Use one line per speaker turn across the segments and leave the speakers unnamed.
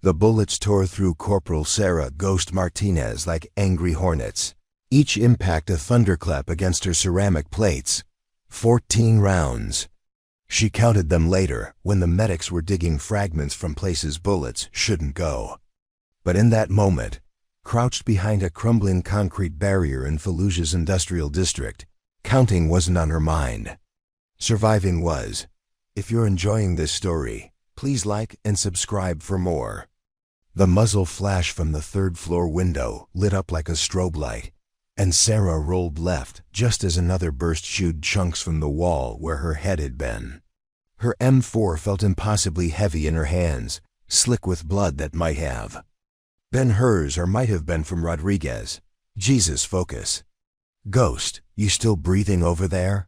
The bullets tore through Corporal Sarah "Ghost" Martinez like angry hornets, each impact a thunderclap against her ceramic plates. 14 rounds. She counted them later when the medics were digging fragments from places bullets shouldn't go. But in that moment, crouched behind a crumbling concrete barrier in Fallujah's industrial district, counting wasn't on her mind. Surviving was. If you're enjoying this story, please like and subscribe for more. The muzzle flash from the third-floor window lit up like a strobe light, and Sarah rolled left just as another burst chewed chunks from the wall where her head had been. Her M4 felt impossibly heavy in her hands, slick with blood that might have been hers or might have been from Rodriguez. Jesus, focus. Ghost, you still breathing over there?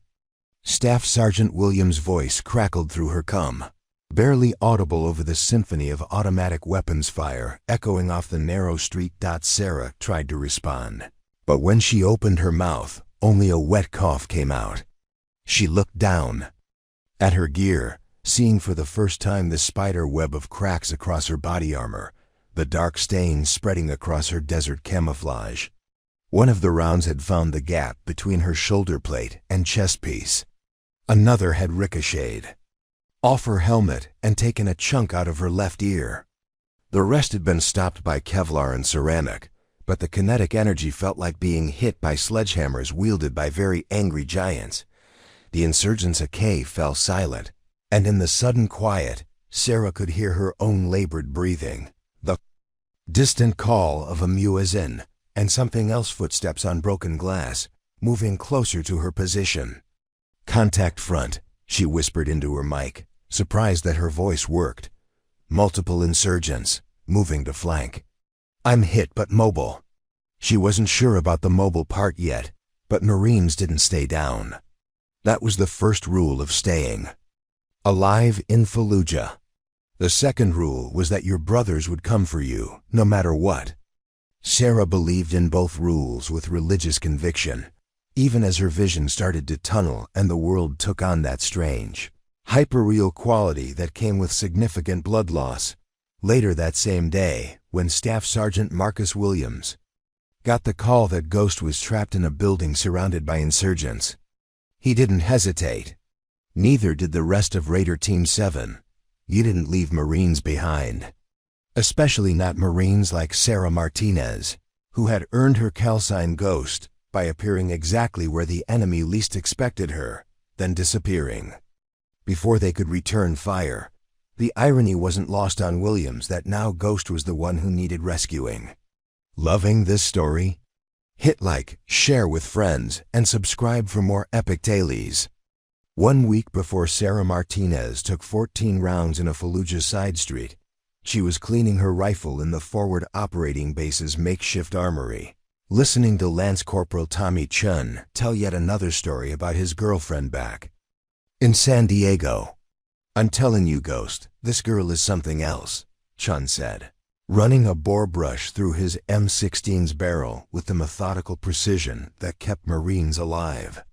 Staff Sergeant Williams' voice crackled through her barely audible over the symphony of automatic weapons fire echoing off the narrow street. Sarah tried to respond, but when she opened her mouth, only a wet cough came out. She looked down at her gear, seeing for the first time the spider web of cracks across her body armor, the dark stains spreading across her desert camouflage. One of the rounds had found the gap between her shoulder plate and chest piece. Another had ricocheted off her helmet and taken a chunk out of her left ear. The rest had been stopped by Kevlar and ceramic, but the kinetic energy felt like being hit by sledgehammers wielded by very angry giants. The insurgents' AK fell silent, and in the sudden quiet, Sarah could hear her own labored breathing, the distant call of a muezzin, and something else, footsteps on broken glass, moving closer to her position. Contact front, she whispered into her mic, surprised that her voice worked. Multiple insurgents, moving to flank. I'm hit but mobile. She wasn't sure about the mobile part yet, but Marines didn't stay down. That was the first rule of staying alive in Fallujah. The second rule was that your brothers would come for you, no matter what. Sarah believed in both rules with religious conviction, even as her vision started to tunnel and the world took on that strange, hyperreal quality that came with significant blood loss. Later that same day, when Staff Sergeant Marcus Williams got the call that Ghost was trapped in a building surrounded by insurgents, he didn't hesitate. Neither did the rest of Raider Team 7. You didn't leave Marines behind. Especially not Marines like Sarah Martinez, who had earned her call sign Ghost by appearing exactly where the enemy least expected her, then disappearing before they could return fire. The irony wasn't lost on Williams that now Ghost was the one who needed rescuing. Loving this story? Hit like, share with friends, and subscribe for more epic tales. 1 week before Sarah Martinez took 14 rounds in a Fallujah side street, she was cleaning her rifle in the forward operating base's makeshift armory, listening to Lance Corporal Tommy Chun tell yet another story about his girlfriend back in San Diego. I'm telling you, Ghost, this girl is something else, Chun said, running a bore brush through his M16's barrel with the methodical precision that kept Marines alive.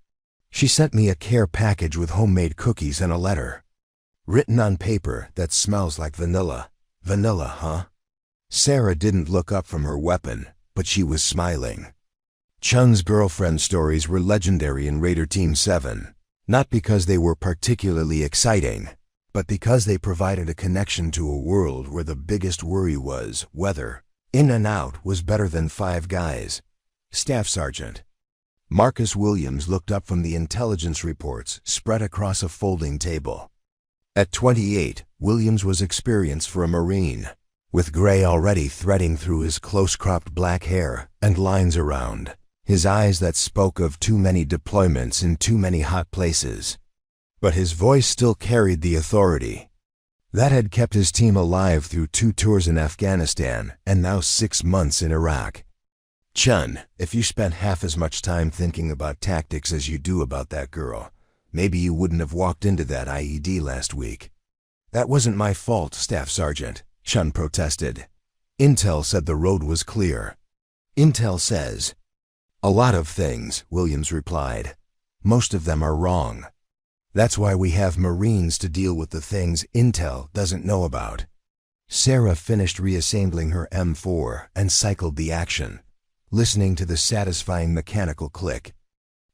She sent me a care package with homemade cookies and a letter written on paper that smells like vanilla. Vanilla, huh? Sarah didn't look up from her weapon, but she was smiling. Chun's girlfriend stories were legendary in Raider Team 7, not because they were particularly exciting, but because they provided a connection to a world where the biggest worry was whether in and out was better than 5 guys. Staff Sergeant Marcus Williams looked up from the intelligence reports spread across a folding table. At 28, Williams was experienced for a Marine, with gray already threading through his close-cropped black hair and lines around his eyes that spoke of too many deployments in too many hot places. But his voice still carried the authority that had kept his team alive through 2 tours in Afghanistan and now 6 months in Iraq. Chun, if you spent half as much time thinking about tactics as you do about that girl, maybe you wouldn't have walked into that IED last week. That wasn't my fault, Staff Sergeant, Chun protested. Intel said the road was clear. Intel says a lot of things, Williams replied. Most of them are wrong. That's why we have Marines to deal with the things Intel doesn't know about. Sarah finished reassembling her M4 and cycled the action, listening to the satisfying mechanical click.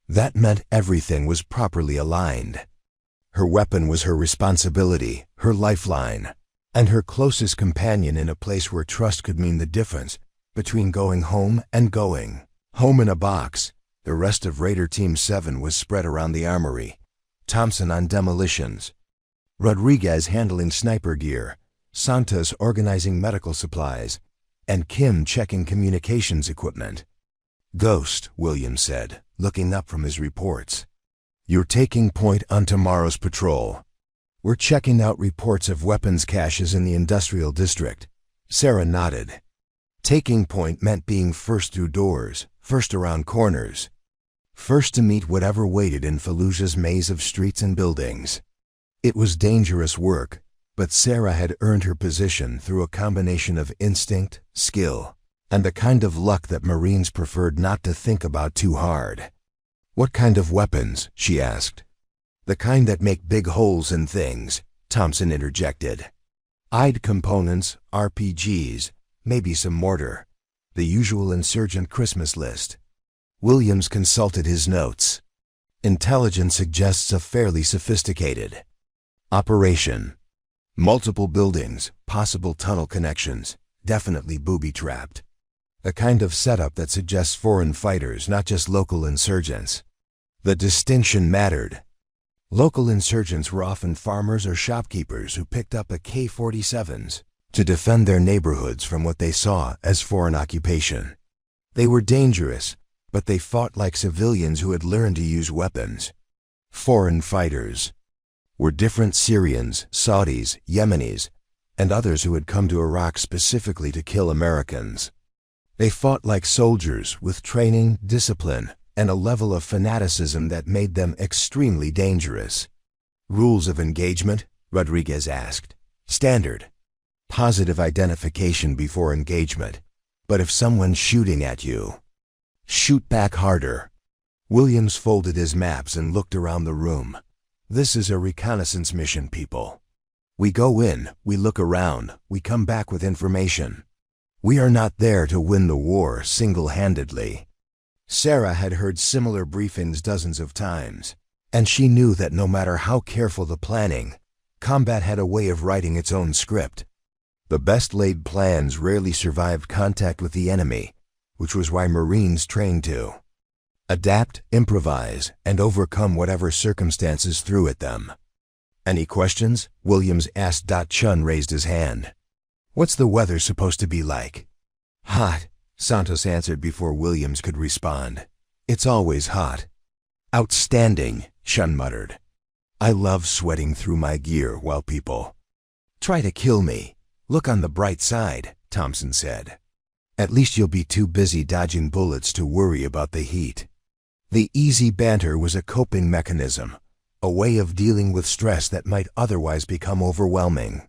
That meant everything was properly aligned. Her weapon was her responsibility, her lifeline, and her closest companion in a place where trust could mean the difference between going home and going home in a box. The rest of Raider Team 7 was spread around the armory, Thompson on demolitions, Rodriguez handling sniper gear, Santos organizing medical supplies, and Kim checking communications equipment. "Ghost," Williams said, looking up from his reports. "You're taking point on tomorrow's patrol." "We're checking out reports of weapons caches in the industrial district." Sarah nodded. Taking point meant being first through doors, first around corners, first to meet whatever waited in Fallujah's maze of streets and buildings. It was dangerous work, but Sarah had earned her position through a combination of instinct, skill, and the kind of luck that Marines preferred not to think about too hard. "What kind of weapons?" she asked. "The kind that make big holes in things," Thompson interjected. "I'd components, RPGs, maybe some mortar. The usual insurgent Christmas list." Williams consulted his notes. "Intelligence suggests a fairly sophisticated operation. Multiple buildings, possible tunnel connections, definitely booby-trapped. A kind of setup that suggests foreign fighters, not just local insurgents." The distinction mattered. Local insurgents were often farmers or shopkeepers who picked up AK-47s to defend their neighborhoods from what they saw as foreign occupation. They were dangerous, but they fought like civilians who had learned to use weapons. Foreign fighters were different Syrians, Saudis, Yemenis, and others who had come to Iraq specifically to kill Americans. They fought like soldiers with training, discipline, and a level of fanaticism that made them extremely dangerous. "Rules of engagement?" Rodriguez asked. "Standard. Positive identification before engagement. But if someone's shooting at you, shoot back harder." Williams folded his maps and looked around the room. "This is a reconnaissance mission, people. We go in, we look around, we come back with information. We are not there to win the war single-handedly." Sarah had heard similar briefings dozens of times, and she knew that no matter how careful the planning, combat had a way of writing its own script. The best-laid plans rarely survived contact with the enemy, which was why Marines trained to adapt, improvise, and overcome whatever circumstances threw at them. "Any questions?" Williams asked. Chun raised his hand. "What's the weather supposed to be like?" "Hot," Santos answered before Williams could respond. "It's always hot." "Outstanding," Chun muttered. "I love sweating through my gear while people try to kill me. Look on the bright side," Thompson said. "At least you'll be too busy dodging bullets to worry about the heat." The easy banter was a coping mechanism, a way of dealing with stress that might otherwise become overwhelming.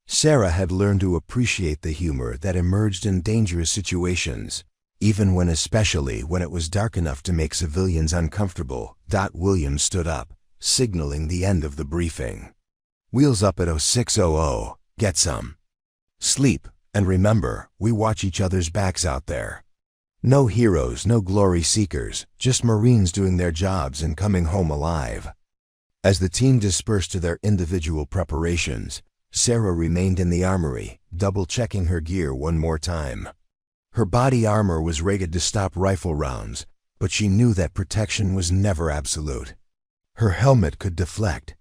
Sarah had learned to appreciate the humor that emerged in dangerous situations, especially when it was dark enough to make civilians uncomfortable. Williams stood up, signaling the end of the briefing. "Wheels up at 0600. Get some sleep, and remember, we watch each other's backs out there. No heroes, no glory seekers, just Marines doing their jobs and coming home alive." As the team dispersed to their individual preparations, Sarah remained in the armory, double-checking her gear one more time. Her body armor was rated to stop rifle rounds, but she knew that protection was never absolute. Her helmet could deflect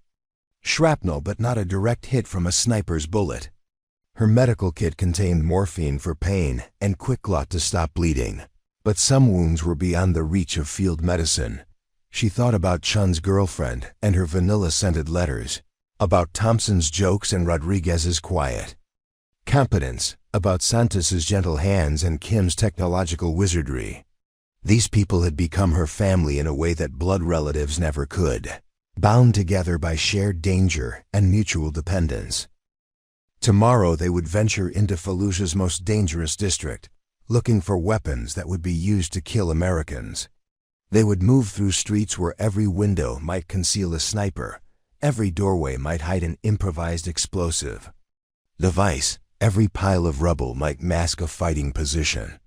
shrapnel, but not a direct hit from a sniper's bullet. Her medical kit contained morphine for pain and QuikClot to stop bleeding, but some wounds were beyond the reach of field medicine. She thought about Chun's girlfriend and her vanilla-scented letters, about Thompson's jokes and Rodriguez's quiet competence, about Santos's gentle hands and Kim's technological wizardry. These people had become her family in a way that blood relatives never could, bound together by shared danger and mutual dependence. Tomorrow they would venture into Fallujah's most dangerous district, looking for weapons that would be used to kill Americans. They would move through streets where every window might conceal a sniper, every doorway might hide an improvised explosive device, Every pile of rubble might mask a fighting position.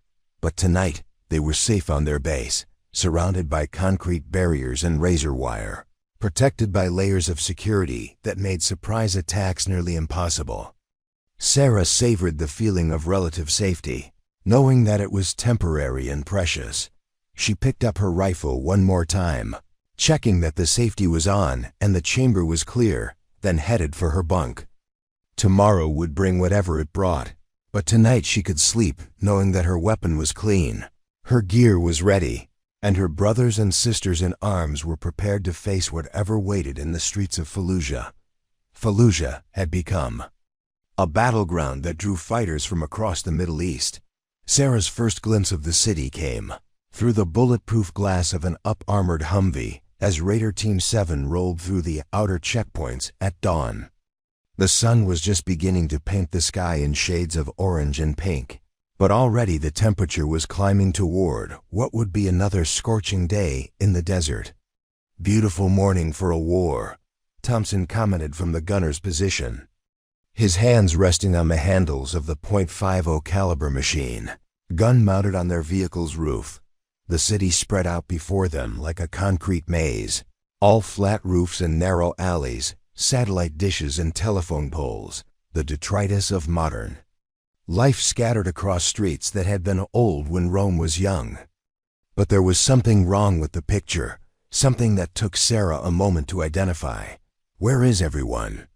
But tonight, they were safe on their base, surrounded by concrete barriers and razor wire, protected by layers of security that made surprise attacks nearly impossible. Sarah savored the feeling of relative safety, knowing that it was temporary and precious. She picked up her rifle one more time, checking that the safety was on and the chamber was clear, then headed for her bunk. Tomorrow would bring whatever it brought, but tonight she could sleep knowing that her weapon was clean, her gear was ready, and her brothers and sisters in arms were prepared to face whatever waited in the streets of Fallujah. Fallujah had become a battleground that drew fighters from across the Middle East. Sarah's first glimpse of the city came through the bulletproof glass of an up-armored Humvee as Raider Team 7 rolled through the outer checkpoints at dawn. The sun was just beginning to paint the sky in shades of orange and pink, but already the temperature was climbing toward what would be another scorching day in the desert. "Beautiful morning for a war," Thompson commented from the gunner's position, his hands resting on the handles of the .50 caliber machine gun mounted on their vehicle's roof. The city spread out before them like a concrete maze, all flat roofs and narrow alleys, satellite dishes and telephone poles, the detritus of modern life scattered across streets that had been old when Rome was young. But there was something wrong with the picture, something that took Sarah a moment to identify. "Where is everyone?"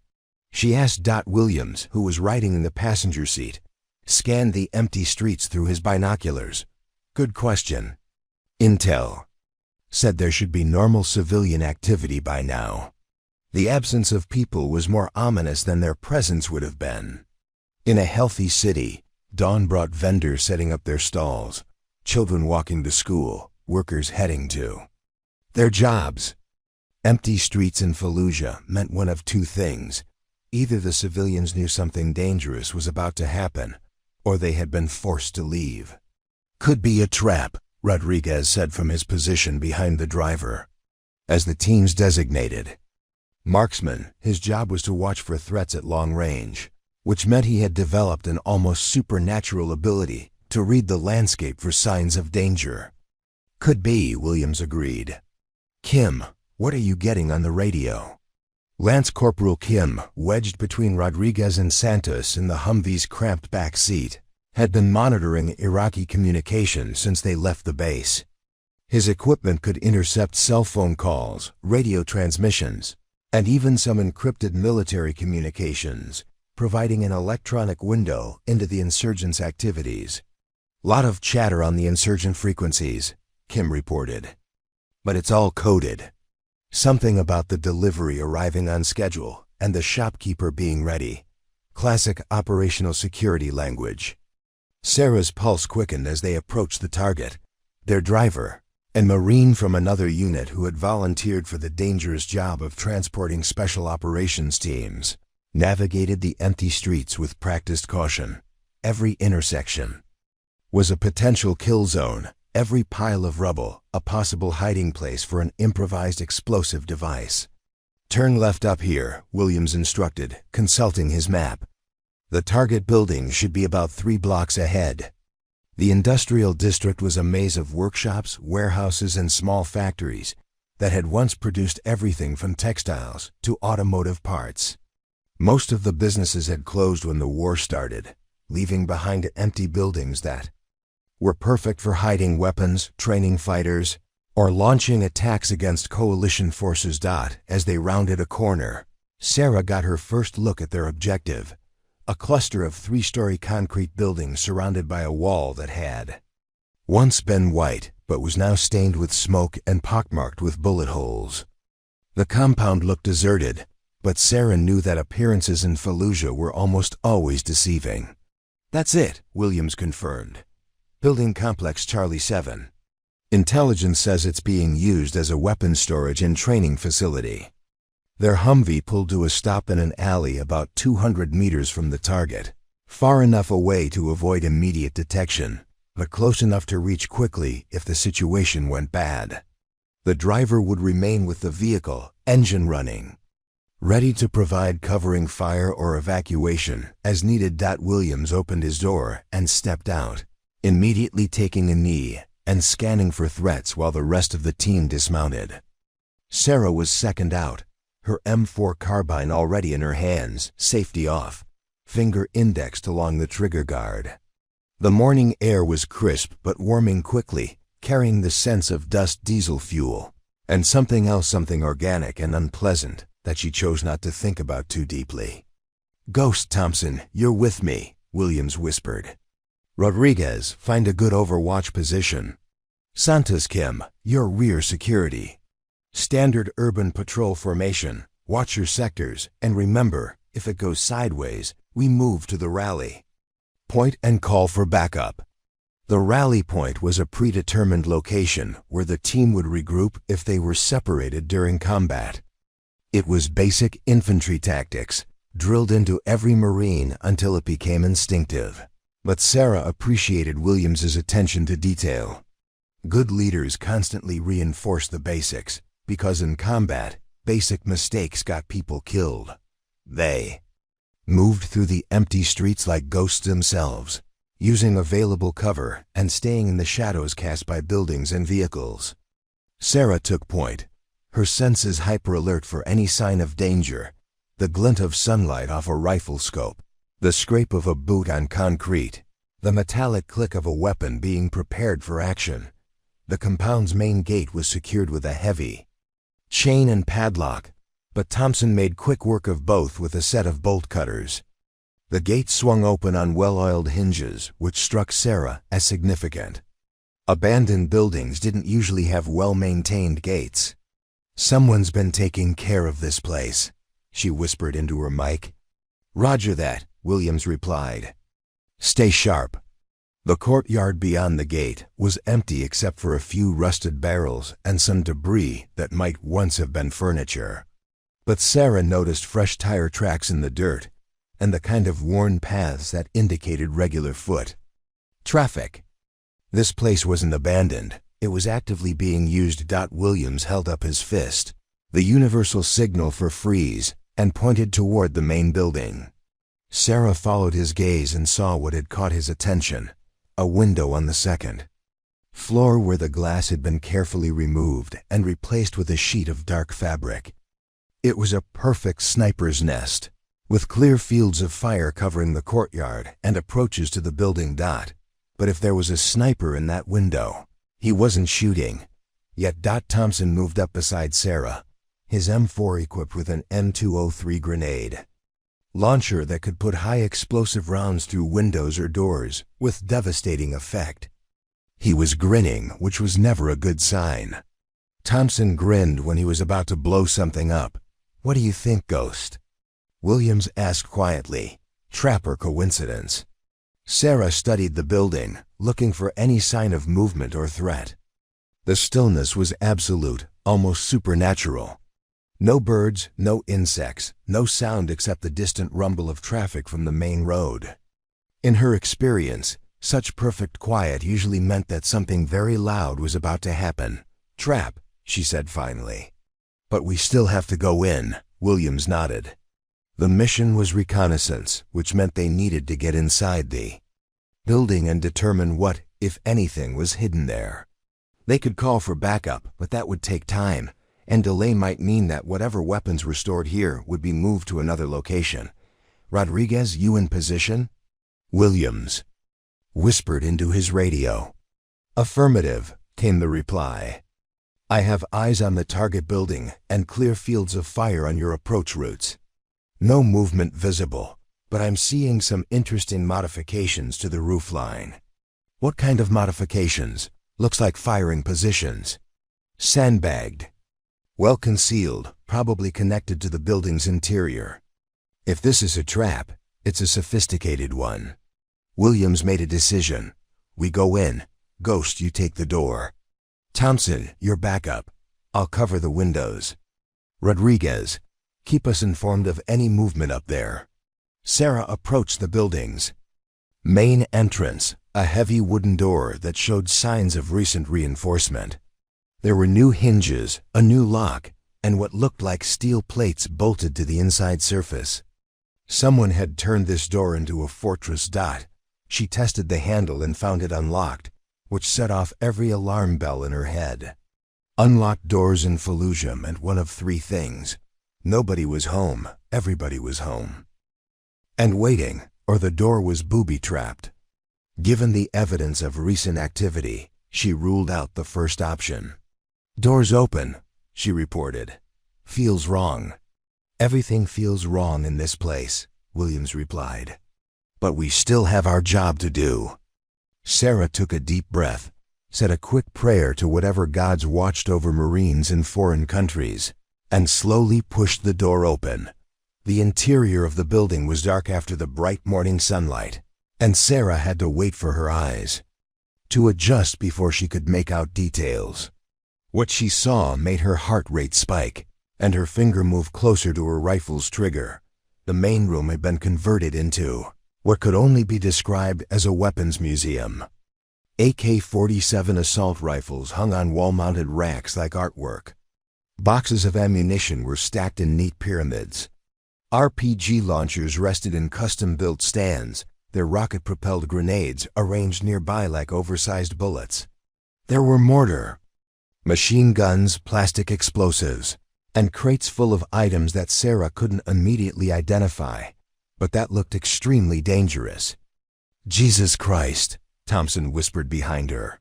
She asked Dot Williams, who was riding in the passenger seat, scanned the empty streets through his binoculars. "Good question. Intel said there should be normal civilian activity by now." The absence of people was more ominous than their presence would have been. In a healthy city, dawn brought vendors setting up their stalls, children walking to school, workers heading to their jobs. Empty streets in Fallujah meant one of two things. Either the civilians knew something dangerous was about to happen, or they had been forced to leave. "Could be a trap," Rodriguez said from his position behind the driver. As the team's designated marksman, his job was to watch for threats at long range, which meant he had developed an almost supernatural ability to read the landscape for signs of danger. "Could be," Williams agreed. "Kim, what are you getting on the radio?" Lance Corporal Kim, wedged between Rodriguez and Santos in the Humvee's cramped back seat, had been monitoring Iraqi communications since they left the base. His equipment could intercept cell phone calls, radio transmissions, and even some encrypted military communications, providing an electronic window into the insurgents' activities. "Lot of chatter on the insurgent frequencies," Kim reported. "But it's all coded. Something about the delivery arriving on schedule and the shopkeeper being ready. Classic operational security language." Sarah's pulse quickened as they approached the target. Their driver, a Marine from another unit who had volunteered for the dangerous job of transporting special operations teams, navigated the empty streets with practiced caution. Every intersection was a potential kill zone, every pile of rubble a possible hiding place for an improvised explosive device. "Turn left up here," Williams instructed, consulting his map. The target building should be about 3 blocks ahead. The industrial district was a maze of workshops, warehouses, and small factories that had once produced everything from textiles to automotive parts. Most of the businesses had closed when the war started, leaving behind empty buildings that were perfect for hiding weapons, training fighters, or launching attacks against coalition forces. As they rounded a corner, Sarah got her first look at their objective, a cluster of 3-story concrete buildings surrounded by a wall that had once been white but was now stained with smoke and pockmarked with bullet holes. The compound looked deserted, but Sarah knew that appearances in Fallujah were almost always deceiving. "That's it," Williams confirmed. "Building complex Charlie 7. Intelligence says it's being used as a weapons storage and training facility." Their Humvee pulled to a stop in an alley about 200 meters from the target, far enough away to avoid immediate detection, but close enough to reach quickly if the situation went bad. The driver would remain with the vehicle, engine running. Ready to provide covering fire or evacuation as needed. Williams opened his door and stepped out, immediately taking a knee and scanning for threats while the rest of the team dismounted. Sarah was second out, her M4 carbine already in her hands, safety off, finger indexed along the trigger guard. The morning air was crisp but warming quickly, carrying the sense of dust, diesel fuel, and something else, something organic and unpleasant that she chose not to think about too deeply. "Ghost Thompson, you're with me," Williams whispered. "Rodriguez, find a good overwatch position. Santos Kim, you're rear security. Standard urban patrol formation, watch your sectors, and remember, if it goes sideways, we move to the rally. Point and call for backup." The rally point was a predetermined location where the team would regroup if they were separated during combat. It was basic infantry tactics, drilled into every Marine until it became instinctive. But Sarah appreciated Williams's attention to detail. Good leaders constantly reinforce the basics, because in combat, basic mistakes got people killed. They moved through the empty streets like ghosts themselves, using available cover and staying in the shadows cast by buildings and vehicles. Sarah took point, her senses hyper-alert for any sign of danger, the glint of sunlight off a rifle scope, the scrape of a boot on concrete, the metallic click of a weapon being prepared for action. The compound's main gate was secured with a heavy chain and padlock, but Thompson made quick work of both with a set of bolt cutters. The gate swung open on well-oiled hinges, which struck Sarah as significant. Abandoned buildings didn't usually have well-maintained gates. "Someone's been taking care of this place," she whispered into her mic. "Roger that," Williams replied. "Stay sharp." The courtyard beyond the gate was empty except for a few rusted barrels and some debris that might once have been furniture. But Sarah noticed fresh tire tracks in the dirt and the kind of worn paths that indicated regular foot traffic. This place wasn't abandoned. It was actively being used. Williams held up his fist, the universal signal for freeze, and pointed toward the main building. Sarah followed his gaze and saw what had caught his attention, a window on the second floor where the glass had been carefully removed and replaced with a sheet of dark fabric. It was a perfect sniper's nest, with clear fields of fire covering the courtyard and approaches to the building. But if there was a sniper in that window, he wasn't shooting. Yet Thompson moved up beside Sarah, his M4 equipped with an M203 grenade launcher that could put high explosive rounds through windows or doors with devastating effect. He was grinning, which was never a good sign. Thompson grinned when he was about to blow something up. "What do you think, Ghost?" Williams asked quietly, trap or coincidence. Sarah studied the building, looking for any sign of movement or threat. The stillness was absolute, almost supernatural. No birds, no insects, no sound except the distant rumble of traffic from the main road. In her experience, such perfect quiet usually meant that something very loud was about to happen. "Trap," she said finally. "But we still have to go in," Williams nodded. The mission was reconnaissance, which meant they needed to get inside the building and determine what, if anything, was hidden there. They could call for backup, but that would take time, and delay might mean that whatever weapons were stored here would be moved to another location. "Rodriguez, you in position?" Williams whispered into his radio. "Affirmative," came the reply. "I have eyes on the target building and clear fields of fire on your approach routes. No movement visible, but I'm seeing some interesting modifications to the roofline." "What kind of modifications?" "Looks like firing positions. Sandbagged. Well concealed, probably connected to the building's interior. If this is a trap, it's a sophisticated one." Williams made a decision. "We go in. Ghost, you take the door. Thompson, you're backup. I'll cover the windows. Rodriguez, keep us informed of any movement up there." Sarah approached the building's main entrance, a heavy wooden door that showed signs of recent reinforcement. There were new hinges, a new lock, and what looked like steel plates bolted to the inside surface. Someone had turned this door into a fortress. She tested the handle and found it unlocked, which set off every alarm bell in her head. Unlocked doors in Fallujah meant one of three things. Nobody was home, everybody was home. And waiting, or the door was booby-trapped. Given the evidence of recent activity, she ruled out the first option. "Door's open," she reported. "Feels wrong." "Everything feels wrong in this place," Williams replied. "But we still have our job to do." Sarah took a deep breath, said a quick prayer to whatever gods watched over Marines in foreign countries, and slowly pushed the door open. The interior of the building was dark after the bright morning sunlight, and Sarah had to wait for her eyes to adjust before she could make out details. What she saw made her heart rate spike, and her finger move closer to her rifle's trigger. The main room had been converted into what could only be described as a weapons museum. AK-47 assault rifles hung on wall-mounted racks like artwork. Boxes of ammunition were stacked in neat pyramids. RPG launchers rested in custom-built stands, their rocket-propelled grenades arranged nearby like oversized bullets. There were mortar, machine guns, plastic explosives, and crates full of items that Sarah couldn't immediately identify, but that looked extremely dangerous. "Jesus Christ," Thompson whispered behind her.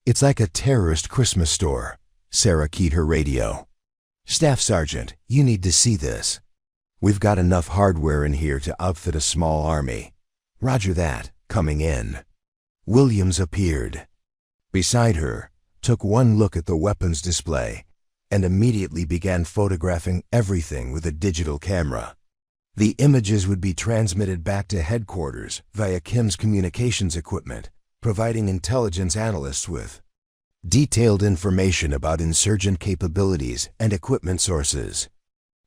"It's like a terrorist Christmas store." Sarah keyed her radio. "Staff Sergeant, you need to see this. We've got enough hardware in here to outfit a small army." "Roger that, coming in." Williams appeared beside her, took one look at the weapons display, and immediately began photographing everything with a digital camera. The images would be transmitted back to headquarters via Kim's communications equipment, providing intelligence analysts with detailed information about insurgent capabilities and equipment sources.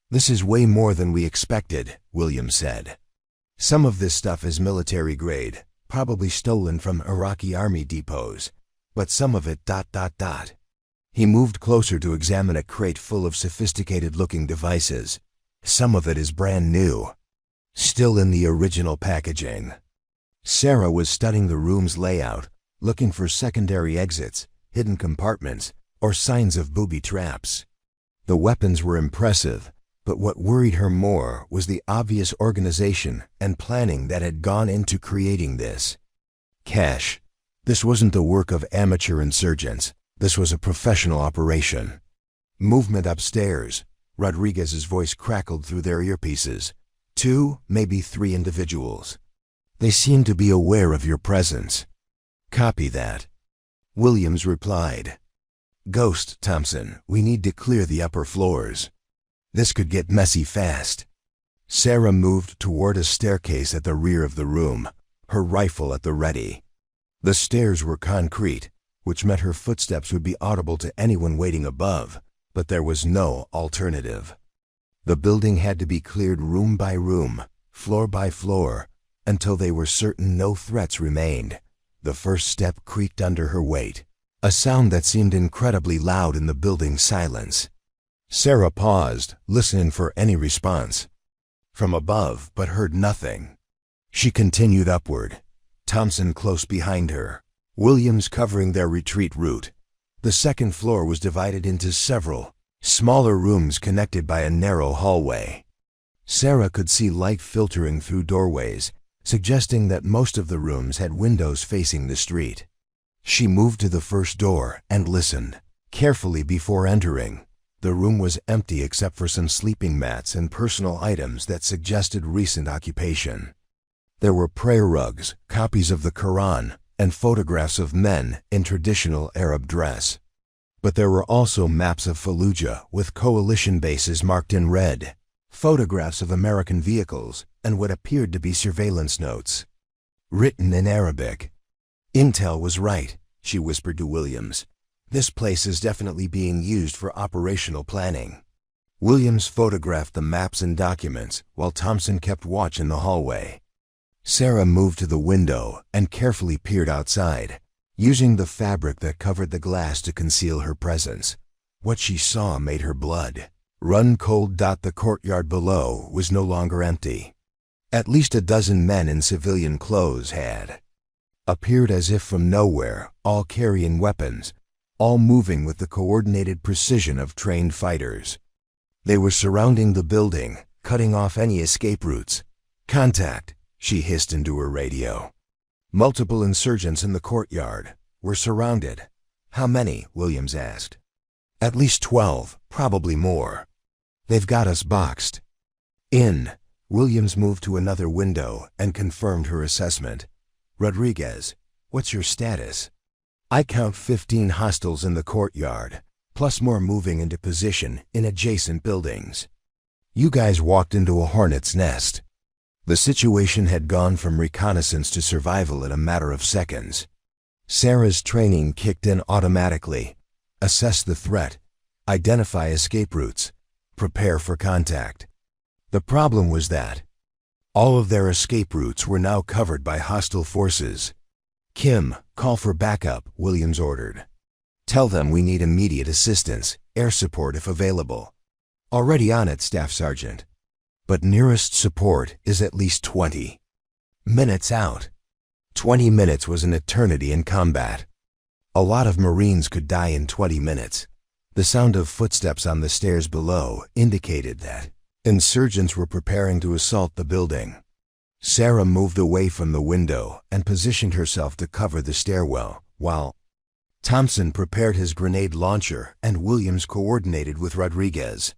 "This is way more than we expected," Williams said. "Some of this stuff is military grade, probably stolen from Iraqi army depots, but some of it ... He moved closer to examine a crate full of sophisticated-looking devices. "Some of it is brand new, still in the original packaging." Sarah was studying the room's layout, looking for secondary exits, hidden compartments, or signs of booby traps. The weapons were impressive, but what worried her more was the obvious organization and planning that had gone into creating this. Cash. This wasn't the work of amateur insurgents. This was a professional operation. "Movement upstairs," Rodriguez's voice crackled through their earpieces. "2, maybe 3 individuals. They seem to be aware of your presence." "Copy that," Williams replied. "Ghost, Thompson, we need to clear the upper floors. This could get messy fast." Sarah moved toward a staircase at the rear of the room, her rifle at the ready. The stairs were concrete, which meant her footsteps would be audible to anyone waiting above, but there was no alternative. The building had to be cleared room by room, floor by floor, until they were certain no threats remained. The first step creaked under her weight, a sound that seemed incredibly loud in the building's silence. Sarah paused, listening for any response from above, but heard nothing. She continued upward, Thompson close behind her, Williams covering their retreat route. The second floor was divided into several smaller rooms connected by a narrow hallway. Sarah could see light filtering through doorways, suggesting that most of the rooms had windows facing the street. She moved to the first door and listened carefully before entering. The room was empty except for some sleeping mats and personal items that suggested recent occupation. There were prayer rugs, copies of the Quran, and photographs of men in traditional Arab dress. But there were also maps of Fallujah with coalition bases marked in red, photographs of American vehicles, and what appeared to be surveillance notes, written in Arabic. "Intel was right," she whispered to Williams. "This place is definitely being used for operational planning." Williams photographed the maps and documents while Thompson kept watch in the hallway. Sarah moved to the window and carefully peered outside, using the fabric that covered the glass to conceal her presence. What she saw made her blood Run cold. The courtyard below was no longer empty. At least a dozen men in civilian clothes had appeared as if from nowhere, all carrying weapons, all moving with the coordinated precision of trained fighters. They were surrounding the building, cutting off any escape routes. "Contact," she hissed into her radio. Multiple insurgents in the courtyard were surrounded. "How many?" Williams asked. "At least 12, probably more. They've got us boxed in." Williams moved to another window and confirmed her assessment. "Rodriguez, what's your status?" "I count 15 hostiles in the courtyard, plus more moving into position in adjacent buildings." "You guys walked into a hornet's nest." The situation had gone from reconnaissance to survival in a matter of seconds. Sarah's training kicked in automatically. Assess the threat, identify escape routes, prepare for contact. The problem was that all of their escape routes were now covered by hostile forces. "Kim, call for backup," Williams ordered. "Tell them we need immediate assistance, air support if available." "Already on it, Staff Sergeant. But nearest support is at least 20 minutes out." 20 minutes was an eternity in combat. A lot of Marines could die in 20 minutes. The sound of footsteps on the stairs below indicated that insurgents were preparing to assault the building. Sarah moved away from the window and positioned herself to cover the stairwell, while Thompson prepared his grenade launcher and Williams coordinated with Rodriguez.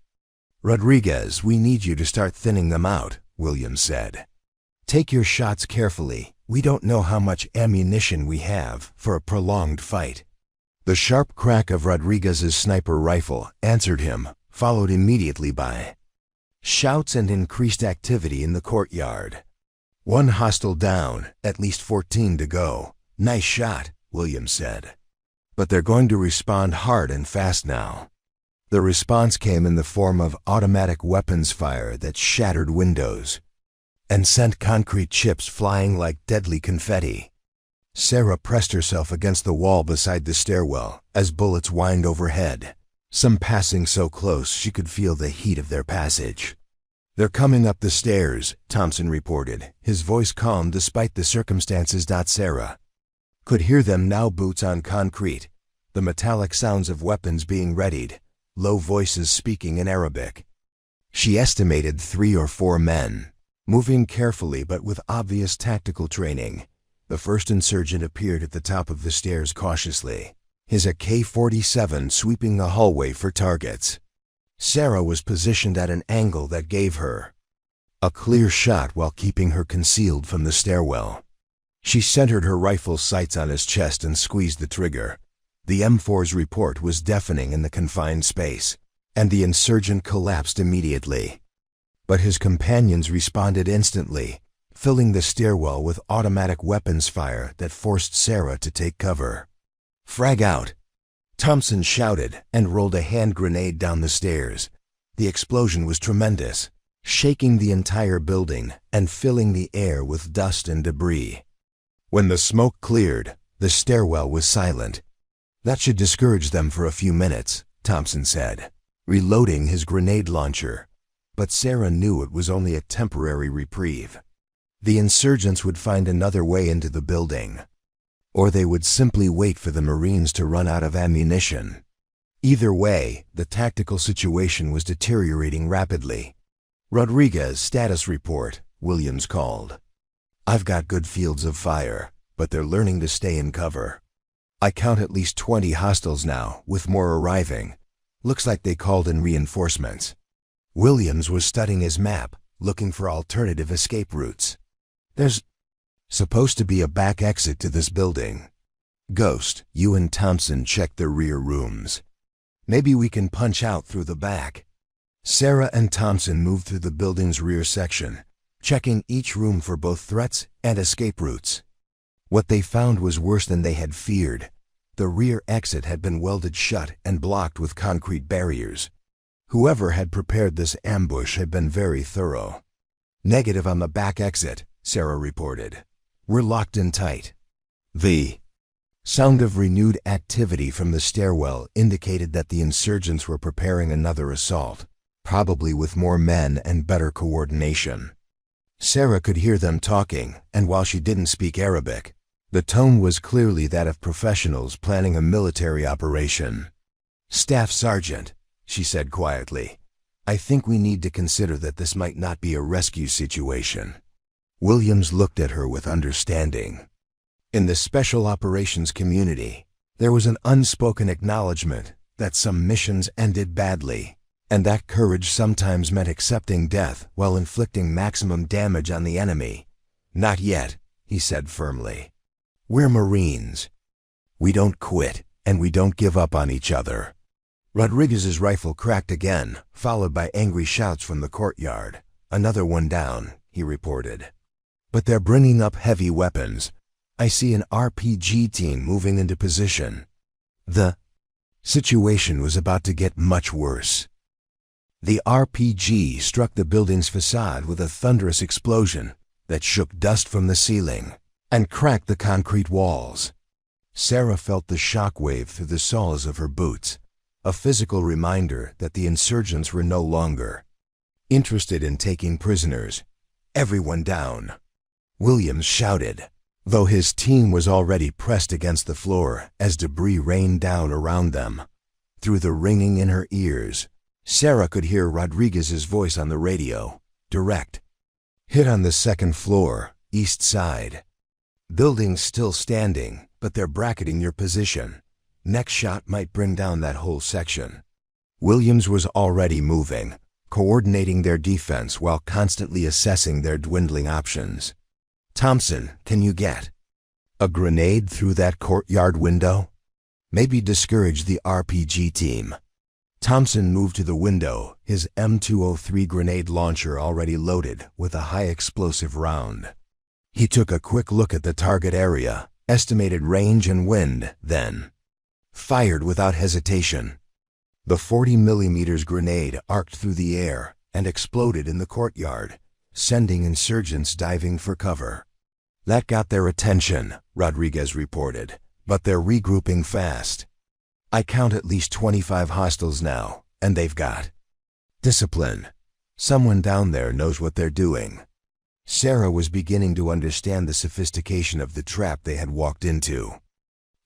"Rodriguez, we need you to start thinning them out," Williams said. "Take your shots carefully. We don't know how much ammunition we have for a prolonged fight." The sharp crack of Rodriguez's sniper rifle answered him, followed immediately by shouts and increased activity in the courtyard. "One hostile down, at least 14 to go. Nice shot," Williams said. "But they're going to respond hard and fast now." The response came in the form of automatic weapons fire that shattered windows and sent concrete chips flying like deadly confetti. Sarah pressed herself against the wall beside the stairwell as bullets whined overhead, some passing so close she could feel the heat of their passage. "They're coming up the stairs," Thompson reported, his voice calm despite the circumstances. Sarah could hear them now, boots on concrete, the metallic sounds of weapons being readied, low voices speaking in Arabic. She estimated 3 or 4 men. Moving carefully but with obvious tactical training, the first insurgent appeared at the top of the stairs cautiously, his AK-47 sweeping the hallway for targets. Sarah was positioned at an angle that gave her a clear shot while keeping her concealed from the stairwell. She centered her rifle sights on his chest and squeezed the trigger. The M4's report was deafening in the confined space, and the insurgent collapsed immediately. But his companions responded instantly, filling the stairwell with automatic weapons fire that forced Sarah to take cover. "Frag out!" Thompson shouted and rolled a hand grenade down the stairs. The explosion was tremendous, shaking the entire building and filling the air with dust and debris. When the smoke cleared, the stairwell was silent. "That should discourage them for a few minutes," Thompson said, reloading his grenade launcher. But Sarah knew it was only a temporary reprieve. The insurgents would find another way into the building, or they would simply wait for the Marines to run out of ammunition. Either way, the tactical situation was deteriorating rapidly. "Rodriguez, status report," Williams called. "I've got good fields of fire, but they're learning to stay in cover. I count at least 20 hostiles now, with more arriving. Looks like they called in reinforcements." Williams was studying his map, looking for alternative escape routes. "There's supposed to be a back exit to this building. Ghost, you and Thompson check the rear rooms. Maybe we can punch out through the back." Sarah and Thompson moved through the building's rear section, checking each room for both threats and escape routes. What they found was worse than they had feared. The rear exit had been welded shut and blocked with concrete barriers. Whoever had prepared this ambush had been very thorough. "Negative on the back exit," Sarah reported. "We're locked in tight." The sound of renewed activity from the stairwell indicated that the insurgents were preparing another assault. probably with more men and better coordination. Sarah could hear them talking, and while she didn't speak Arabic, the tone was clearly that of professionals planning a military operation. "Staff Sergeant," she said quietly, "I think we need to consider that this might not be a rescue situation." Williams looked at her with understanding. In the special operations community, there was an unspoken acknowledgement that some missions ended badly, and that courage sometimes meant accepting death while inflicting maximum damage on the enemy. "Not yet," he said firmly. "We're Marines. We don't quit, and we don't give up on each other." Rodriguez's rifle cracked again, followed by angry shouts from the courtyard. "Another one down," he reported. "But they're bringing up heavy weapons. I see an RPG team moving into position." The situation was about to get much worse. The RPG struck the building's facade with a thunderous explosion that shook dust from the ceiling and cracked the concrete walls. Sarah felt the shock wave through the soles of her boots, a physical reminder that the insurgents were no longer interested in taking prisoners. "Everyone down," Williams shouted, though his team was already pressed against the floor as debris rained down around them. Through the ringing in her ears, Sarah could hear Rodriguez's voice on the radio, direct. "Hit on the second floor, east side. Building's still standing, but they're bracketing your position. Next shot might bring down that whole section." Williams was already moving, coordinating their defense while constantly assessing their dwindling options. "Thompson, can you get a grenade through that courtyard window? Maybe discourage the RPG team." Thompson moved to the window, his M203 grenade launcher already loaded with a high-explosive round. He took a quick look at the target area, estimated range and wind, then fired without hesitation. The 40mm grenade arced through the air and exploded in the courtyard, sending insurgents diving for cover. "That got their attention," Rodriguez reported, "but they're regrouping fast. I count at least 25 hostiles now, and they've got discipline. Someone down there knows what they're doing." Sarah was beginning to understand the sophistication of the trap they had walked into.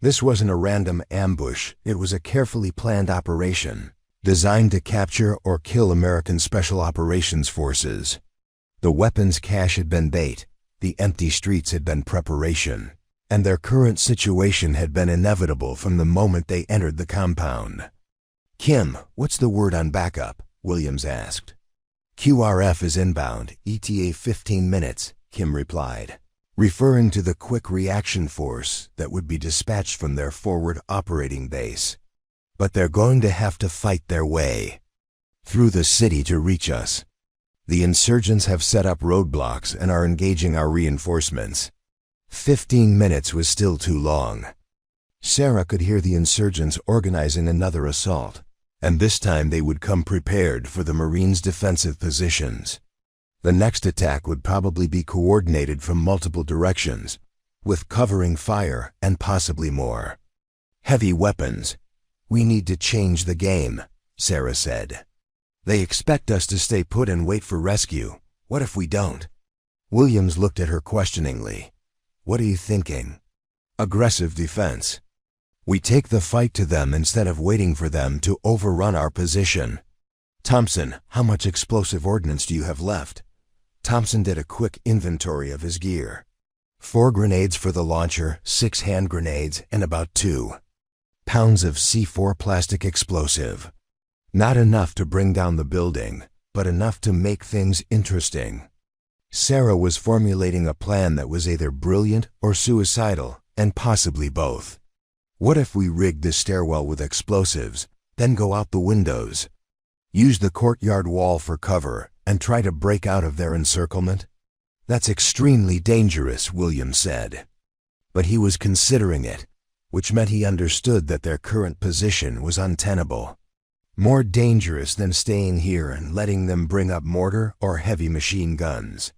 This wasn't a random ambush, it was a carefully planned operation, designed to capture or kill American Special Operations Forces. The weapons cache had been bait, the empty streets had been preparation, and their current situation had been inevitable from the moment they entered the compound. "Kim, what's the word on backup?" Williams asked. "QRF is inbound, ETA 15 minutes, Kim replied, referring to the quick reaction force that would be dispatched from their forward operating base. "But they're going to have to fight their way through the city to reach us. The insurgents have set up roadblocks and are engaging our reinforcements." 15 minutes was still too long. Sarah could hear the insurgents organizing another assault, and this time they would come prepared for the Marines' defensive positions. The next attack would probably be coordinated from multiple directions, with covering fire and possibly more heavy weapons. "We need to change the game," Sarah said. "They expect us to stay put and wait for rescue. What if we don't?" Williams looked at her questioningly. "What are you thinking?" "Aggressive defense. We take the fight to them instead of waiting for them to overrun our position." "Thompson, how much explosive ordnance do you have left?" Thompson did a quick inventory of his gear. 4 grenades for the launcher, 6 hand grenades, and about 2 pounds of C4 plastic explosive. Not enough to bring down the building, but enough to make things interesting. Sarah was formulating a plan that was either brilliant or suicidal, and possibly both. What if we rigged the stairwell with explosives, then go out the windows? Use the courtyard wall for cover and try to break out of their encirclement? "That's extremely dangerous," Williams said. But he was considering it, which meant he understood that their current position was untenable. More dangerous than staying here and letting them bring up mortar or heavy machine guns.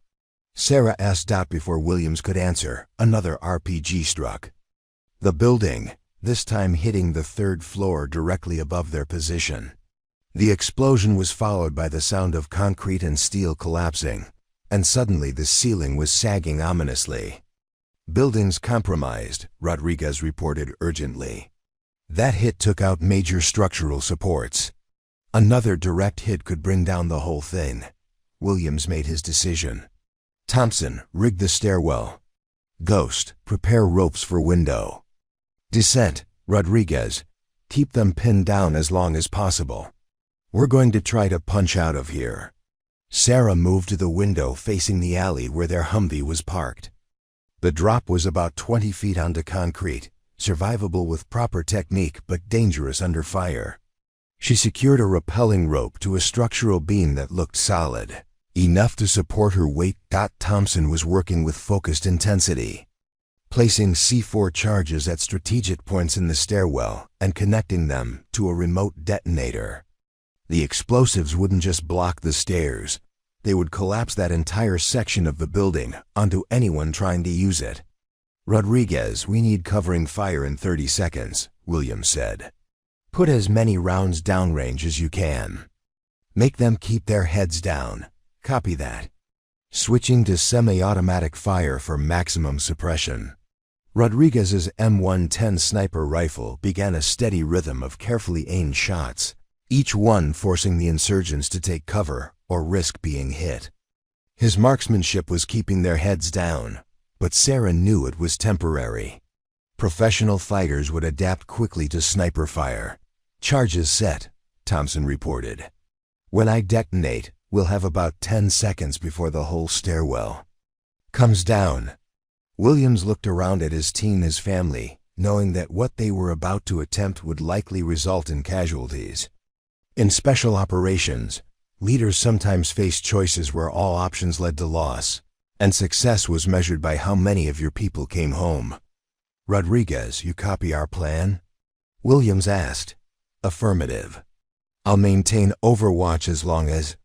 Sarah asked out before Williams could answer. Another RPG struck the building, this time hitting the 3rd floor directly above their position. The explosion was followed by the sound of concrete and steel collapsing, and suddenly the ceiling was sagging ominously. "Buildings compromised," Rodriguez reported urgently. "That hit took out major structural supports. Another direct hit could bring down the whole thing." Williams made his decision. "Thompson, rig the stairwell. Ghost, prepare ropes for window. Descent, Rodriguez, keep them pinned down as long as possible. We're going to try to punch out of here." Sarah moved to the window facing the alley where their Humvee was parked. The drop was about 20 feet onto concrete, survivable with proper technique but dangerous under fire. She secured a rappelling rope to a structural beam that looked solid, enough to support her weight. Thompson was working with focused intensity, placing C4 charges at strategic points in the stairwell and connecting them to a remote detonator. The explosives wouldn't just block the stairs, they would collapse that entire section of the building onto anyone trying to use it. "Rodriguez, we need covering fire in 30 seconds, Williams said. "Put as many rounds downrange as you can. Make them keep their heads down." "Copy that." Switching to semi-automatic fire for maximum suppression. Rodriguez's M110 sniper rifle began a steady rhythm of carefully aimed shots, each one forcing the insurgents to take cover or risk being hit. His marksmanship was keeping their heads down, but Sarah knew it was temporary. Professional fighters would adapt quickly to sniper fire. "Charges set," Thompson reported. "When I detonate, we'll have about 10 seconds before the whole stairwell comes down." Williams looked around at his team, his family, knowing that what they were about to attempt would likely result in casualties. In special operations, leaders sometimes face choices where all options led to loss, and success was measured by how many of your people came home. "Rodriguez, you copy our plan?" Williams asked. "Affirmative. I'll maintain overwatch as long as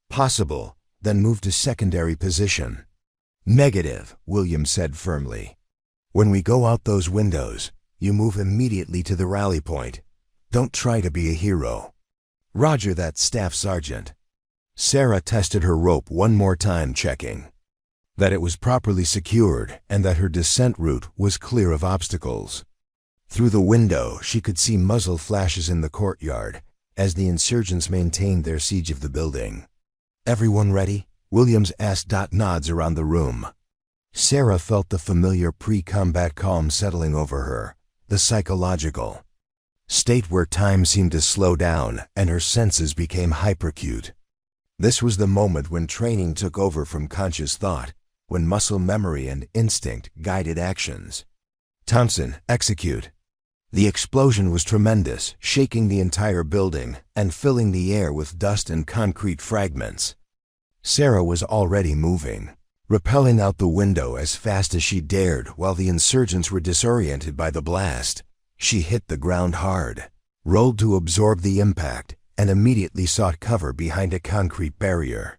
possible, then move to secondary position." "Negative," Williams said firmly. "When we go out those windows, you move immediately to the rally point. Don't try to be a hero." "Roger that, Staff Sergeant." Sarah tested her rope one more time, checking that it was properly secured and that her descent route was clear of obstacles. Through the window, she could see muzzle flashes in the courtyard as the insurgents maintained their siege of the building. "Everyone ready?" Williams asked. Nods around the room. Sarah felt the familiar pre-combat calm settling over her, the psychological state where time seemed to slow down and her senses became hyperacute. This was the moment when training took over from conscious thought, when muscle memory and instinct guided actions. "Thompson, execute." The explosion was tremendous, shaking the entire building and filling the air with dust and concrete fragments. Sarah was already moving, rappelling out the window as fast as she dared while the insurgents were disoriented by the blast. She hit the ground hard, rolled to absorb the impact, and immediately sought cover behind a concrete barrier.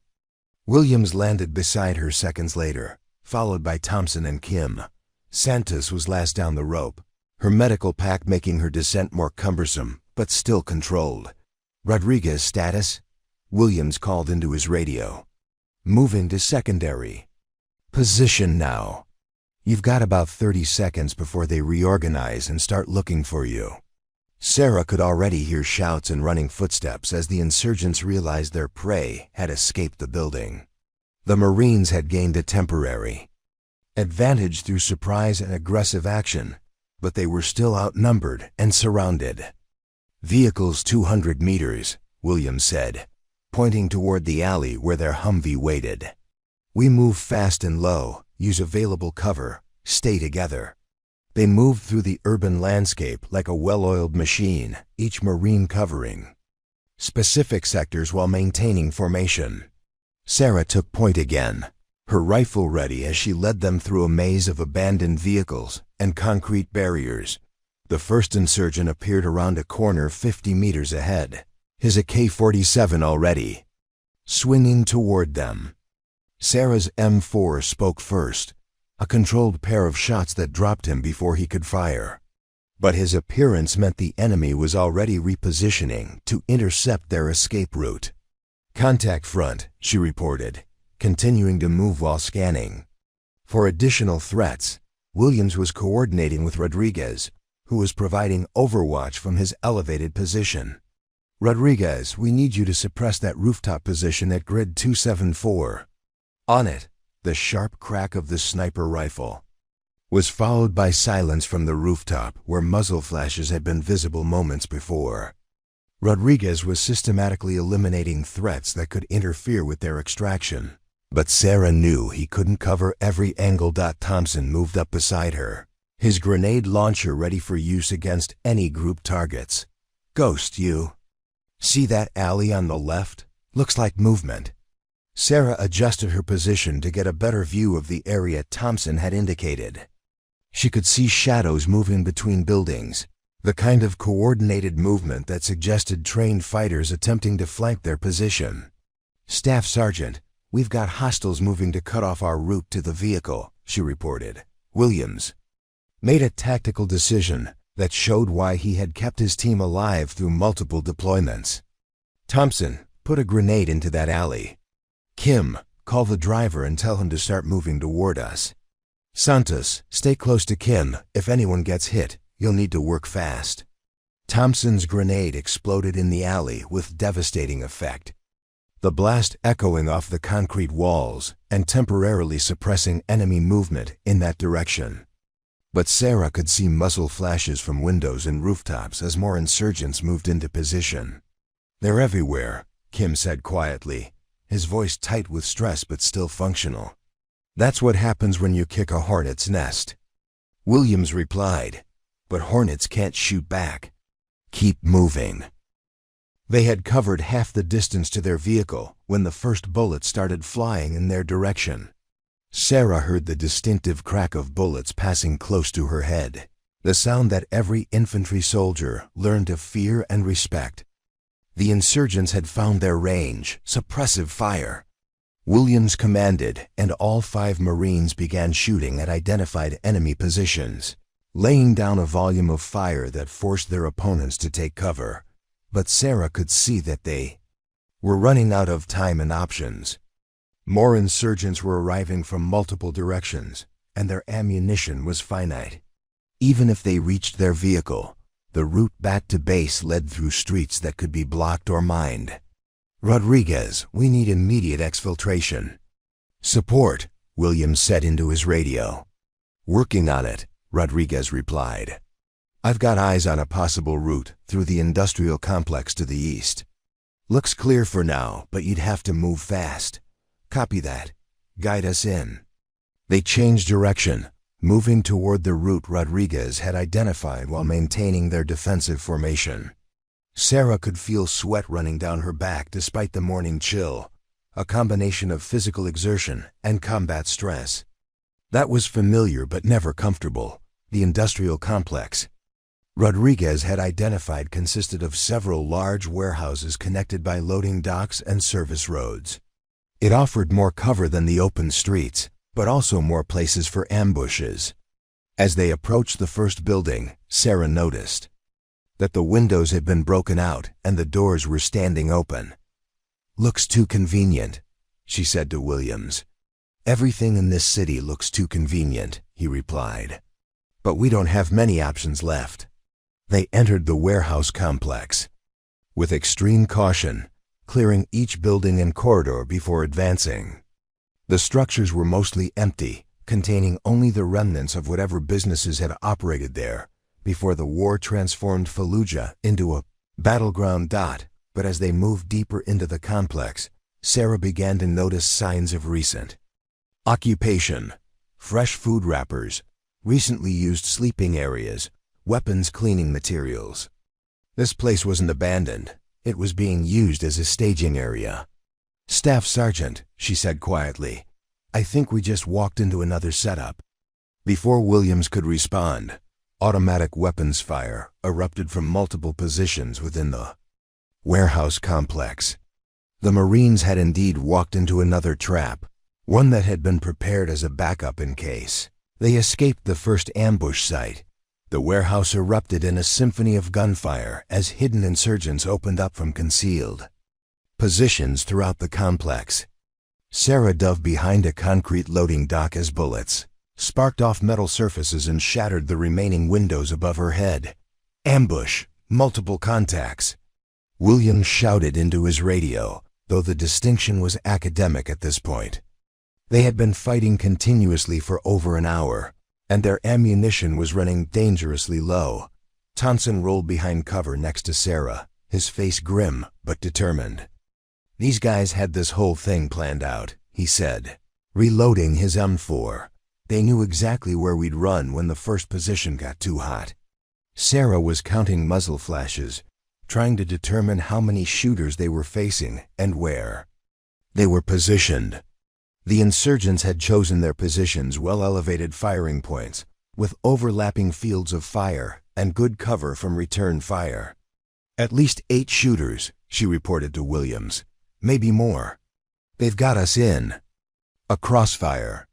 Williams landed beside her seconds later, followed by Thompson and Kim. Santos was last down the rope, her medical pack making her descent more cumbersome, but still controlled. "Rodriguez, status?" Williams called into his radio. "Moving to secondary position now. You've got about 30 seconds before they reorganize and start looking for you." Sarah could already hear shouts and running footsteps as the insurgents realized their prey had escaped the building. The Marines had gained a temporary advantage through surprise and aggressive action, but they were still outnumbered and surrounded. "Vehicles 200 meters, Williams said, pointing toward the alley where their Humvee waited. "We move fast and low, use available cover, stay together." They moved through the urban landscape like a well-oiled machine, each Marine covering specific sectors while maintaining formation. Sarah took point again, her rifle ready as she led them through a maze of abandoned vehicles and concrete barriers. The first insurgent appeared around a corner 50 meters ahead, his AK-47 already swinging toward them. Sarah's M4 spoke first, a controlled pair of shots that dropped him before he could fire. But his appearance meant the enemy was already repositioning to intercept their escape route. "Contact front," she reported, continuing to move while scanning. For additional threats, Williams was coordinating with Rodriguez, who was providing overwatch from his elevated position. "Rodriguez, we need you to suppress that rooftop position at grid 274. On it." The sharp crack of the sniper rifle was followed by silence from the rooftop where muzzle flashes had been visible moments before. Rodriguez was systematically eliminating threats that could interfere with their extraction. But Sarah knew he couldn't cover every angle. Thompson moved up beside her, his grenade launcher ready for use against any group targets. "Ghost, you see that alley on the left? Looks like movement." Sarah adjusted her position to get a better view of the area Thompson had indicated. She could see shadows moving between buildings, the kind of coordinated movement that suggested trained fighters attempting to flank their position. "Staff Sergeant, we've got hostiles moving to cut off our route to the vehicle," she reported. Williams made a tactical decision that showed why he had kept his team alive through multiple deployments. "Thompson, put a grenade into that alley. Kim, call the driver and tell him to start moving toward us. Santos, stay close to Kim. If anyone gets hit, you'll need to work fast." Thompson's grenade exploded in the alley with devastating effect, the blast echoing off the concrete walls and temporarily suppressing enemy movement in that direction. But Sarah could see muzzle flashes from windows and rooftops as more insurgents moved into position. "They're everywhere," Kim said quietly, his voice tight with stress but still functional. "That's what happens when you kick a hornet's nest." Williams replied, "But hornets can't shoot back. Keep moving." They had covered half the distance to their vehicle when the first bullets started flying in their direction. Sarah heard the distinctive crack of bullets passing close to her head, the sound that every infantry soldier learned to fear and respect. The insurgents had found their range, suppressive fire. Williams commanded, and all 5 Marines began shooting at identified enemy positions, laying down a volume of fire that forced their opponents to take cover. But Sarah could see that they were running out of time and options. More insurgents were arriving from multiple directions, and their ammunition was finite. Even if they reached their vehicle, the route back to base led through streets that could be blocked or mined. "Rodriguez, we need immediate exfiltration." "Support," Williams said into his radio. "Working on it," Rodriguez replied. "I've got eyes on a possible route through the industrial complex to the east. Looks clear for now, but you'd have to move fast." "Copy that. Guide us in." They changed direction, moving toward the route Rodriguez had identified while maintaining their defensive formation. Sarah could feel sweat running down her back despite the morning chill, a combination of physical exertion and combat stress. That was familiar but never comfortable. The industrial complex Rodriguez had identified consisted of several large warehouses connected by loading docks and service roads. It offered more cover than the open streets, but also more places for ambushes. As they approached the first building, Sarah noticed that the windows had been broken out and the doors were standing open. "Looks too convenient," she said to Williams. "Everything in this city looks too convenient," he replied. "But we don't have many options left." They entered the warehouse complex with extreme caution, clearing each building and corridor before advancing. The structures were mostly empty, containing only the remnants of whatever businesses had operated there before the war transformed Fallujah into a battleground. But as they moved deeper into the complex, Sarah began to notice signs of recent occupation: fresh food wrappers, recently used sleeping areas, weapons cleaning materials. This place wasn't abandoned. It was being used as a staging area. "Staff Sergeant," she said quietly, "I think we just walked into another setup." Before Williams could respond, automatic weapons fire erupted from multiple positions within the warehouse complex. The Marines had indeed walked into another trap, one that had been prepared as a backup in case they escaped the first ambush site. The warehouse erupted in a symphony of gunfire as hidden insurgents opened up from concealed positions throughout the complex. Sarah dove behind a concrete loading dock as bullets sparked off metal surfaces and shattered the remaining windows above her head. Ambush! Multiple contacts! Williams shouted into his radio, though the distinction was academic at this point. They had been fighting continuously for over an hour, and their ammunition was running dangerously low. Thompson rolled behind cover next to Sarah, his face grim but determined. "These guys had this whole thing planned out," he said, reloading his M4. "They knew exactly where we'd run when the first position got too hot." Sarah was counting muzzle flashes, trying to determine how many shooters they were facing and where. They were positioned. The insurgents had chosen their positions, well-elevated firing points, with overlapping fields of fire and good cover from return fire. "At least 8 shooters," she reported to Williams. "Maybe more. They've got us in." A crossfire.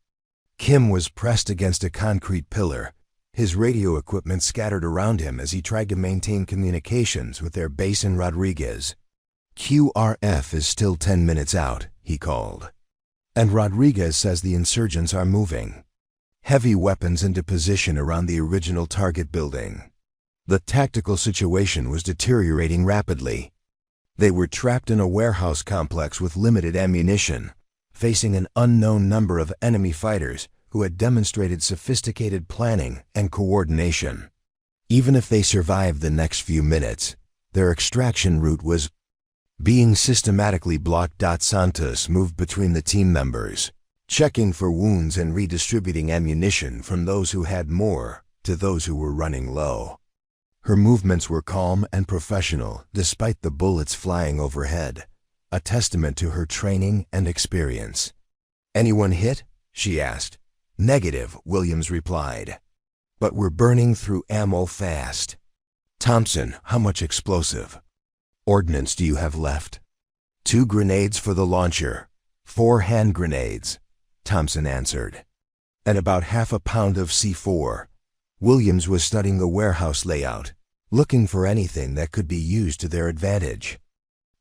Kim was pressed against a concrete pillar, his radio equipment scattered around him as he tried to maintain communications with their base in Rodriguez. "QRF is still 10 minutes out," he called. "And Rodriguez says the insurgents are moving heavy weapons into position around the original target building." The tactical situation was deteriorating rapidly. They were trapped in a warehouse complex with limited ammunition, facing an unknown number of enemy fighters who had demonstrated sophisticated planning and coordination. Even if they survived the next few minutes, their extraction route was being systematically blocked. Santos moved between the team members, checking for wounds and redistributing ammunition from those who had more to those who were running low. Her movements were calm and professional despite the bullets flying overhead, a testament to her training and experience. "Anyone hit?" she asked. "Negative," Williams replied. "But we're burning through ammo fast." "Thompson, how much explosive ordnance do you have left?" "2 grenades for the launcher, 4 hand grenades," Thompson answered. "And about half a pound of C4. Williams was studying the warehouse layout, looking for anything that could be used to their advantage.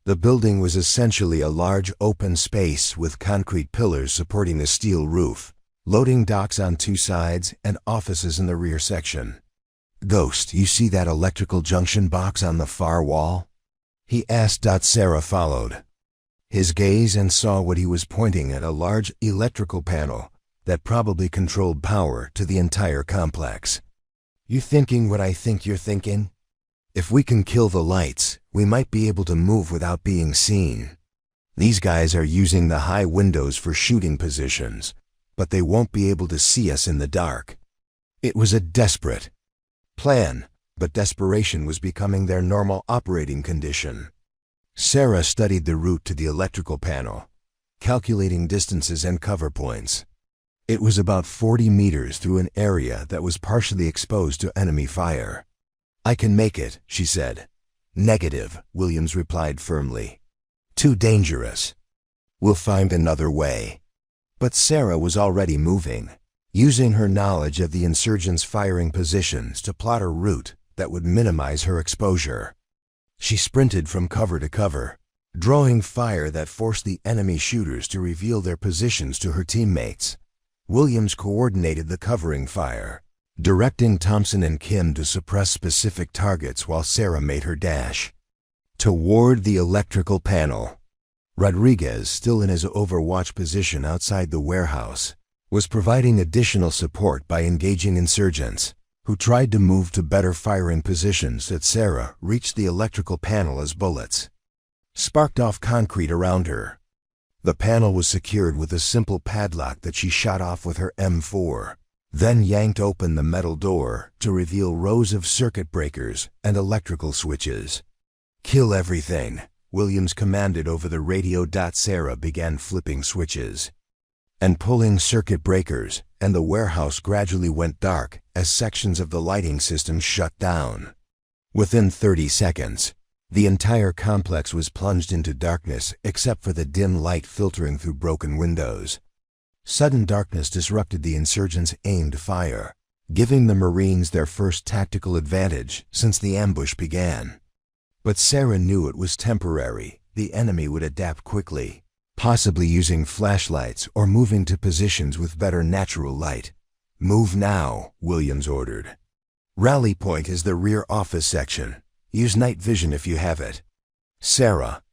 The building was essentially a large open space with concrete pillars supporting a steel roof, loading docks on 2 sides, and offices in the rear section. "Ghost, you see that electrical junction box on the far wall?" he asked. Sarah followed his gaze and saw what he was pointing at, a large electrical panel that probably controlled power to the entire complex. "You thinking what I think you're thinking? If we can kill the lights, we might be able to move without being seen. These guys are using the high windows for shooting positions, but they won't be able to see us in the dark." It was a desperate plan, but desperation was becoming their normal operating condition. Sarah studied the route to the electrical panel, calculating distances and cover points. It was about 40 meters through an area that was partially exposed to enemy fire. "I can make it," she said. "Negative," Williams replied firmly. "Too dangerous. We'll find another way." But Sarah was already moving, using her knowledge of the insurgents' firing positions to plot a route that would minimize her exposure. She sprinted from cover to cover, drawing fire that forced the enemy shooters to reveal their positions to her teammates. Williams coordinated the covering fire, directing Thompson and Kim to suppress specific targets while Sarah made her dash toward the electrical panel. Rodriguez, still in his overwatch position outside the warehouse, was providing additional support by engaging insurgents, who tried to move to better firing positions as Sarah reached the electrical panel as bullets sparked off concrete around her. The panel was secured with a simple padlock that she shot off with her M4, then yanked open the metal door to reveal rows of circuit breakers and electrical switches. "Kill everything," Williams commanded over the radio. Sarah began flipping switches and pulling circuit breakers, and the warehouse gradually went dark as sections of the lighting system shut down. Within 30 seconds, the entire complex was plunged into darkness except for the dim light filtering through broken windows. Sudden darkness disrupted the insurgents' aimed fire. giving the Marines their first tactical advantage since the ambush began. But Sarah knew it was temporary. The enemy would adapt quickly, possibly using flashlights or moving to positions with better natural light. "Move now," Williams ordered. "Rally point is the rear office section. Use night vision if you have it." Sarah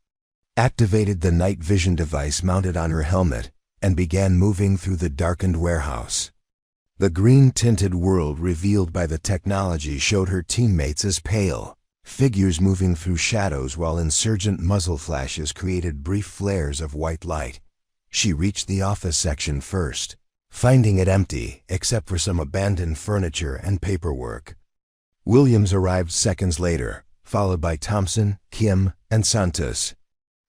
activated the night vision device mounted on her helmet and began moving through the darkened warehouse. The green-tinted world revealed by the technology showed her teammates as pale figures moving through shadows while insurgent muzzle flashes created brief flares of white light. She reached the office section first, finding it empty except for some abandoned furniture and paperwork. Williams arrived seconds later, followed by Thompson, Kim, and Santos.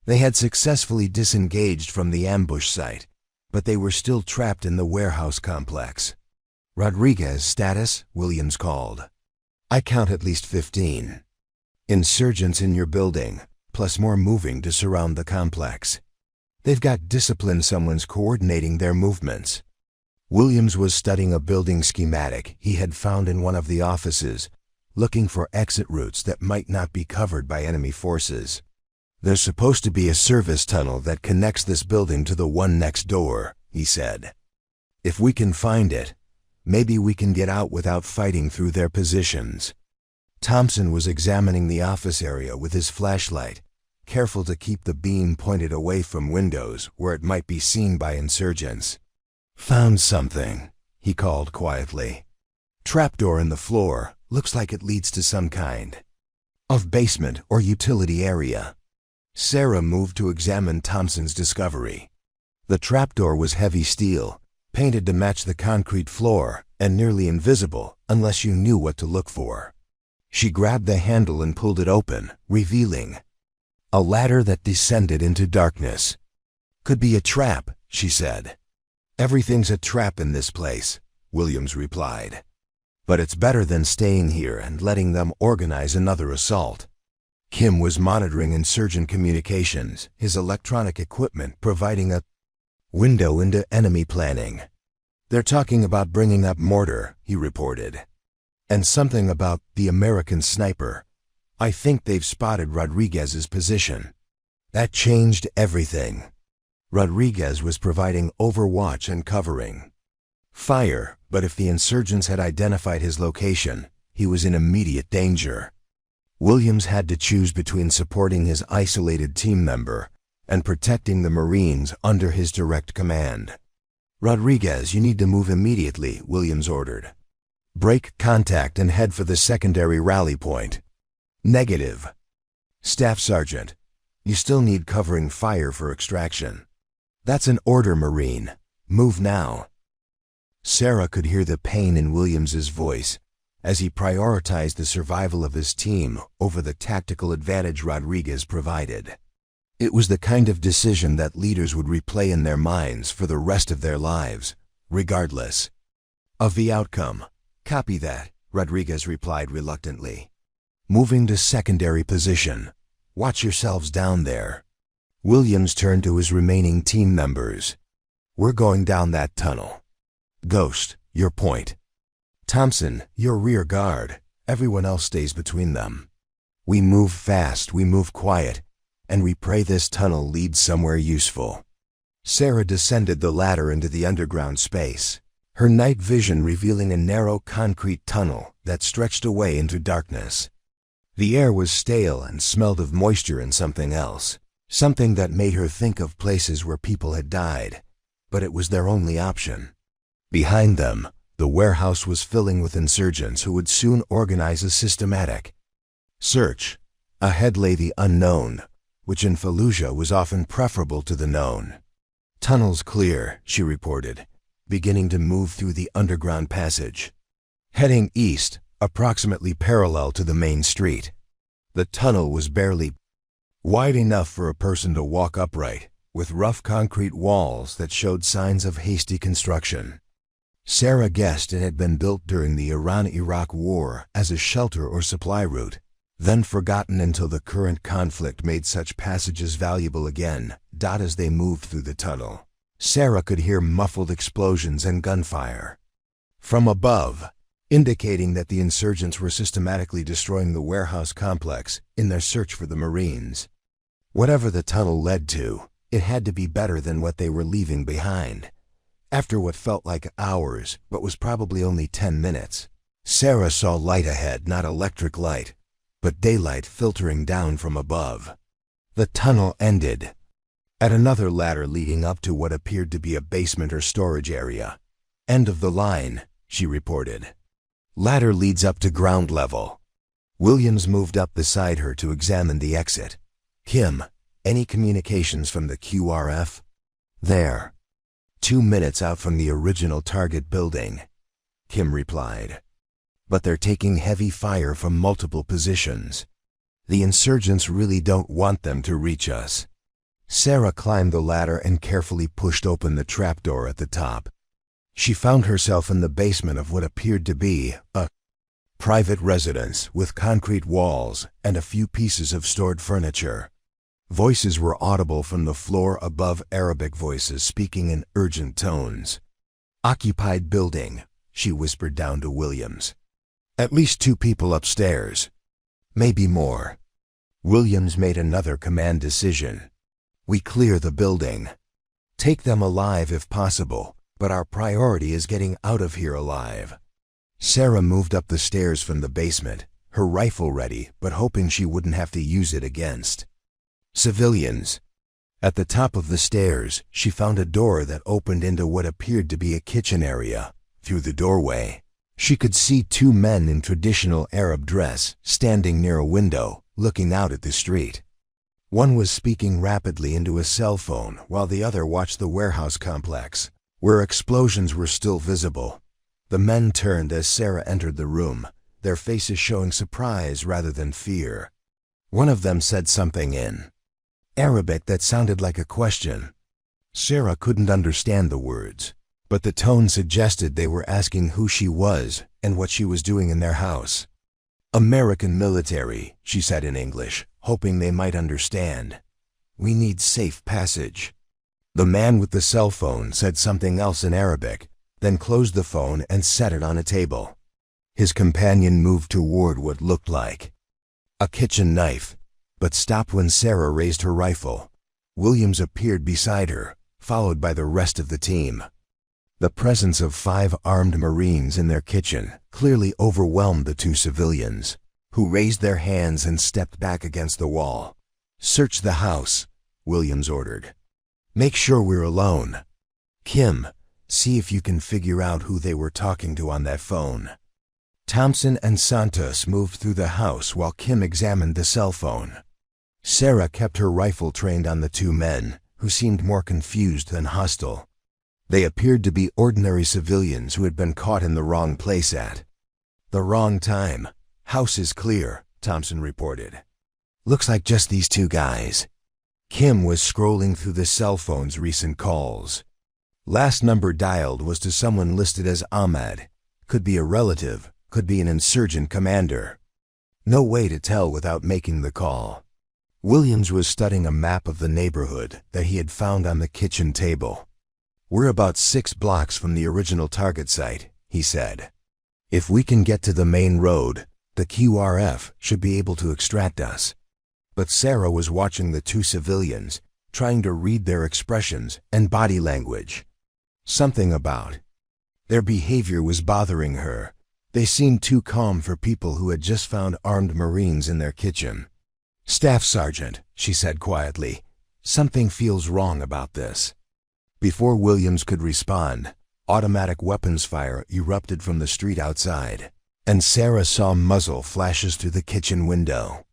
They had successfully disengaged from the ambush site, but they were still trapped in the warehouse complex. "Rodriguez, status?" Williams called. "I count at least 15. Insurgents in your building, plus more moving to surround the complex. They've got discipline. Someone's coordinating their movements." Williams was studying a building schematic he had found in one of the offices, looking for exit routes that might not be covered by enemy forces. "There's supposed to be a service tunnel that connects this building to the one next door," he said. "If we can find it, maybe we can get out without fighting through their positions." Thompson was examining the office area with his flashlight, careful to keep the beam pointed away from windows where it might be seen by insurgents. "Found something," he called quietly. "Trapdoor in the floor. Looks like it leads to some kind of basement or utility area." Sarah moved to examine Thompson's discovery. The trapdoor was heavy steel, painted to match the concrete floor, and nearly invisible unless you knew what to look for. She grabbed the handle and pulled it open, revealing a ladder that descended into darkness. "Could be a trap," she said. "Everything's a trap in this place," Williams replied. "But it's better than staying here and letting them organize another assault." Kim was monitoring insurgent communications, his electronic equipment providing a window into enemy planning. "They're talking about bringing up mortar," he reported. "And something about the American sniper. I think they've spotted Rodriguez's position." That changed everything. Rodriguez was providing overwatch and covering fire, but if the insurgents had identified his location, he was in immediate danger. Williams had to choose between supporting his isolated team member and protecting the Marines under his direct command. "Rodriguez, you need to move immediately," Williams ordered. "Break contact and head for the secondary rally point." "Negative." "Staff Sergeant, you still need covering fire for extraction." "That's an order, Marine. Move now." Sarah could hear the pain in Williams's voice as he prioritized the survival of his team over the tactical advantage Rodriguez provided. It was the kind of decision that leaders would replay in their minds for the rest of their lives, regardless of the outcome. "Copy that," Rodriguez replied reluctantly. "Moving to secondary position. Watch yourselves down there." Williams turned to his remaining team members. "We're going down that tunnel. Ghost, your point. Thompson, your rear guard. Everyone else stays between them. We move fast, we move quiet, and we pray this tunnel leads somewhere useful." Sarah descended the ladder into the underground space, her night vision revealing a narrow concrete tunnel that stretched away into darkness. The air was stale and smelled of moisture and something else, something that made her think of places where people had died, but it was their only option. Behind them, the warehouse was filling with insurgents who would soon organize a systematic search. Ahead lay the unknown, which in Fallujah was often preferable to the known. "Tunnel's clear," she reported, beginning to move through the underground passage. Heading east, approximately parallel to the main street. The tunnel was barely wide enough for a person to walk upright, with rough concrete walls that showed signs of hasty construction. Sarah guessed it had been built during the Iran-Iraq War as a shelter or supply route, then forgotten until the current conflict made such passages valuable again. As they moved through the tunnel, Sarah could hear muffled explosions and gunfire. From above, indicating that the insurgents were systematically destroying the warehouse complex in their search for the Marines. Whatever the tunnel led to, it had to be better than what they were leaving behind. After what felt like hours, but was probably only 10 minutes, Sarah saw light ahead, not electric light, but daylight filtering down from above. The tunnel ended at another ladder leading up to what appeared to be a basement or storage area. "End of the line," she reported. "Ladder leads up to ground level." Williams moved up beside her to examine the exit. "Kim, any communications from the QRF?" "There. 2 minutes out from the original target building," Kim replied. "But they're taking heavy fire from multiple positions. The insurgents really don't want them to reach us." Sarah climbed the ladder and carefully pushed open the trapdoor at the top. She found herself in the basement of what appeared to be a private residence with concrete walls and a few pieces of stored furniture. Voices were audible from the floor above, Arabic voices speaking in urgent tones. "Occupied building," she whispered down to Williams. "At least 2 people upstairs. Maybe more." Williams made another command decision. "We clear the building. Take them alive if possible, but our priority is getting out of here alive." Sarah moved up the stairs from the basement, her rifle ready but hoping she wouldn't have to use it against civilians. At the top of the stairs, she found a door that opened into what appeared to be a kitchen area. Through the doorway, she could see 2 men in traditional Arab dress standing near a window, looking out at the street. One was speaking rapidly into a cell phone while the other watched the warehouse complex, where explosions were still visible. The men turned as Sarah entered the room, their faces showing surprise rather than fear. One of them said something in Arabic that sounded like a question. Sarah couldn't understand the words, but the tone suggested they were asking who she was and what she was doing in their house. "American military," she said in English, hoping they might understand. "We need safe passage." The man with the cell phone said something else in Arabic, then closed the phone and set it on a table. His companion moved toward what looked like a kitchen knife, but stopped when Sarah raised her rifle. Williams appeared beside her, followed by the rest of the team. The presence of 5 armed Marines in their kitchen clearly overwhelmed the 2 civilians, who raised their hands and stepped back against the wall. "Search the house," Williams ordered. "Make sure we're alone. Kim, see if you can figure out who they were talking to on that phone." Thompson and Santos moved through the house while Kim examined the cell phone. Sarah kept her rifle trained on the 2 men, who seemed more confused than hostile. They appeared to be ordinary civilians who had been caught in the wrong place at the wrong time. "House is clear," Thompson reported. "Looks like just these 2 guys." Kim was scrolling through the cell phone's recent calls. Last number dialed was to someone listed as Ahmad. Could be a relative, could be an insurgent commander. No way to tell without making the call. Williams was studying a map of the neighborhood that he had found on the kitchen table. "We're about 6 blocks from the original target site," he said. "If we can get to the main road, the QRF should be able to extract us." But Sarah was watching the 2 civilians, trying to read their expressions and body language. Something about their behavior was bothering her. They seemed too calm for people who had just found armed Marines in their kitchen. "Staff Sergeant," she said quietly, "something feels wrong about this." Before Williams could respond, automatic weapons fire erupted from the street outside, and Sarah saw muzzle flashes through the kitchen window.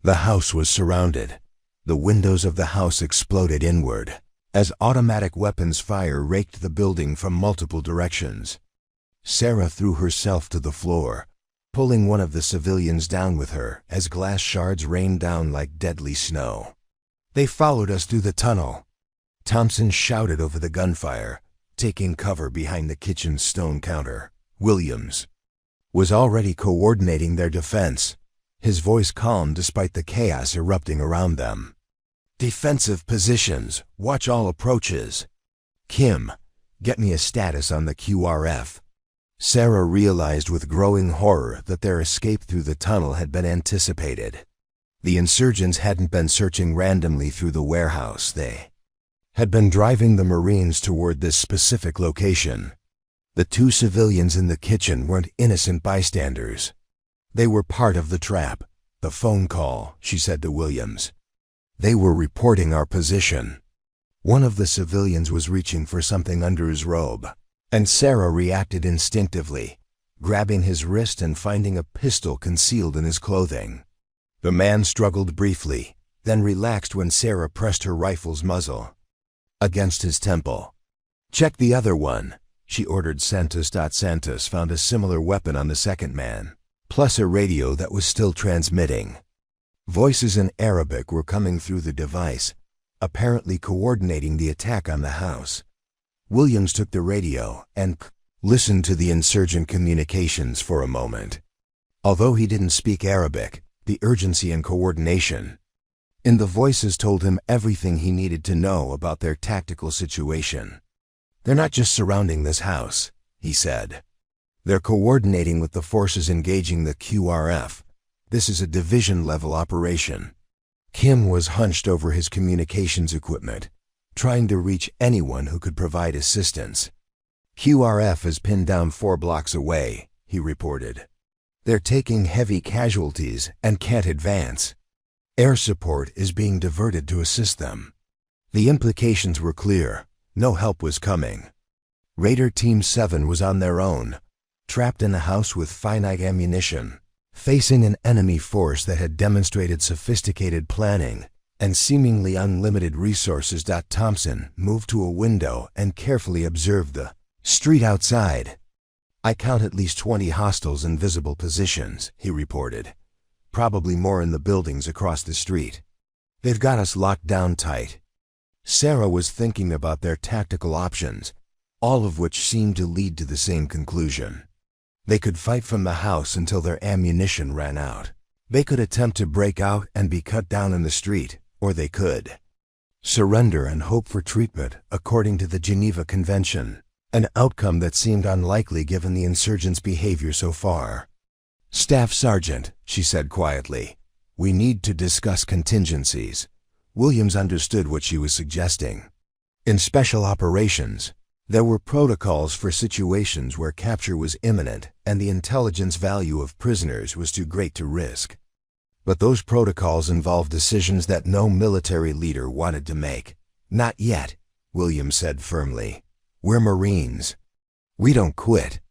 The house was surrounded. The windows of the house exploded inward, as automatic weapons fire raked the building from multiple directions. Sarah threw herself to the floor, pulling one of the civilians down with her as glass shards rained down like deadly snow. "They followed us through the tunnel," Thompson shouted over the gunfire, taking cover behind the kitchen's stone counter. Williams was already coordinating their defense, his voice calm despite the chaos erupting around them. "Defensive positions, watch all approaches. Kim, get me a status on the QRF." Sarah realized with growing horror that their escape through the tunnel had been anticipated. The insurgents hadn't been searching randomly through the warehouse. They had been driving the Marines toward this specific location. The two civilians in the kitchen weren't innocent bystanders. They were part of the trap. "The phone call," she said to Williams. "They were reporting our position." One of the civilians was reaching for something under his robe, and Sarah reacted instinctively, grabbing his wrist and finding a pistol concealed in his clothing. The man struggled briefly, then relaxed when Sarah pressed her rifle's muzzle against his temple. "Check the other one," she ordered. Santos found a similar weapon on the second man, plus a radio that was still transmitting. Voices in Arabic were coming through the device, apparently coordinating the attack on the house. Williams took the radio and listened to the insurgent communications for a moment. Although he didn't speak Arabic, the urgency and coordination in the voices told him everything he needed to know about their tactical situation. "They're not just surrounding this house," he said. "They're coordinating with the forces engaging the QRF. This is a division-level operation." Kim was hunched over his communications equipment, trying to reach anyone who could provide assistance. "QRF is pinned down 4 blocks away," he reported. "They're taking heavy casualties and can't advance. Air support is being diverted to assist them." The implications were clear. No help was coming. Raider Team 7 was on their own, trapped in a house with finite ammunition, facing an enemy force that had demonstrated sophisticated planning and seemingly unlimited resources. Thompson moved to a window and carefully observed the street outside. "I count at least 20 hostiles in visible positions," he reported. "Probably more in the buildings across the street. They've got us locked down tight." Sarah was thinking about their tactical options, all of which seemed to lead to the same conclusion. They could fight from the house until their ammunition ran out. They could attempt to break out and be cut down in the street, or they could surrender and hope for treatment according to the Geneva Convention, an outcome that seemed unlikely given the insurgents' behavior so far. "Staff Sergeant," she said quietly, "we need to discuss contingencies." Williams understood what she was suggesting. In special operations, there were protocols for situations where capture was imminent and the intelligence value of prisoners was too great to risk. But those protocols involved decisions that no military leader wanted to make. "Not yet," Williams said firmly. "We're Marines. We don't quit."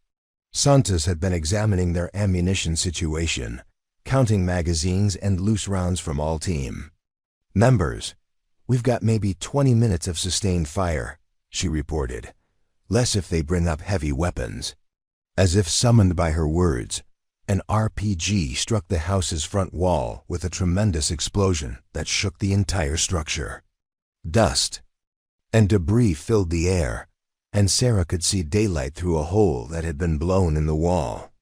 Santos had been examining their ammunition situation, counting magazines and loose rounds from all team members. "We've got maybe 20 minutes of sustained fire," she reported. "Less if they bring up heavy weapons." As if summoned by her words, an RPG struck the house's front wall with a tremendous explosion that shook the entire structure. Dust and debris filled the air, and Sarah could see daylight through a hole that had been blown in the wall.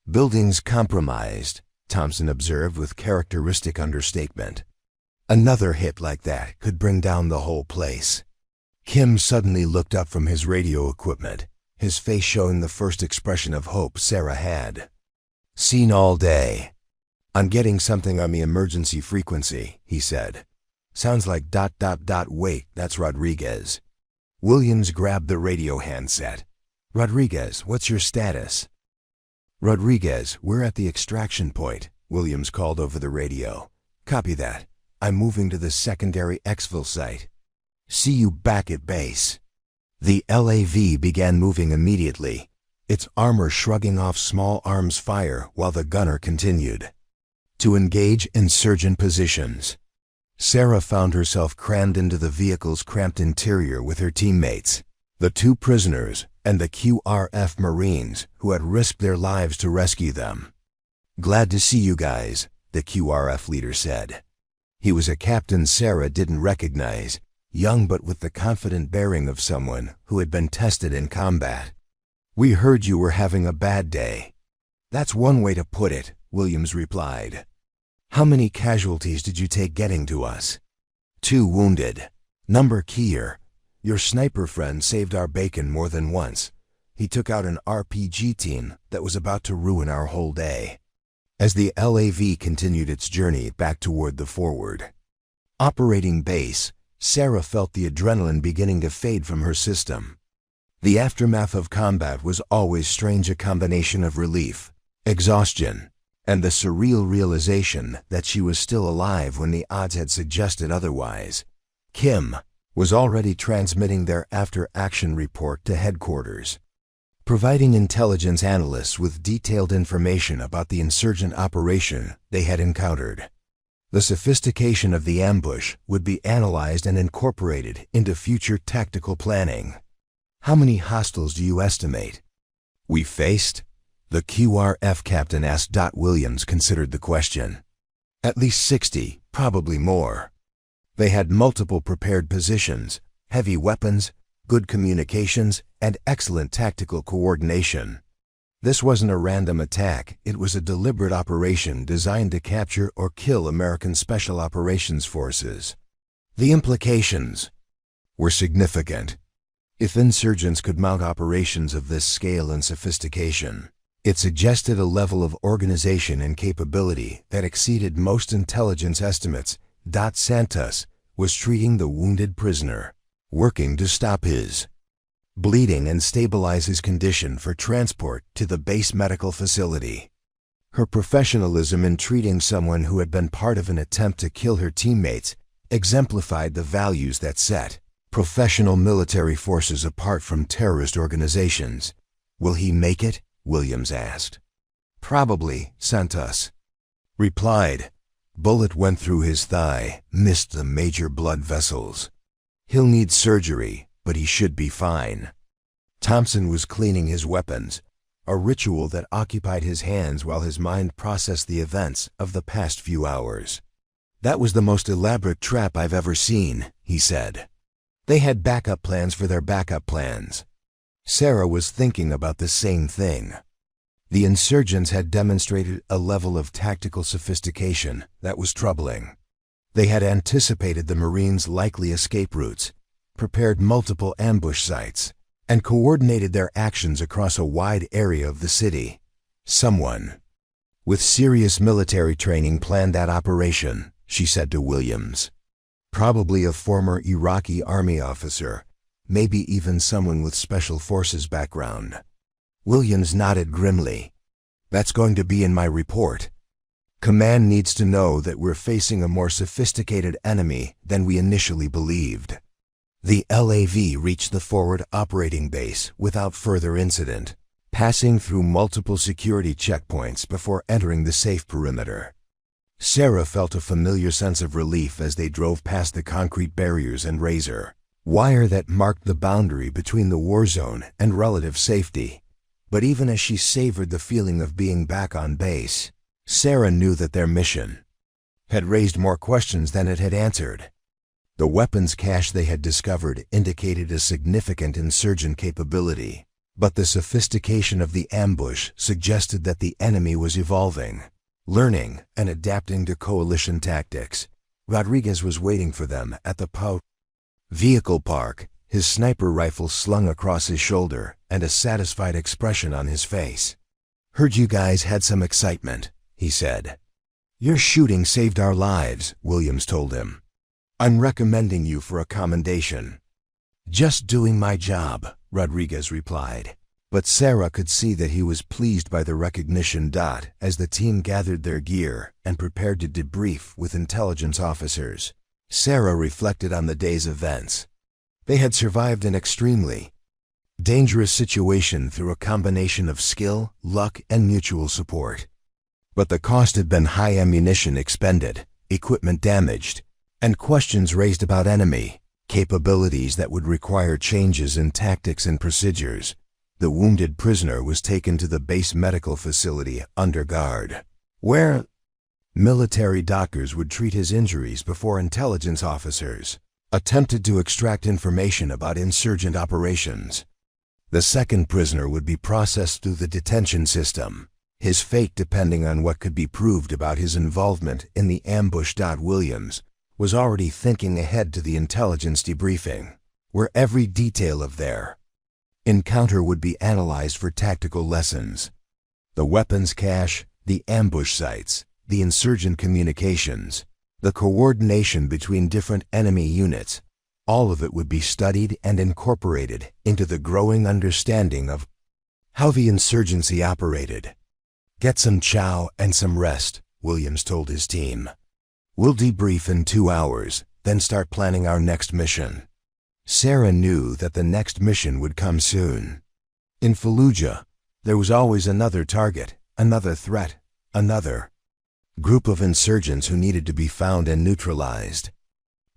"Buildings compromised," Thompson observed with characteristic understatement. "Another hit like that could bring down the whole place." Kim suddenly looked up from his radio equipment, his face showing the first expression of hope Sarah had seen all day. "I'm getting something on the emergency frequency," he said. "Sounds like ... Wait, that's Rodriguez." Williams grabbed the radio handset. "Rodriguez, what's your status?" "Rodriguez, we're at the extraction point," Williams called over the radio. "Copy that. I'm moving to the secondary exfil site. See you back at base." The LAV began moving immediately, its armor shrugging off small arms fire while the gunner continued to engage insurgent positions. Sarah found herself crammed into the vehicle's cramped interior with her teammates, the 2 prisoners, and the QRF Marines who had risked their lives to rescue them. "Glad to see you guys," the QRF leader said. He was a captain Sarah didn't recognize, young but with the confident bearing of someone who had been tested in combat. "We heard you were having a bad day." "That's one way to put it," Williams replied. "How many casualties did you take getting to us?" 2 wounded. Number Kier. Your sniper friend saved our bacon more than once. he took out an RPG team that was about to ruin our whole day. As the LAV continued its journey back toward the forward operating base, Sarah felt the adrenaline beginning to fade from her system. The aftermath of combat was always strange, a combination of relief, exhaustion, and the surreal realization that she was still alive when the odds had suggested otherwise. Kim was already transmitting their after-action report to headquarters, providing intelligence analysts with detailed information about the insurgent operation they had encountered. The sophistication of the ambush would be analyzed and incorporated into future tactical planning. "How many hostiles do you estimate we faced?" the QRF captain asked. Williams considered the question. "At least 60, probably more. They had multiple prepared positions, heavy weapons, good communications, and excellent tactical coordination. This wasn't a random attack, it was a deliberate operation designed to capture or kill American Special Operations Forces. The implications were significant. If insurgents could mount operations of this scale and sophistication, it suggested a level of organization and capability that exceeded most intelligence estimates. Santos was treating the wounded prisoner, working to stop his bleeding and stabilize his condition for transport to the base medical facility. Her professionalism in treating someone who had been part of an attempt to kill her teammates exemplified the values that set professional military forces apart from terrorist organizations. "Will he make it?" Williams asked. "Probably," Santos replied. "Bullet went through his thigh, missed the major blood vessels. He'll need surgery, but he should be fine." Thompson was cleaning his weapons, a ritual that occupied his hands while his mind processed the events of the past few hours. "That was the most elaborate trap I've ever seen," he said. "They had backup plans for their backup plans." Sarah was thinking about the same thing. The insurgents had demonstrated a level of tactical sophistication that was troubling. They had anticipated the Marines' likely escape routes, prepared multiple ambush sites, and coordinated their actions across a wide area of the city. "Someone with serious military training planned that operation," she said to Williams. "Probably a former Iraqi army officer, maybe even someone with special forces background." Williams nodded grimly. "That's going to be in my report. Command needs to know that we're facing a more sophisticated enemy than we initially believed." The LAV reached the forward operating base without further incident, passing through multiple security checkpoints before entering the safe perimeter. Sarah felt a familiar sense of relief as they drove past the concrete barriers and razor wire that marked the boundary between the war zone and relative safety. But even as she savored the feeling of being back on base, Sarah knew that their mission had raised more questions than it had answered. The weapons cache they had discovered indicated a significant insurgent capability, but the sophistication of the ambush suggested that the enemy was evolving, learning, and adapting to coalition tactics. Rodriguez was waiting for them at the vehicle park, his sniper rifle slung across his shoulder and a satisfied expression on his face. "Heard you guys had some excitement," he said. "Your shooting saved our lives," Williams told him. "I'm recommending you for a commendation." "Just doing my job," Rodriguez replied. But Sarah could see that he was pleased by the recognition. As the team gathered their gear and prepared to debrief with intelligence officers, Sarah reflected on the day's events. They had survived an extremely dangerous situation through a combination of skill, luck, and mutual support. But the cost had been high: ammunition expended, equipment damaged, and questions raised about enemy capabilities that would require changes in tactics and procedures. The wounded prisoner was taken to the base medical facility under guard, where military doctors would treat his injuries before intelligence officers attempted to extract information about insurgent operations. The second prisoner would be processed through the detention system, his fate depending on what could be proved about his involvement in the ambush. Williams was already thinking ahead to the intelligence debriefing, where every detail of their Encounter would be analyzed for tactical lessons. The weapons cache, the ambush sites, the insurgent communications, the coordination between different enemy units, all of it would be studied and incorporated into the growing understanding of how the insurgency operated. "Get some chow and some rest," Williams told his team. "We'll debrief in 2 hours, then start planning our next mission." Sarah knew that the next mission would come soon. In Fallujah, there was always another target, another threat, another group of insurgents who needed to be found and neutralized.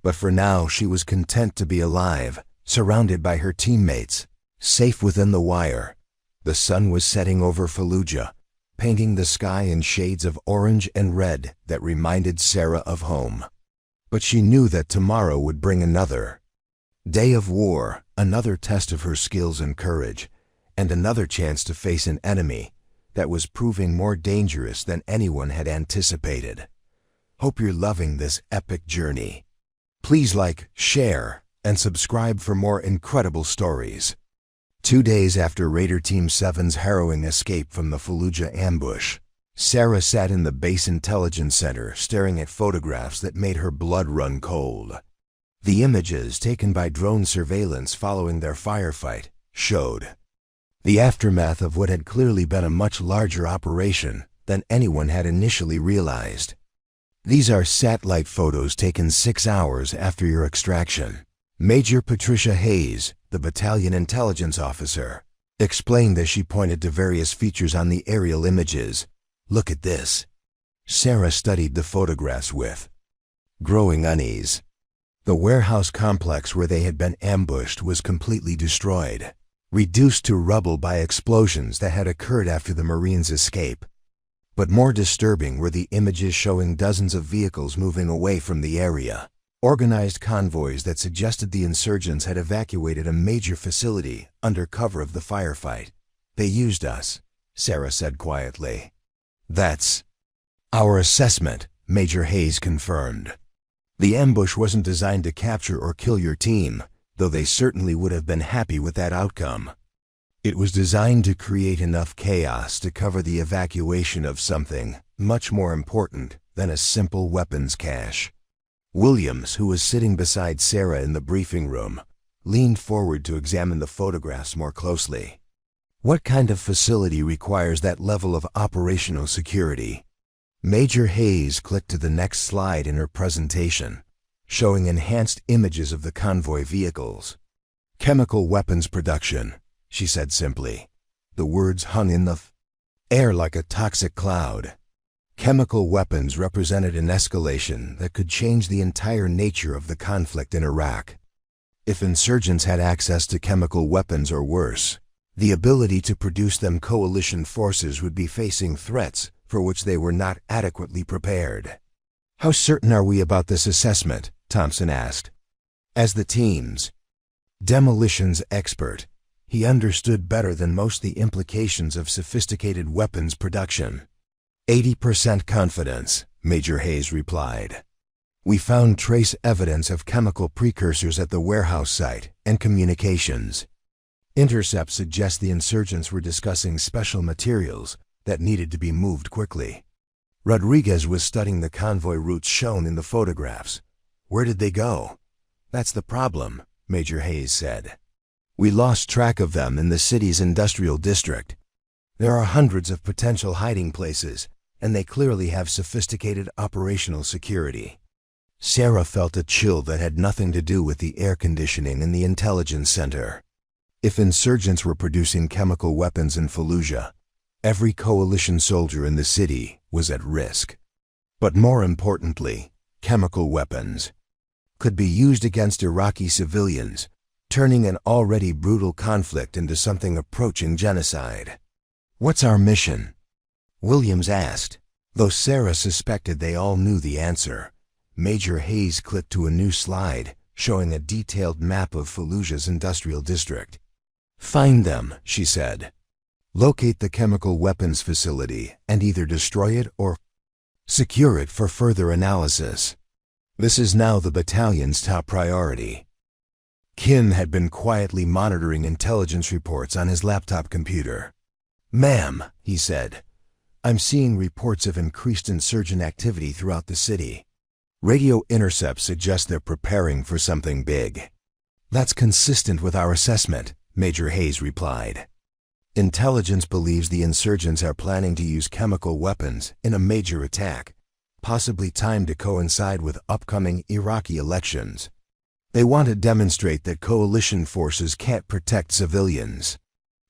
But for now, she was content to be alive, surrounded by her teammates, safe within the wire. The sun was setting over Fallujah, painting the sky in shades of orange and red that reminded Sarah of home. But she knew that tomorrow would bring another day of war, another test of her skills and courage, and another chance to face an enemy that was proving more dangerous than anyone had anticipated. Hope you're loving this epic journey. Please like, share, and subscribe for more incredible stories. 2 days after Raider Team 7's harrowing escape from the Fallujah ambush, Sarah sat in the base intelligence center staring at photographs that made her blood run cold. The images taken by drone surveillance following their firefight showed the aftermath of what had clearly been a much larger operation than anyone had initially realized. "These are satellite photos taken 6 hours after your extraction," Major Patricia Hayes, the battalion intelligence officer, explained as she pointed to various features on the aerial images. "Look at this." Sarah studied the photographs with growing unease. The warehouse complex where they had been ambushed was completely destroyed, reduced to rubble by explosions that had occurred after the Marines' escape. But more disturbing were the images showing dozens of vehicles moving away from the area, organized convoys that suggested the insurgents had evacuated a major facility under cover of the firefight. "They used us," Sarah said quietly. "That's our assessment," Major Hayes confirmed. "The ambush wasn't designed to capture or kill your team, though they certainly would have been happy with that outcome. It was designed to create enough chaos to cover the evacuation of something much more important than a simple weapons cache." Williams, who was sitting beside Sarah in the briefing room, leaned forward to examine the photographs more closely. "What kind of facility requires that level of operational security?" Major Hayes clicked to the next slide in her presentation, showing enhanced images of the convoy vehicles. "Chemical weapons production," she said simply. The words hung in the air like a toxic cloud. Chemical weapons represented an escalation that could change the entire nature of the conflict in Iraq. If insurgents had access to chemical weapons or worse, the ability to produce them, coalition forces would be facing threats for which they were not adequately prepared. "How certain are we about this assessment?" Thompson asked. As the team's demolitions expert, he understood better than most the implications of sophisticated weapons production. 80% confidence, Major Hayes replied. "We found trace evidence of chemical precursors at the warehouse site and communications. Intercepts suggest the insurgents were discussing special materials that needed to be moved quickly." Rodriguez was studying the convoy routes shown in the photographs. "Where did they go?" "That's the problem," Major Hayes said. "We lost track of them in the city's industrial district. There are hundreds of potential hiding places, and they clearly have sophisticated operational security." Sarah felt a chill that had nothing to do with the air conditioning in the intelligence center. If insurgents were producing chemical weapons in Fallujah, every coalition soldier in the city was at risk. But more importantly, chemical weapons could be used against Iraqi civilians, turning an already brutal conflict into something approaching genocide. "What's our mission?" Williams asked. Though Sarah suspected they all knew the answer, Major Hayes clicked to a new slide showing a detailed map of Fallujah's industrial district. "Find them," she said. "Locate the chemical weapons facility and either destroy it or secure it for further analysis. This is now the battalion's top priority." Kim had been quietly monitoring intelligence reports on his laptop computer. "Ma'am," he said, "I'm seeing reports of increased insurgent activity throughout the city. Radio intercepts suggest they're preparing for something big." "That's consistent with our assessment," Major Hayes replied. "Intelligence believes the insurgents are planning to use chemical weapons in a major attack, possibly timed to coincide with upcoming Iraqi elections. They want to demonstrate that coalition forces can't protect civilians."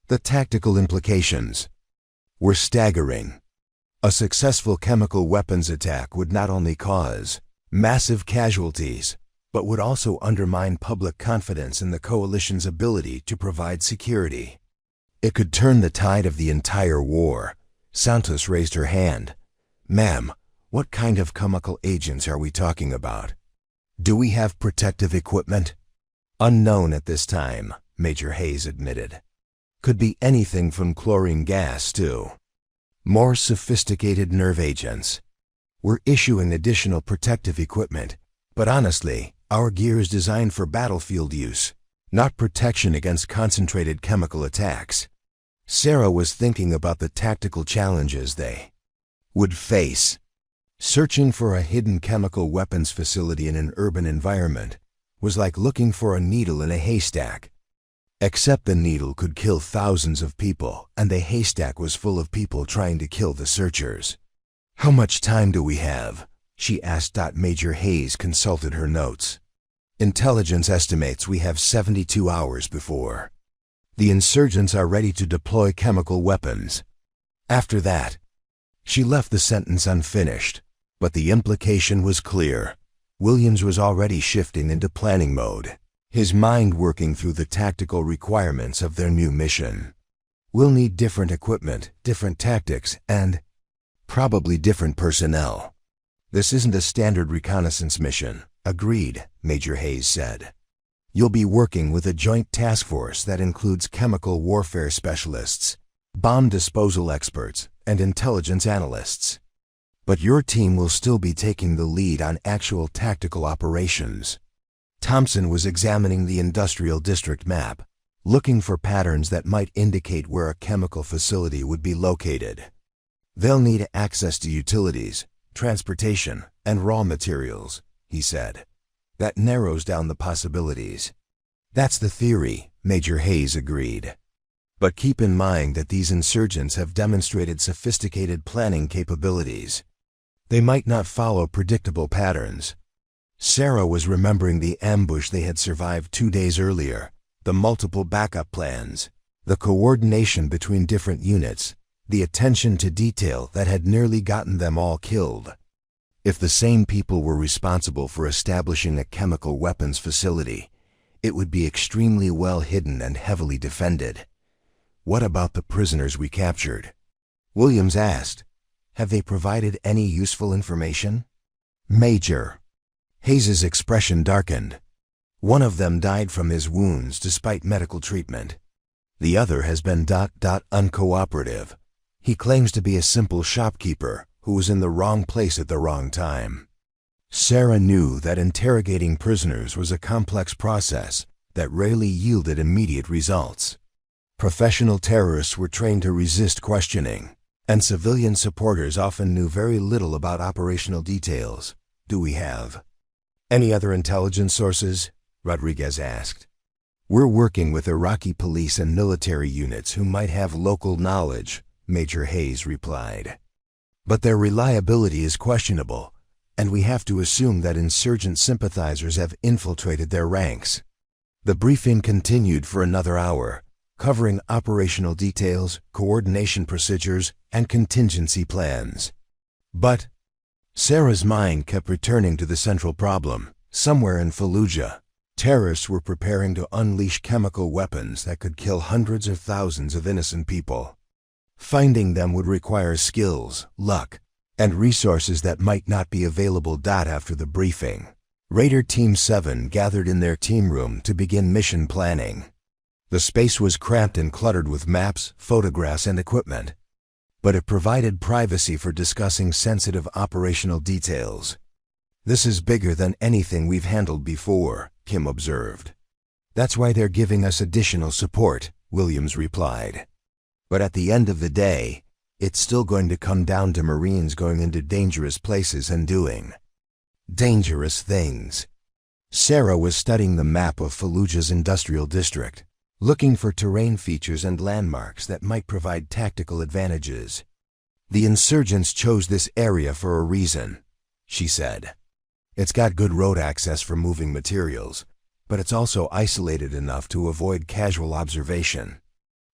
The tactical implications were staggering. A successful chemical weapons attack would not only cause massive casualties, but would also undermine public confidence in the coalition's ability to provide security. It could turn the tide of the entire war. Santos raised her hand. "Ma'am, what kind of chemical agents are we talking about? Do we have protective equipment?" "Unknown at this time," Major Hayes admitted. "Could be anything from chlorine gas to more sophisticated nerve agents. We're issuing additional protective equipment, but honestly, our gear is designed for battlefield use, not protection against concentrated chemical attacks." Sarah was thinking about the tactical challenges they would face. Searching for a hidden chemical weapons facility in an urban environment was like looking for a needle in a haystack. Except the needle could kill thousands of people, and the haystack was full of people trying to kill the searchers. "How much time do we have?" she asked. Major Hayes consulted her notes. "Intelligence estimates we have 72 hours before the insurgents are ready to deploy chemical weapons. After that." She left the sentence unfinished, but the implication was clear. Williams was already shifting into planning mode, his mind working through the tactical requirements of their new mission. "We'll need different equipment, different tactics, and probably different personnel. This isn't a standard reconnaissance mission." "Agreed," Major Hayes said. "You'll be working with a joint task force that includes chemical warfare specialists, bomb disposal experts, and intelligence analysts. But your team will still be taking the lead on actual tactical operations." Thompson was examining the industrial district map, looking for patterns that might indicate where a chemical facility would be located. "They'll need access to utilities, transportation, and raw materials," he said. "That narrows down the possibilities." "That's the theory," Major Hayes agreed. "But keep in mind that these insurgents have demonstrated sophisticated planning capabilities. They might not follow predictable patterns." Sarah was remembering the ambush they had survived 2 days earlier, the multiple backup plans, the coordination between different units, the attention to detail that had nearly gotten them all killed. If the same people were responsible for establishing a chemical weapons facility, it would be extremely well hidden and heavily defended. "What about the prisoners we captured?" Williams asked. "Have they provided any useful information?" "Major." Hayes's expression darkened. "One of them died from his wounds despite medical treatment. The other has been uncooperative. He claims to be a simple shopkeeper who was in the wrong place at the wrong time." Sarah knew that interrogating prisoners was a complex process that rarely yielded immediate results. Professional terrorists were trained to resist questioning, and civilian supporters often knew very little about operational details. "Do we have any other intelligence sources?" Rodriguez asked. "We're working with Iraqi police and military units who might have local knowledge," Major Hayes replied. "But their reliability is questionable, and we have to assume that insurgent sympathizers have infiltrated their ranks." The briefing continued for another hour, covering operational details, coordination procedures, and contingency plans. But Sarah's mind kept returning to the central problem. Somewhere in Fallujah, terrorists were preparing to unleash chemical weapons that could kill hundreds or thousands of innocent people. Finding them would require skills, luck, and resources that might not be available. After the briefing, Raider Team 7 gathered in their team room to begin mission planning. The space was cramped and cluttered with maps, photographs, and equipment, but it provided privacy for discussing sensitive operational details. "This is bigger than anything we've handled before," Kim observed. That's why they're giving us additional support, Williams replied. But at the end of the day, it's still going to come down to Marines going into dangerous places and doing dangerous things. Sarah was studying the map of Fallujah's industrial district, looking for terrain features and landmarks that might provide tactical advantages. The insurgents chose this area for a reason, she said. It's got good road access for moving materials, but it's also isolated enough to avoid casual observation.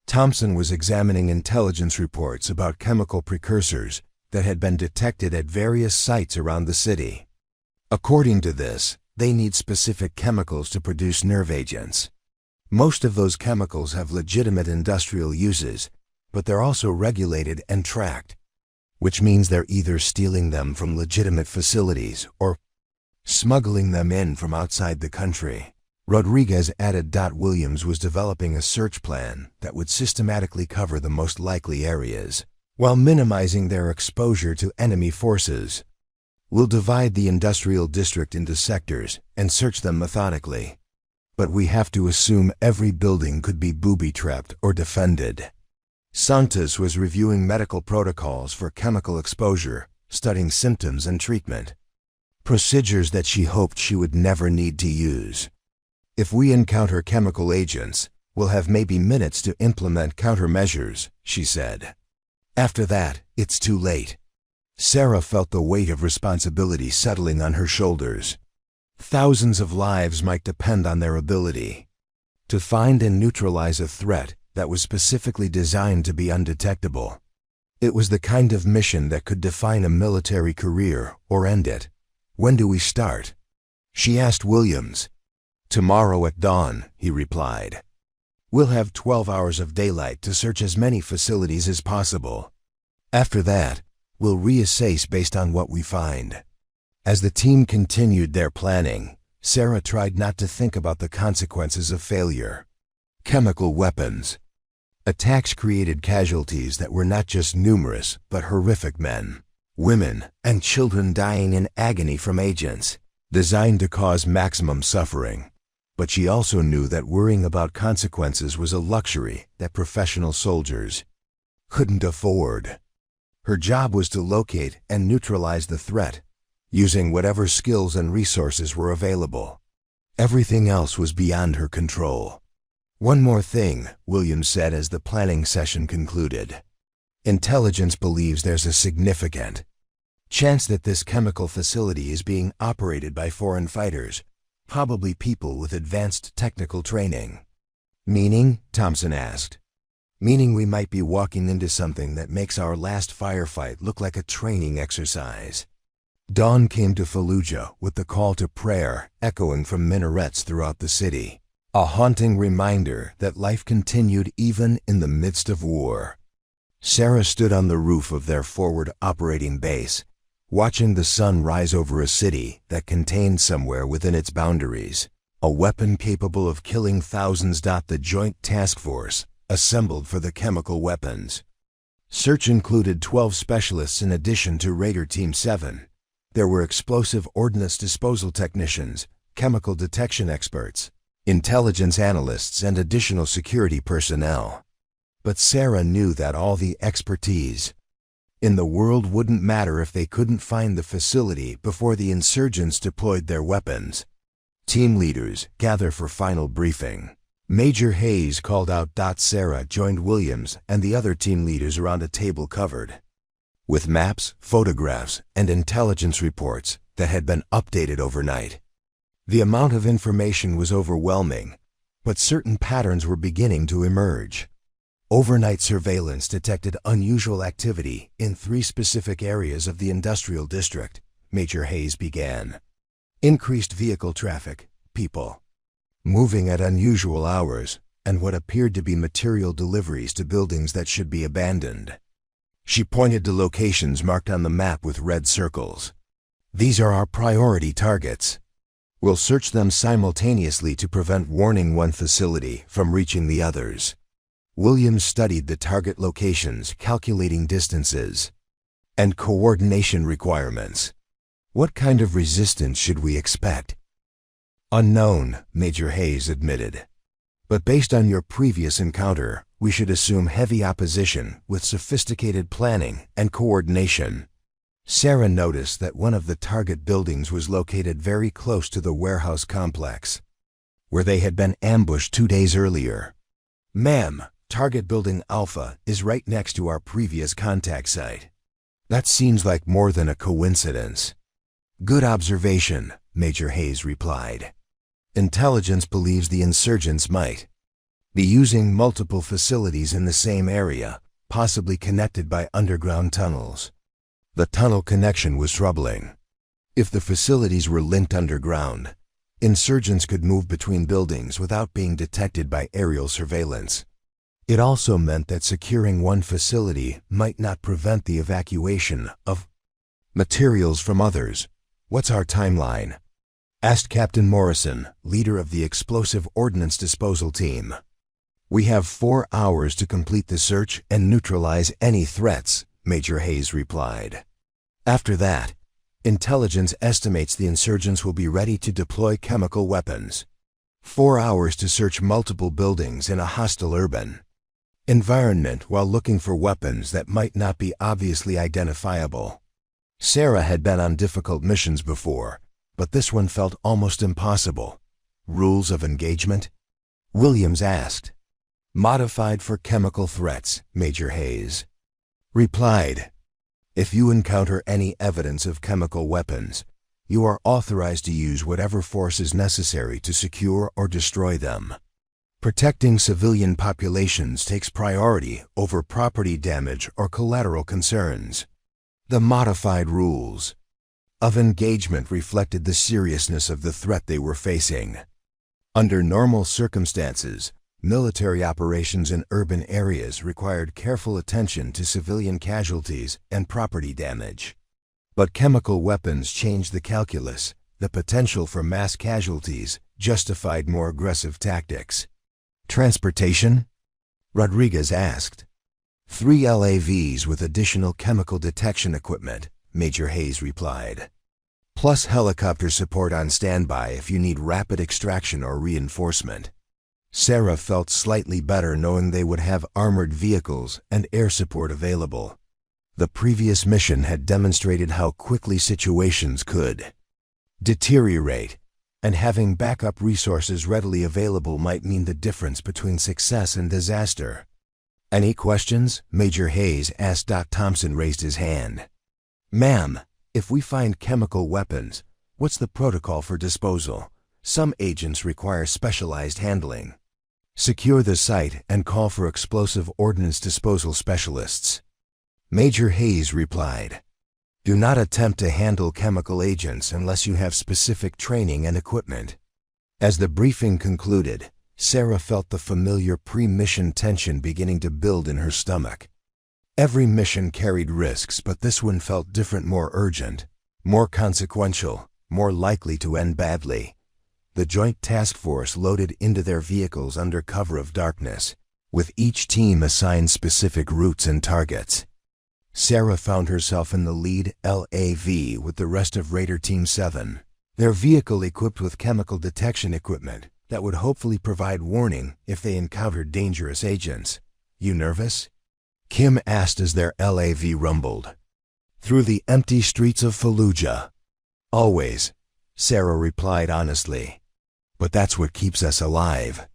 Thompson was examining intelligence reports about chemical precursors that had been detected at various sites around the city. According to this, they need specific chemicals to produce nerve agents. Most of those chemicals have legitimate industrial uses, but they're also regulated and tracked, which means they're either stealing them from legitimate facilities or smuggling them in from outside the country. Rodriguez added. Williams was developing a search plan that would systematically cover the most likely areas, while minimizing their exposure to enemy forces. We'll divide the industrial district into sectors and search them methodically. But we have to assume every building could be booby-trapped or defended. Santos was reviewing medical protocols for chemical exposure, studying symptoms and treatment. Procedures that she hoped she would never need to use. If we encounter chemical agents, we'll have maybe minutes to implement countermeasures, she said. After that, it's too late. Sarah felt the weight of responsibility settling on her shoulders. Thousands of lives might depend on their ability to find and neutralize a threat that was specifically designed to be undetectable. It was the kind of mission that could define a military career or end it. When do we start? She asked Williams. Tomorrow at dawn, he replied. We'll have 12 hours of daylight to search as many facilities as possible. After that, we'll reassess based on what we find. As the team continued their planning, Sarah tried not to think about the consequences of failure. Chemical weapons. Attacks created casualties that were not just numerous, but horrific: men, women, and children dying in agony from agents designed to cause maximum suffering. But she also knew that worrying about consequences was a luxury that professional soldiers couldn't afford. Her job was to locate and neutralize the threat, using whatever skills and resources were available. Everything else was beyond her control. One more thing, Williams said as the planning session concluded. Intelligence believes there's a significant chance that this chemical facility is being operated by foreign fighters, probably people with advanced technical training. Meaning? Thompson asked. Meaning we might be walking into something that makes our last firefight look like a training exercise. Dawn came to Fallujah with the call to prayer echoing from minarets throughout the city, a haunting reminder that life continued even in the midst of war. Sarah stood on the roof of their forward operating base, watching the sun rise over a city that contained somewhere within its boundaries a weapon capable of killing thousands. The Joint Task Force assembled for the chemical weapons search included 12 specialists in addition to Raider Team 7. There were explosive ordnance disposal technicians, chemical detection experts, intelligence analysts, and additional security personnel. But Sarah knew that all the expertise in the world wouldn't matter if they couldn't find the facility before the insurgents deployed their weapons. Team leaders, gather for final briefing. Major Hayes called out. Sarah joined Williams and the other team leaders around a table covered with maps, photographs, and intelligence reports that had been updated overnight. The amount of information was overwhelming, but certain patterns were beginning to emerge. Overnight surveillance detected unusual activity in 3 specific areas of the industrial district, Major Hayes began. Increased vehicle traffic, people moving at unusual hours, and what appeared to be material deliveries to buildings that should be abandoned. She pointed to locations marked on the map with red circles. These are our priority targets. We'll search them simultaneously to prevent warning one facility from reaching the others. Williams studied the target locations, calculating distances and coordination requirements. What kind of resistance should we expect? Unknown, Major Hayes admitted. But based on your previous encounter, we should assume heavy opposition with sophisticated planning and coordination. Sarah noticed that one of the target buildings was located very close to the warehouse complex, where they had been ambushed 2 days earlier. Ma'am, target building Alpha is right next to our previous contact site. That seems like more than a coincidence. Good observation, Major Hayes replied. Intelligence believes the insurgents might be using multiple facilities in the same area, possibly connected by underground tunnels. The tunnel connection was troubling. If the facilities were linked underground, insurgents could move between buildings without being detected by aerial surveillance. It also meant that securing one facility might not prevent the evacuation of materials from others. What's our timeline? Asked Captain Morrison, leader of the explosive ordnance disposal team. We have 4 hours to complete the search and neutralize any threats, Major Hayes replied. After that, intelligence estimates the insurgents will be ready to deploy chemical weapons. 4 hours to search multiple buildings in a hostile urban environment while looking for weapons that might not be obviously identifiable. Sarah had been on difficult missions before, but this one felt almost impossible. Rules of engagement? Williams asked. Modified for chemical threats, Major Hayes replied. If you encounter any evidence of chemical weapons, you are authorized to use whatever force is necessary to secure or destroy them. Protecting civilian populations takes priority over property damage or collateral concerns. The modified rules of engagement reflected the seriousness of the threat they were facing. Under normal circumstances, military operations in urban areas required careful attention to civilian casualties and property damage. But chemical weapons changed the calculus. The potential for mass casualties justified more aggressive tactics. Transportation? Rodriguez asked. 3 LAVs with additional chemical detection equipment, Major Hayes replied. Plus helicopter support on standby if you need rapid extraction or reinforcement. Sarah felt slightly better knowing they would have armored vehicles and air support available. The previous mission had demonstrated how quickly situations could deteriorate, and having backup resources readily available might mean the difference between success and disaster. Any questions? Major Hayes asked. Thompson raised his hand. Ma'am, if we find chemical weapons, what's the protocol for disposal? Some agents require specialized handling. Secure the site and call for explosive ordnance disposal specialists. Major Hayes replied. Do not attempt to handle chemical agents unless you have specific training and equipment. As the briefing concluded, Sarah felt the familiar pre-mission tension beginning to build in her stomach. Every mission carried risks, but this one felt different, more urgent, more consequential, more likely to end badly. The Joint Task Force loaded into their vehicles under cover of darkness, with each team assigned specific routes and targets. Sarah found herself in the lead LAV with the rest of Raider Team 7, their vehicle equipped with chemical detection equipment that would hopefully provide warning if they encountered dangerous agents. You nervous? Kim asked as their LAV rumbled through the empty streets of Fallujah. Always, Sarah replied honestly. But that's what keeps us alive.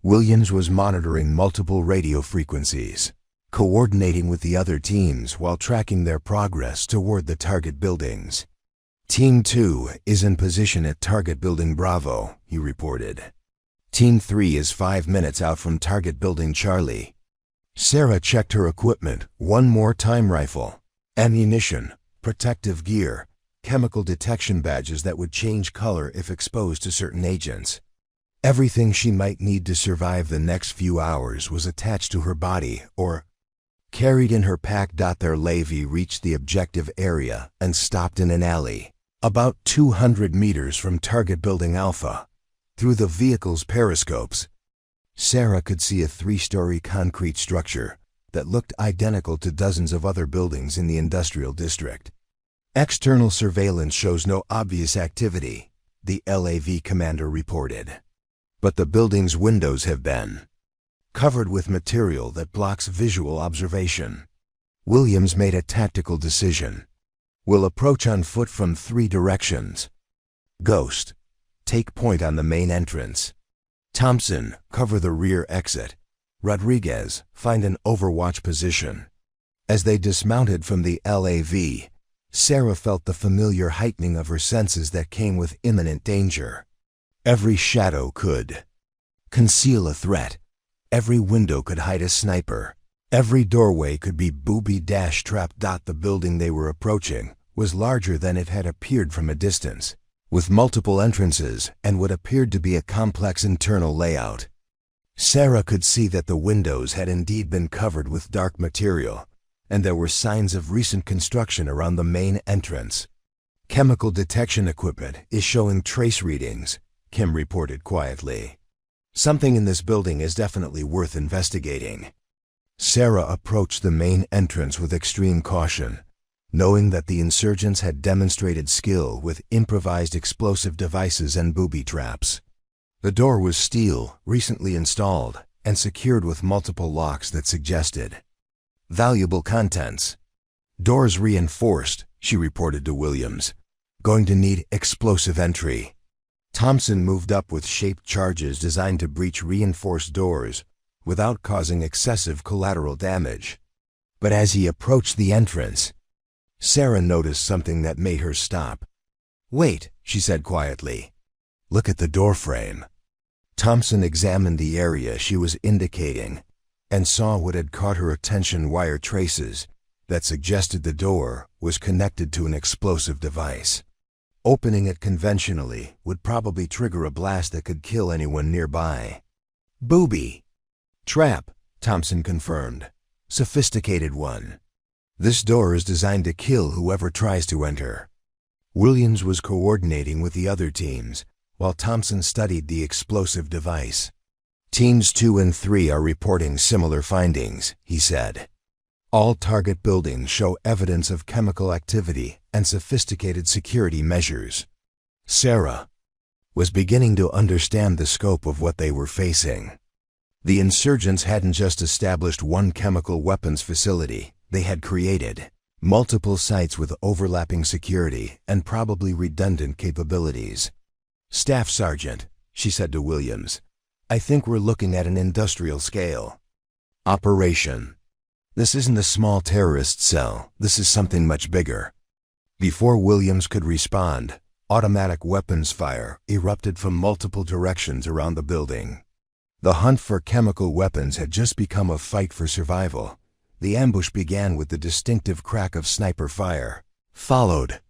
Williams was monitoring multiple radio frequencies, coordinating with the other teams while tracking their progress toward the target buildings. Team 2 is in position at Target Building Bravo, he reported. Team 3 is 5 minutes out from Target Building Charlie. Sarah checked her equipment one more time: rifle, ammunition, protective gear, chemical detection badges that would change color if exposed to certain agents. Everything she might need to survive the next few hours was attached to her body or carried in her pack. Their LAV reached the objective area and stopped in an alley, about 200 meters from Target Building Alpha. Through the vehicle's periscopes, Sarah could see a 3-story concrete structure that looked identical to dozens of other buildings in the industrial district. External surveillance shows no obvious activity, the LAV commander reported. but the building's windows have been covered with material that blocks visual observation. Williams made a tactical decision. We'll approach on foot from 3 directions. Ghost, take point on the main entrance. Thompson, cover the rear exit. Rodriguez, find an overwatch position. As they dismounted from the LAV, Sarah felt the familiar heightening of her senses that came with imminent danger. Every shadow could conceal a threat. Every window could hide a sniper. Every doorway could be booby-trapped. The building they were approaching was larger than it had appeared from a distance, with multiple entrances and what appeared to be a complex internal layout. Sarah could see that the windows had indeed been covered with dark material, and there were signs of recent construction around the main entrance. Chemical detection equipment is showing trace readings, Kim reported quietly. Something in this building is definitely worth investigating. Sarah approached the main entrance with extreme caution, knowing that the insurgents had demonstrated skill with improvised explosive devices and booby traps. The door was steel, recently installed, and secured with multiple locks that suggested valuable contents. Doors reinforced, she reported to Williams. Going to need explosive entry. Thompson moved up with shaped charges designed to breach reinforced doors without causing excessive collateral damage. But as he approached the entrance, Sarah noticed something that made her stop. "Wait," she said quietly. "Look at the doorframe." Thompson examined the area she was indicating and saw what had caught her attention: wire traces that suggested the door was connected to an explosive device. Opening it conventionally would probably trigger a blast that could kill anyone nearby. "Booby trap," Thompson confirmed. "Sophisticated one. This door is designed to kill whoever tries to enter." Williams was coordinating with the other teams, while Thompson studied the explosive device. "Teams 2 and 3 are reporting similar findings," he said. "All target buildings show evidence of chemical activity and sophisticated security measures." Sarah was beginning to understand the scope of what they were facing. The insurgents hadn't just established one chemical weapons facility, they had created multiple sites with overlapping security and probably redundant capabilities. "Staff Sergeant," she said to Williams, "I think we're looking at an industrial scale operation. This isn't a small terrorist cell, this is something much bigger." Before Williams could respond, automatic weapons fire erupted from multiple directions around the building. The hunt for chemical weapons had just become a fight for survival. The ambush began with the distinctive crack of sniper fire, followed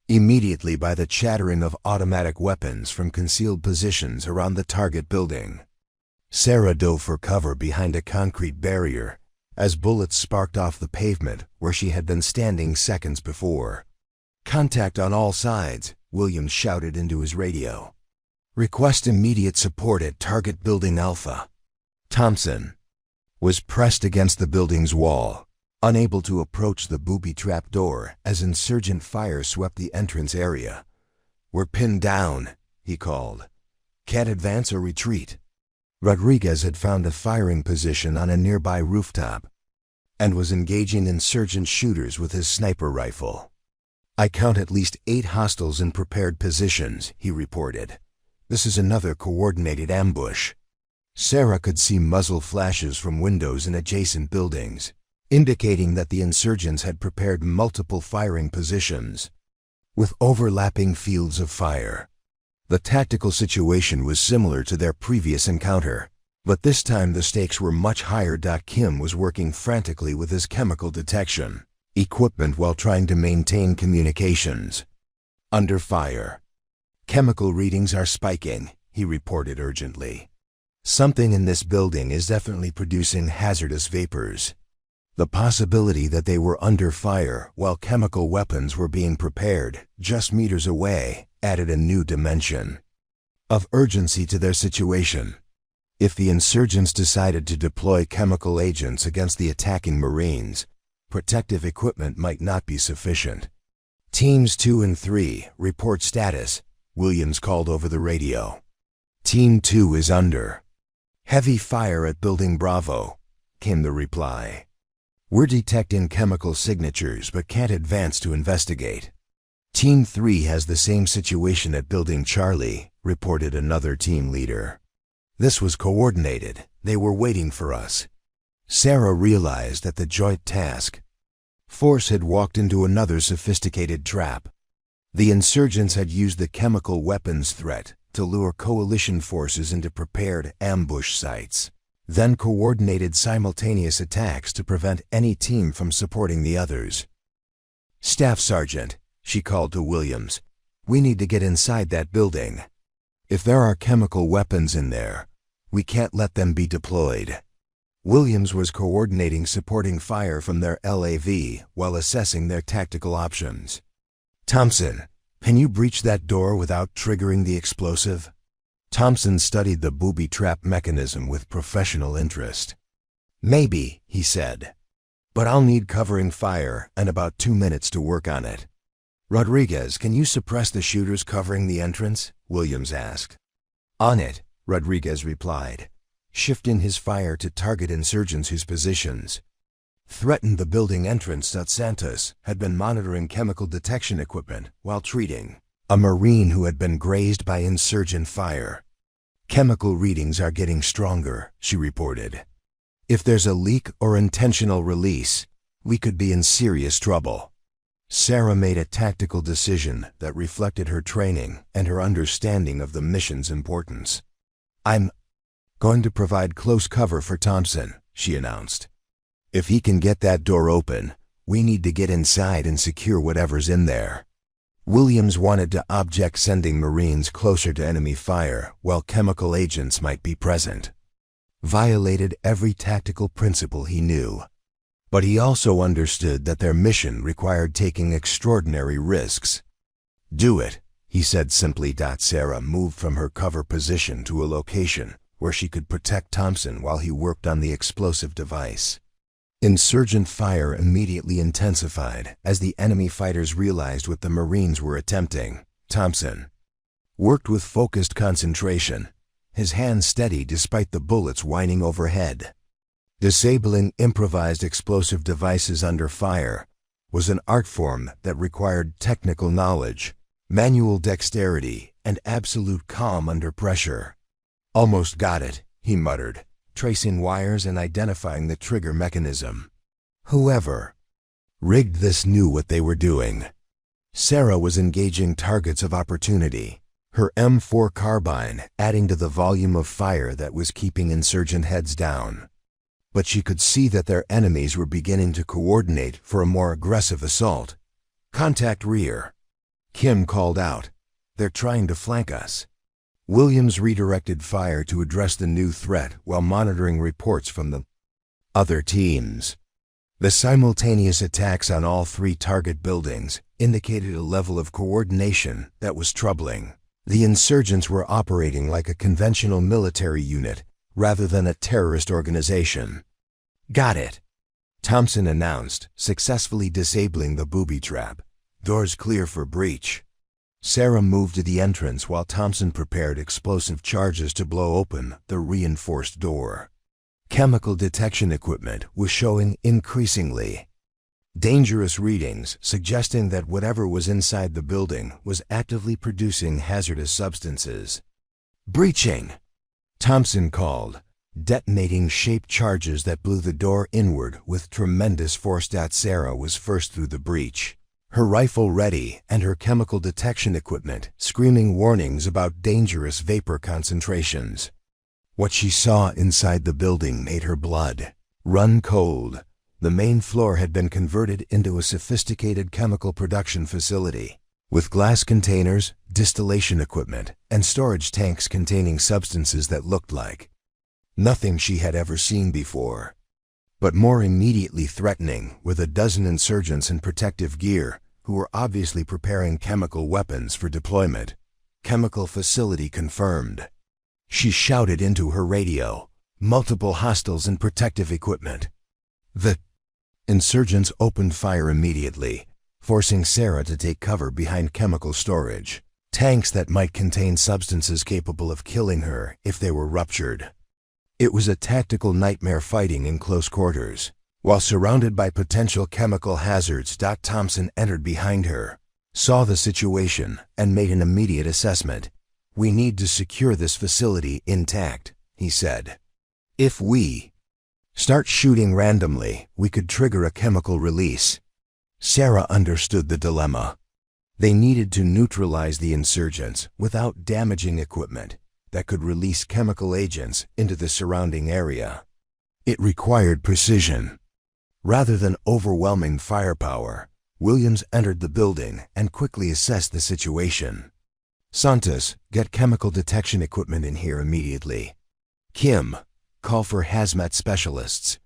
immediately by the chattering of automatic weapons from concealed positions around the target building. Sarah dove for cover behind a concrete barrier as bullets sparked off the pavement where she had been standing seconds before. "Contact on all sides," Williams shouted into his radio. "Request immediate support at target building Alpha." Thompson was pressed against the building's wall, unable to approach the booby trap door as insurgent fire swept the entrance area. "We're pinned down," he called. "Can't advance or retreat." Rodriguez had found a firing position on a nearby rooftop and was engaging insurgent shooters with his sniper rifle. "I count at least 8 hostiles in prepared positions," he reported. "This is another coordinated ambush." Sarah could see muzzle flashes from windows in adjacent buildings, indicating that the insurgents had prepared multiple firing positions with overlapping fields of fire. The tactical situation was similar to their previous encounter, but this time the stakes were much higher. Kim was working frantically with his chemical detection equipment while trying to maintain communications. "Under fire. Chemical readings are spiking," he reported urgently. "Something in this building is definitely producing hazardous vapors." The possibility that they were under fire while chemical weapons were being prepared just meters away added a new dimension of urgency to their situation. If the insurgents decided to deploy chemical agents against the attacking Marines, protective equipment might not be sufficient. "Teams 2 and 3, report status," Williams called over the radio. Team 2 is under. Heavy fire at Building Bravo, came the reply. We're detecting chemical signatures but can't advance to investigate. Team 3 has the same situation at Building Charlie, reported another team leader. This was coordinated. They were waiting for us. Sarah realized that the joint task force had walked into another sophisticated trap. The insurgents had used the chemical weapons threat to lure coalition forces into prepared ambush sites, then coordinated simultaneous attacks to prevent any team from supporting the others. "Staff Sergeant," she called to Williams, "we need to get inside that building. If there are chemical weapons in there, we can't let them be deployed." Williams was coordinating supporting fire from their LAV while assessing their tactical options. "Thompson, can you breach that door without triggering the explosive?" Thompson studied the booby trap mechanism with professional interest. "Maybe," he said, "but I'll need covering fire and about 2 minutes to work on it." "Rodriguez, can you suppress the shooters covering the entrance?" Williams asked. "On it," Rodriguez replied, shifting his fire to target insurgents whose positions threatened the building entrance. Santos had been monitoring chemical detection equipment while treating a Marine who had been grazed by insurgent fire. "Chemical readings are getting stronger," she reported. "If there's a leak or intentional release, we could be in serious trouble." Sarah made a tactical decision that reflected her training and her understanding of the mission's importance. "I'm going to provide close cover for Thompson," she announced. "If he can get that door open, we need to get inside and secure whatever's in there." Williams wanted to object sending Marines closer to enemy fire while chemical agents might be present. Violated every tactical principle he knew. But he also understood that their mission required taking extraordinary risks. "Do it," he said simply. Sarah moved from her cover position to a location where she could protect Thompson while he worked on the explosive device. Insurgent fire immediately intensified as the enemy fighters realized what the Marines were attempting. Thompson worked with focused concentration, his hands steady despite the bullets whining overhead. Disabling improvised explosive devices under fire was an art form that required technical knowledge, manual dexterity, and absolute calm under pressure. "Almost got it," he muttered, tracing wires and identifying the trigger mechanism. Whoever rigged this knew what they were doing. Sarah was engaging targets of opportunity, her M4 carbine adding to the volume of fire that was keeping insurgent heads down. But she could see that their enemies were beginning to coordinate for a more aggressive assault. "Contact rear," Kim called out. "They're trying to flank us." Williams redirected fire to address the new threat while monitoring reports from the other teams. The simultaneous attacks on all 3 target buildings indicated a level of coordination that was troubling. The insurgents were operating like a conventional military unit rather than a terrorist organization. "Got it," Thompson announced, successfully disabling the booby trap. "Doors clear for breach." Sarah moved to the entrance while Thompson prepared explosive charges to blow open the reinforced door. Chemical detection equipment was showing increasingly dangerous readings, suggesting that whatever was inside the building was actively producing hazardous substances. "Breaching," Thompson called, detonating shaped charges that blew the door inward with tremendous force. Sarah was first through the breach, her rifle ready and her chemical detection equipment screaming warnings about dangerous vapor concentrations. What she saw inside the building made her blood run cold. The main floor had been converted into a sophisticated chemical production facility, with glass containers, distillation equipment, and storage tanks containing substances that looked like nothing she had ever seen before. But more immediately threatening were the dozen insurgents in protective gear who were obviously preparing chemical weapons for deployment. "Chemical facility confirmed," she shouted into her radio. "Multiple hostiles and protective equipment." The insurgents opened fire immediately, forcing Sarah to take cover behind chemical storage. tanks that might contain substances capable of killing her if they were ruptured. It was a tactical nightmare fighting in close quarters. While surrounded by potential chemical hazards, Thompson entered behind her, saw the situation, and made an immediate assessment. "We need to secure this facility intact," he said. "If we start shooting randomly, we could trigger a chemical release." Sarah understood the dilemma. They needed to neutralize the insurgents without damaging equipment that could release chemical agents into the surrounding area. It required precision. Rather than overwhelming firepower, Williams entered the building and quickly assessed the situation. "Santos, get chemical detection equipment in here immediately. Kim, call for hazmat specialists.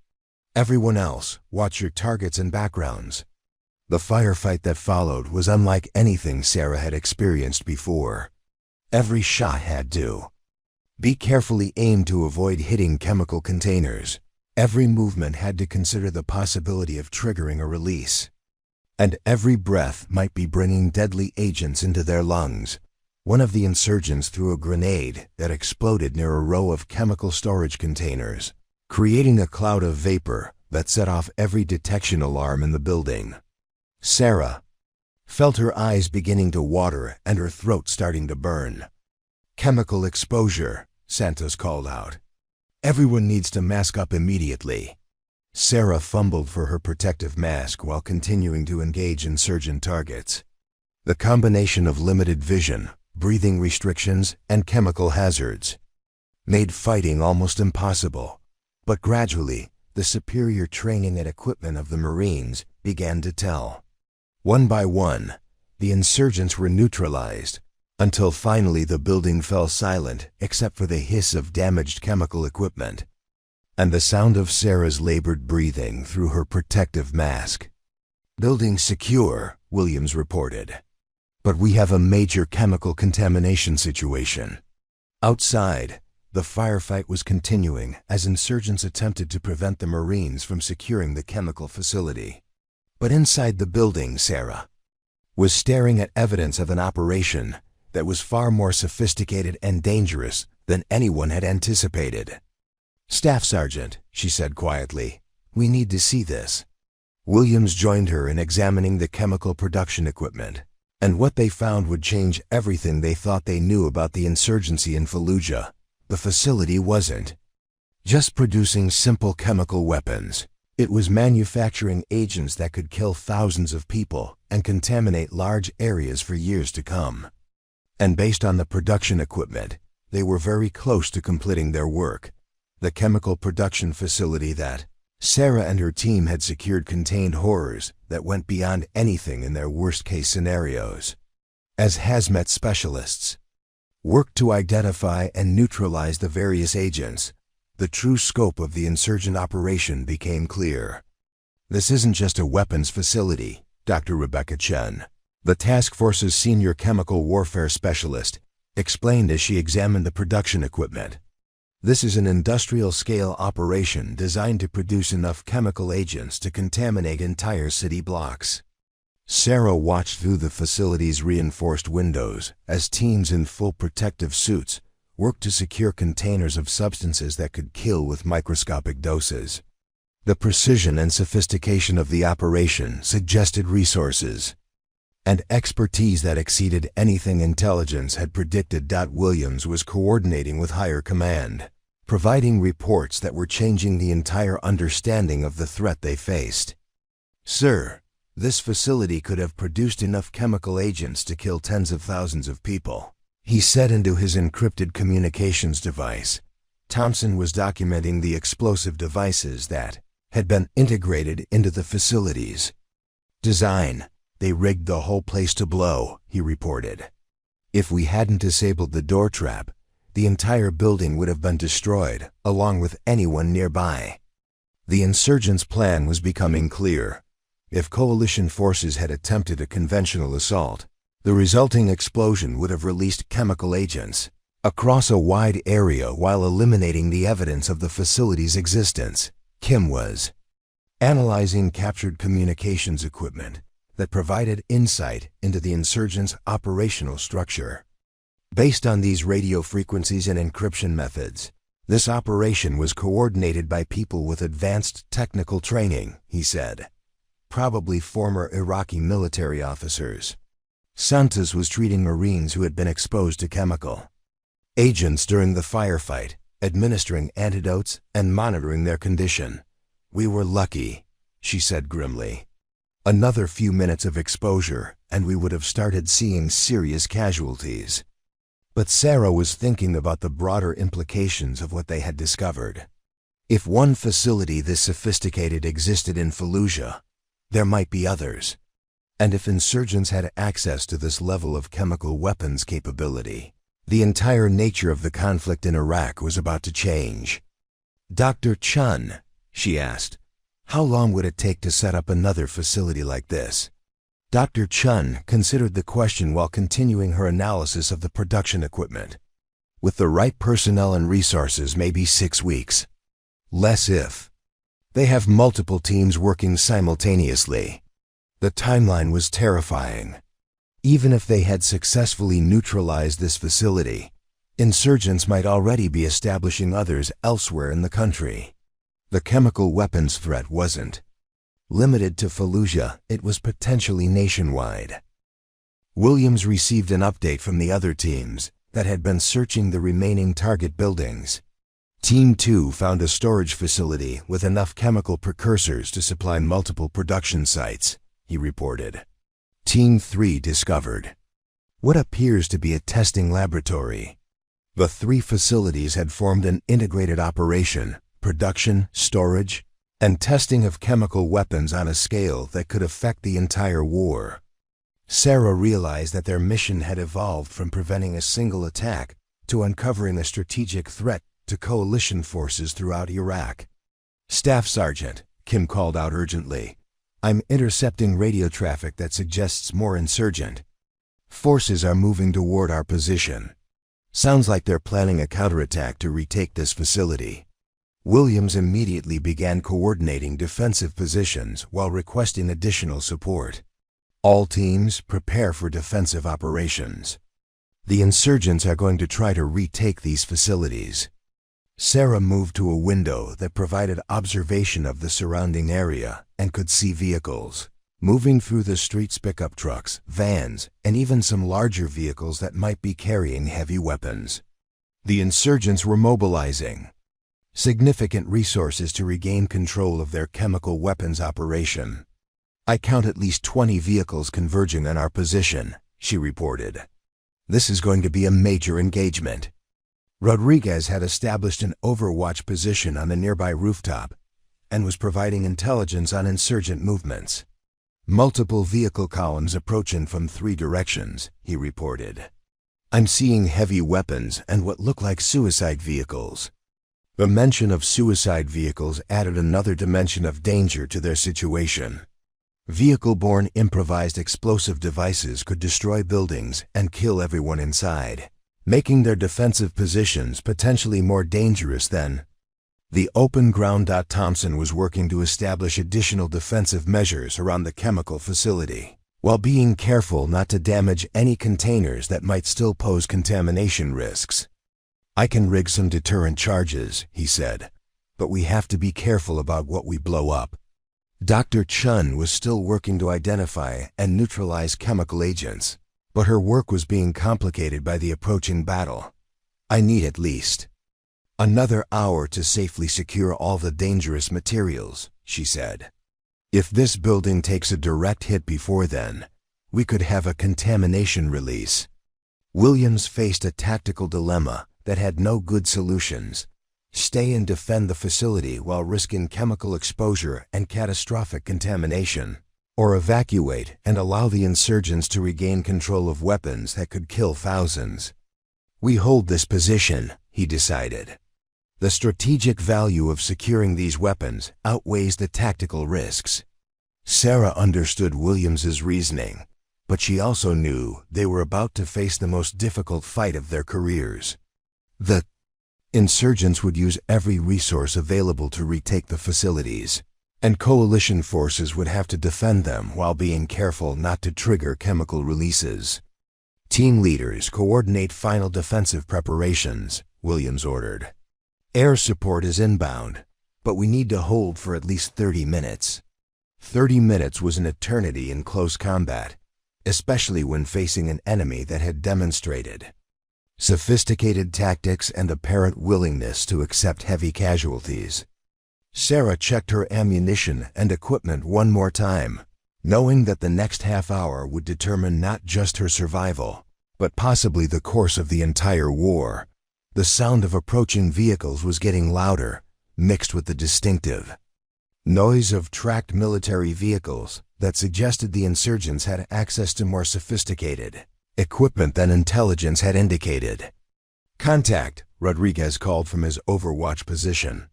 Everyone else, watch your targets and backgrounds." The firefight that followed was unlike anything Sarah had experienced before. Every shot had to be carefully aimed to avoid hitting chemical containers. Every movement had to consider the possibility of triggering a release. And every breath might be bringing deadly agents into their lungs. One of the insurgents threw a grenade that exploded near a row of chemical storage containers, creating a cloud of vapor that set off every detection alarm in the building. Sarah felt her eyes beginning to water and her throat starting to burn. "Chemical exposure," Santos called out. "Everyone needs to mask up immediately." Sarah fumbled for her protective mask while continuing to engage insurgent targets. The combination of limited vision, breathing restrictions, and chemical hazards made fighting almost impossible. But gradually, the superior training and equipment of the Marines began to tell. One by one, the insurgents were neutralized, until finally the building fell silent except for the hiss of damaged chemical equipment and the sound of Sarah's labored breathing through her protective mask. "Building secure," Williams reported. "But we have a major chemical contamination situation." Outside, the firefight was continuing as insurgents attempted to prevent the Marines from securing the chemical facility. But inside the building, Sarah was staring at evidence of an operation that was far more sophisticated and dangerous than anyone had anticipated. "Staff Sergeant," she said quietly, "we need to see this." Williams joined her in examining the chemical production equipment, and what they found would change everything they thought they knew about the insurgency in Fallujah. The facility wasn't just producing simple chemical weapons. It was manufacturing agents that could kill thousands of people and contaminate large areas for years to come. And based on the production equipment, they were very close to completing their work. The chemical production facility that Sarah and her team had secured contained horrors that went beyond anything in their worst-case scenarios. As hazmat specialists worked to identify and neutralize the various agents, the true scope of the insurgent operation became clear. "This isn't just a weapons facility," Dr. Rebecca Chen, the task force's senior chemical warfare specialist, explained as she examined the production equipment. "This is an industrial-scale operation designed to produce enough chemical agents to contaminate entire city blocks." Sarah watched through the facility's reinforced windows as teams in full protective suits worked to secure containers of substances that could kill with microscopic doses. The precision and sophistication of the operation suggested resources and expertise that exceeded anything intelligence had predicted. Williams was coordinating with higher command, providing reports that were changing the entire understanding of the threat they faced. "Sir, this facility could have produced enough chemical agents to kill tens of thousands of people," he said into his encrypted communications device. Thompson was documenting the explosive devices that had been integrated into the facility's design. "They rigged the whole place to blow," he reported. "If we hadn't disabled the door trap, the entire building would have been destroyed, along with anyone nearby." The insurgents' plan was becoming clear. If coalition forces had attempted a conventional assault, the resulting explosion would have released chemical agents across a wide area while eliminating the evidence of the facility's existence. Kim was analyzing captured communications equipment that provided insight into the insurgents' operational structure. Based on these radio frequencies and encryption methods, this operation was coordinated by people with advanced technical training, he said. Probably former Iraqi military officers. Santos was treating Marines who had been exposed to chemical agents during the firefight, administering antidotes and monitoring their condition. We were lucky, she said grimly. Another few minutes of exposure, and we would have started seeing serious casualties. But Sarah was thinking about the broader implications of what they had discovered. If one facility this sophisticated existed in Fallujah, there might be others. And if insurgents had access to this level of chemical weapons capability, the entire nature of the conflict in Iraq was about to change. Dr. Chun, she asked, how long would it take to set up another facility like this? Dr. Chun considered the question while continuing her analysis of the production equipment. With the right personnel and resources, maybe 6 weeks. Less if. They have multiple teams working simultaneously. The timeline was terrifying. Even if they had successfully neutralized this facility, insurgents might already be establishing others elsewhere in the country. The chemical weapons threat wasn't limited to Fallujah, it was potentially nationwide. Williams received an update from the other teams that had been searching the remaining target buildings. Team 2 found a storage facility with enough chemical precursors to supply multiple production sites, he reported. Team 3 discovered what appears to be a testing laboratory. The 3 facilities had formed an integrated operation, production, storage, and testing of chemical weapons on a scale that could affect the entire war. Sarah realized that their mission had evolved from preventing a single attack to uncovering a strategic threat to coalition forces throughout Iraq. Staff Sergeant, Kim called out urgently, I'm intercepting radio traffic that suggests more insurgent forces are moving toward our position. Sounds like they're planning a counterattack to retake this facility. Williams immediately began coordinating defensive positions while requesting additional support. All teams prepare for defensive operations. The insurgents are going to try to retake these facilities. Sarah moved to a window that provided observation of the surrounding area and could see vehicles moving through the streets, pickup trucks, vans, and even some larger vehicles that might be carrying heavy weapons. The insurgents were mobilizing significant resources to regain control of their chemical weapons operation. I count at least 20 vehicles converging on our position, she reported. This is going to be a major engagement. Rodriguez had established an overwatch position on a nearby rooftop and was providing intelligence on insurgent movements. Multiple vehicle columns approaching from 3 directions, he reported. I'm seeing heavy weapons and what look like suicide vehicles. The mention of suicide vehicles added another dimension of danger to their situation. Vehicle-borne improvised explosive devices could destroy buildings and kill everyone inside, making their defensive positions potentially more dangerous than the open ground. Thompson was working to establish additional defensive measures around the chemical facility, while being careful not to damage any containers that might still pose contamination risks. I can rig some deterrent charges, he said, but we have to be careful about what we blow up. Dr. Chun was still working to identify and neutralize chemical agents, but her work was being complicated by the approaching battle. I need at least another hour to safely secure all the dangerous materials, she said. If this building takes a direct hit before then, we could have a contamination release. Williams faced a tactical dilemma that had no good solutions. Stay and defend the facility while risking chemical exposure and catastrophic contamination, or evacuate and allow the insurgents to regain control of weapons that could kill thousands. We hold this position, he decided. The strategic value of securing these weapons outweighs the tactical risks. Sarah understood Williams's reasoning, but she also knew they were about to face the most difficult fight of their careers. The insurgents would use every resource available to retake the facilities. and coalition forces would have to defend them while being careful not to trigger chemical releases. Team leaders coordinate final defensive preparations, Williams ordered. Air support is inbound, but we need to hold for at least 30 minutes. 30 minutes was an eternity in close combat, especially when facing an enemy that had demonstrated sophisticated tactics and apparent willingness to accept heavy casualties. Sarah checked her ammunition and equipment one more time, knowing that the next half hour would determine not just her survival, but possibly the course of the entire war. The sound of approaching vehicles was getting louder, mixed with the distinctive noise of tracked military vehicles that suggested the insurgents had access to more sophisticated equipment than intelligence had indicated. "Contact," Rodriguez called from his overwatch position.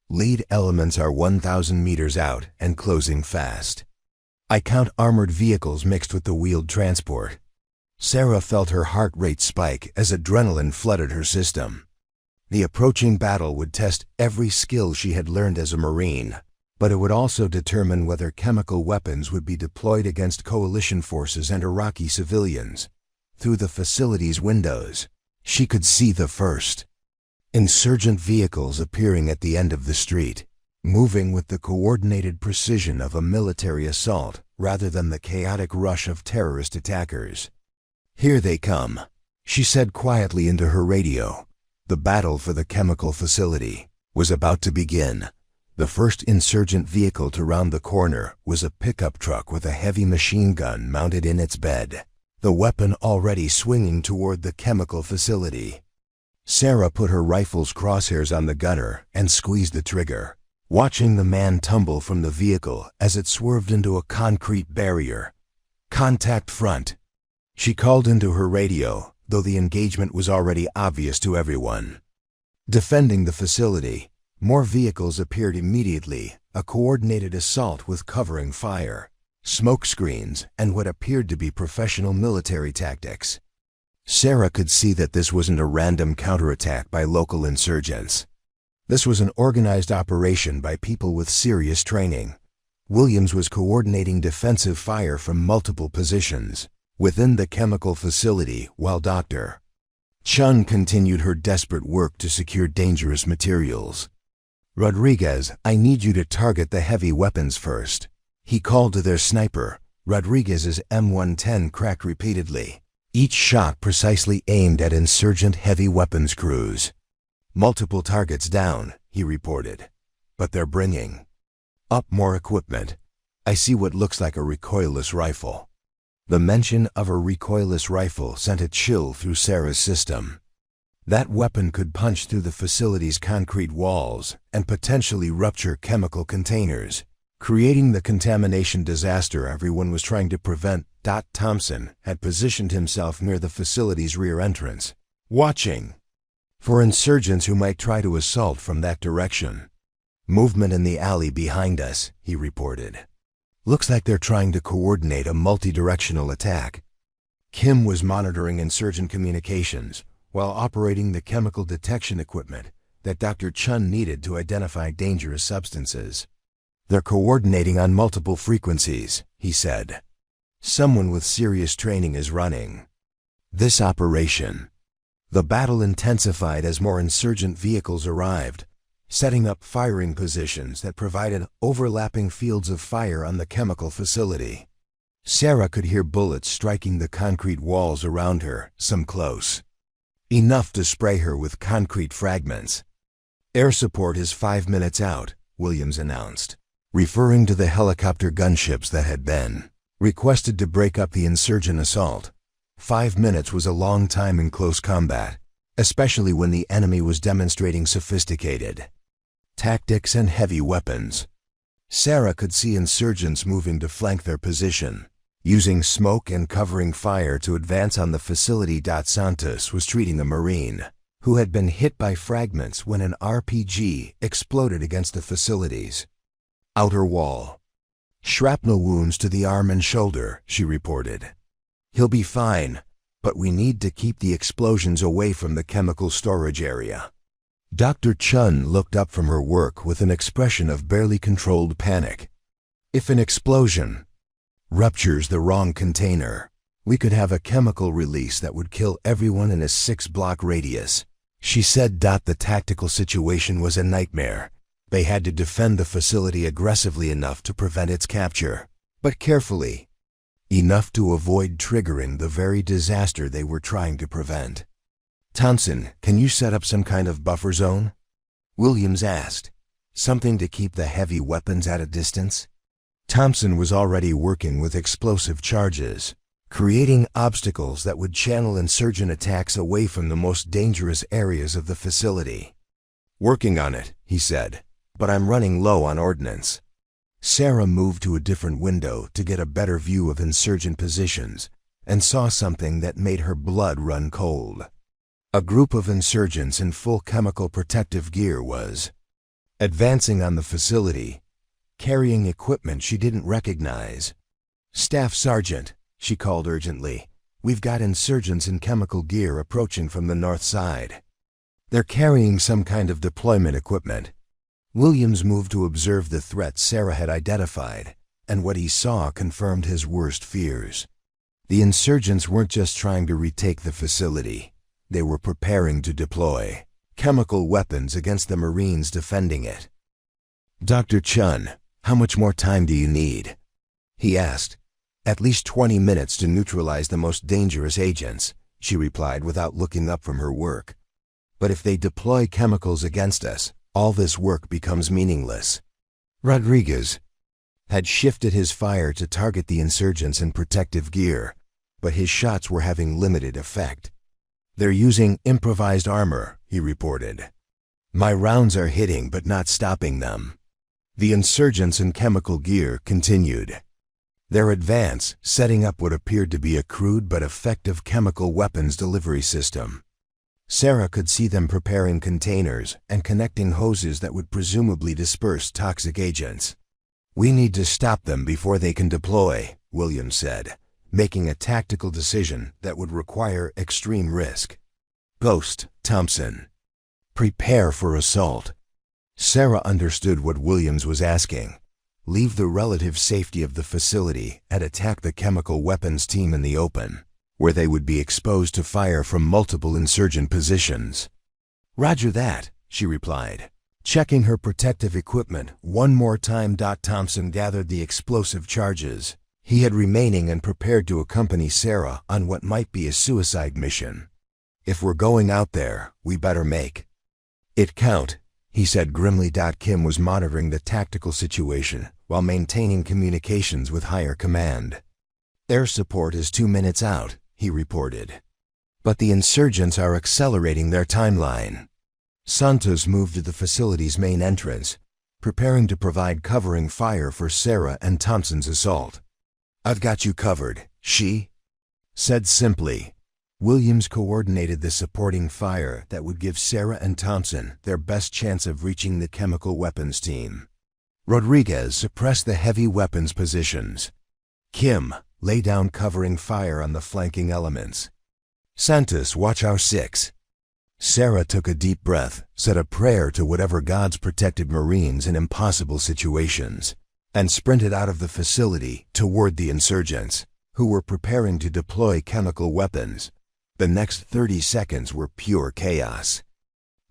"Lead elements are 1,000 meters out and closing fast. I count armored vehicles mixed with the wheeled transport." Sarah felt her heart rate spike as adrenaline flooded her system. The approaching battle would test every skill she had learned as a Marine, but it would also determine whether chemical weapons would be deployed against coalition forces and Iraqi civilians. Through the facility's windows, she could see the first insurgent vehicles appearing at the end of the street, moving with the coordinated precision of a military assault rather than the chaotic rush of terrorist attackers. "Here they come," she said quietly into her radio. The battle for the chemical facility was about to begin. The first insurgent vehicle to round the corner was a pickup truck with a heavy machine gun mounted in its bed, the weapon already swinging toward the chemical facility. Sarah put her rifle's crosshairs on the gunner and squeezed the trigger, watching the man tumble from the vehicle as it swerved into a concrete barrier. "Contact front," she called into her radio, though the engagement was already obvious to everyone. Defending the facility, more vehicles appeared immediately, a coordinated assault with covering fire, smoke screens, and what appeared to be professional military tactics. Sarah could see that this wasn't a random counterattack by local insurgents. This was an organized operation by people with serious training. Williams was coordinating defensive fire from multiple positions within the chemical facility while Dr. Chun continued her desperate work to secure dangerous materials. "Rodriguez, I need you to target the heavy weapons first," he called to their sniper. Rodriguez's M110 cracked repeatedly, each shot precisely aimed at insurgent heavy weapons crews. "Multiple targets down," he reported, "but they're bringing up more equipment. I see what looks like a recoilless rifle." The mention of a recoilless rifle sent a chill through Sarah's system. That weapon could punch through the facility's concrete walls and potentially rupture chemical containers, creating the contamination disaster everyone was trying to prevent. Thompson had positioned himself near the facility's rear entrance, watching for insurgents who might try to assault from that direction. "Movement in the alley behind us," he reported. "Looks like they're trying to coordinate a multi-directional attack." Kim was monitoring insurgent communications while operating the chemical detection equipment that Dr. Chun needed to identify dangerous substances. "They're coordinating on multiple frequencies," he said. "Someone with serious training is running this operation." The battle intensified as more insurgent vehicles arrived, setting up firing positions that provided overlapping fields of fire on the chemical facility. Sarah could hear bullets striking the concrete walls around her, some close enough to spray her with concrete fragments. "Air support is 5 minutes out," Williams announced, referring to the helicopter gunships that had been requested to break up the insurgent assault. 5 minutes was a long time in close combat, especially when the enemy was demonstrating sophisticated tactics and heavy weapons. Sarah could see insurgents moving to flank their position, using smoke and covering fire to advance on the facility. Santos was treating a Marine who had been hit by fragments when an RPG exploded against the facility's outer wall. "Shrapnel wounds to the arm and shoulder," she reported. "He'll be fine, but we need to keep the explosions away from the chemical storage area." Dr. Chun looked up from her work with an expression of barely controlled panic. If an explosion ruptures the wrong container, we could have a chemical release that would kill everyone in a 6-block radius. She said. The tactical situation was a nightmare. They had to defend the facility aggressively enough to prevent its capture, but carefully enough to avoid triggering the very disaster they were trying to prevent. Thompson, can you set up some kind of buffer zone? Williams asked. Something to keep the heavy weapons at a distance? Thompson was already working with explosive charges, creating obstacles that would channel insurgent attacks away from the most dangerous areas of the facility. Working on it, he said, but I'm running low on ordnance. Sarah moved to a different window to get a better view of insurgent positions and saw something that made her blood run cold. A group of insurgents in full chemical protective gear was advancing on the facility, carrying equipment she didn't recognize. "Staff Sergeant," she called urgently, "we've got insurgents in chemical gear approaching from the north side. They're carrying some kind of deployment equipment." Williams moved to observe the threat Sarah had identified, and what he saw confirmed his worst fears. The insurgents weren't just trying to retake the facility. They were preparing to deploy chemical weapons against the Marines defending it. "Dr. Chun, how much more time do you need?" he asked. "At least 20 minutes to neutralize the most dangerous agents," she replied without looking up from her work. "But if they deploy chemicals against us, all this work becomes meaningless." Rodriguez had shifted his fire to target the insurgents in protective gear, but his shots were having limited effect. "They're using improvised armor," he reported. "My rounds are hitting but not stopping them." The insurgents in chemical gear continued their advance, setting up what appeared to be a crude but effective chemical weapons delivery system. Sarah could see them preparing containers and connecting hoses that would presumably disperse toxic agents. "We need to stop them before they can deploy," Williams said, making a tactical decision that would require extreme risk. "Ghost, Thompson. Prepare for assault." Sarah understood what Williams was asking. Leave the relative safety of the facility and attack the chemical weapons team in the open, where they would be exposed to fire from multiple insurgent positions. "Roger that," she replied, checking her protective equipment one more time. Thompson gathered the explosive charges he had remaining and prepared to accompany Sarah on what might be a suicide mission. "If we're going out there, we better make it count," he said grimly. Kim was monitoring the tactical situation while maintaining communications with higher command. "Air support is 2 minutes out," he reported. "But the insurgents are accelerating their timeline." Santos moved to the facility's main entrance, preparing to provide covering fire for Sarah and Thompson's assault. "I've got you covered," she said simply. Williams coordinated the supporting fire that would give Sarah and Thompson their best chance of reaching the chemical weapons team. Rodriguez suppressed the heavy weapons positions. Kim lay down covering fire on the flanking elements. "Santos, watch our 6. Sarah took a deep breath, said a prayer to whatever gods protected Marines in impossible situations, and sprinted out of the facility toward the insurgents, who were preparing to deploy chemical weapons. The next 30 seconds were pure chaos.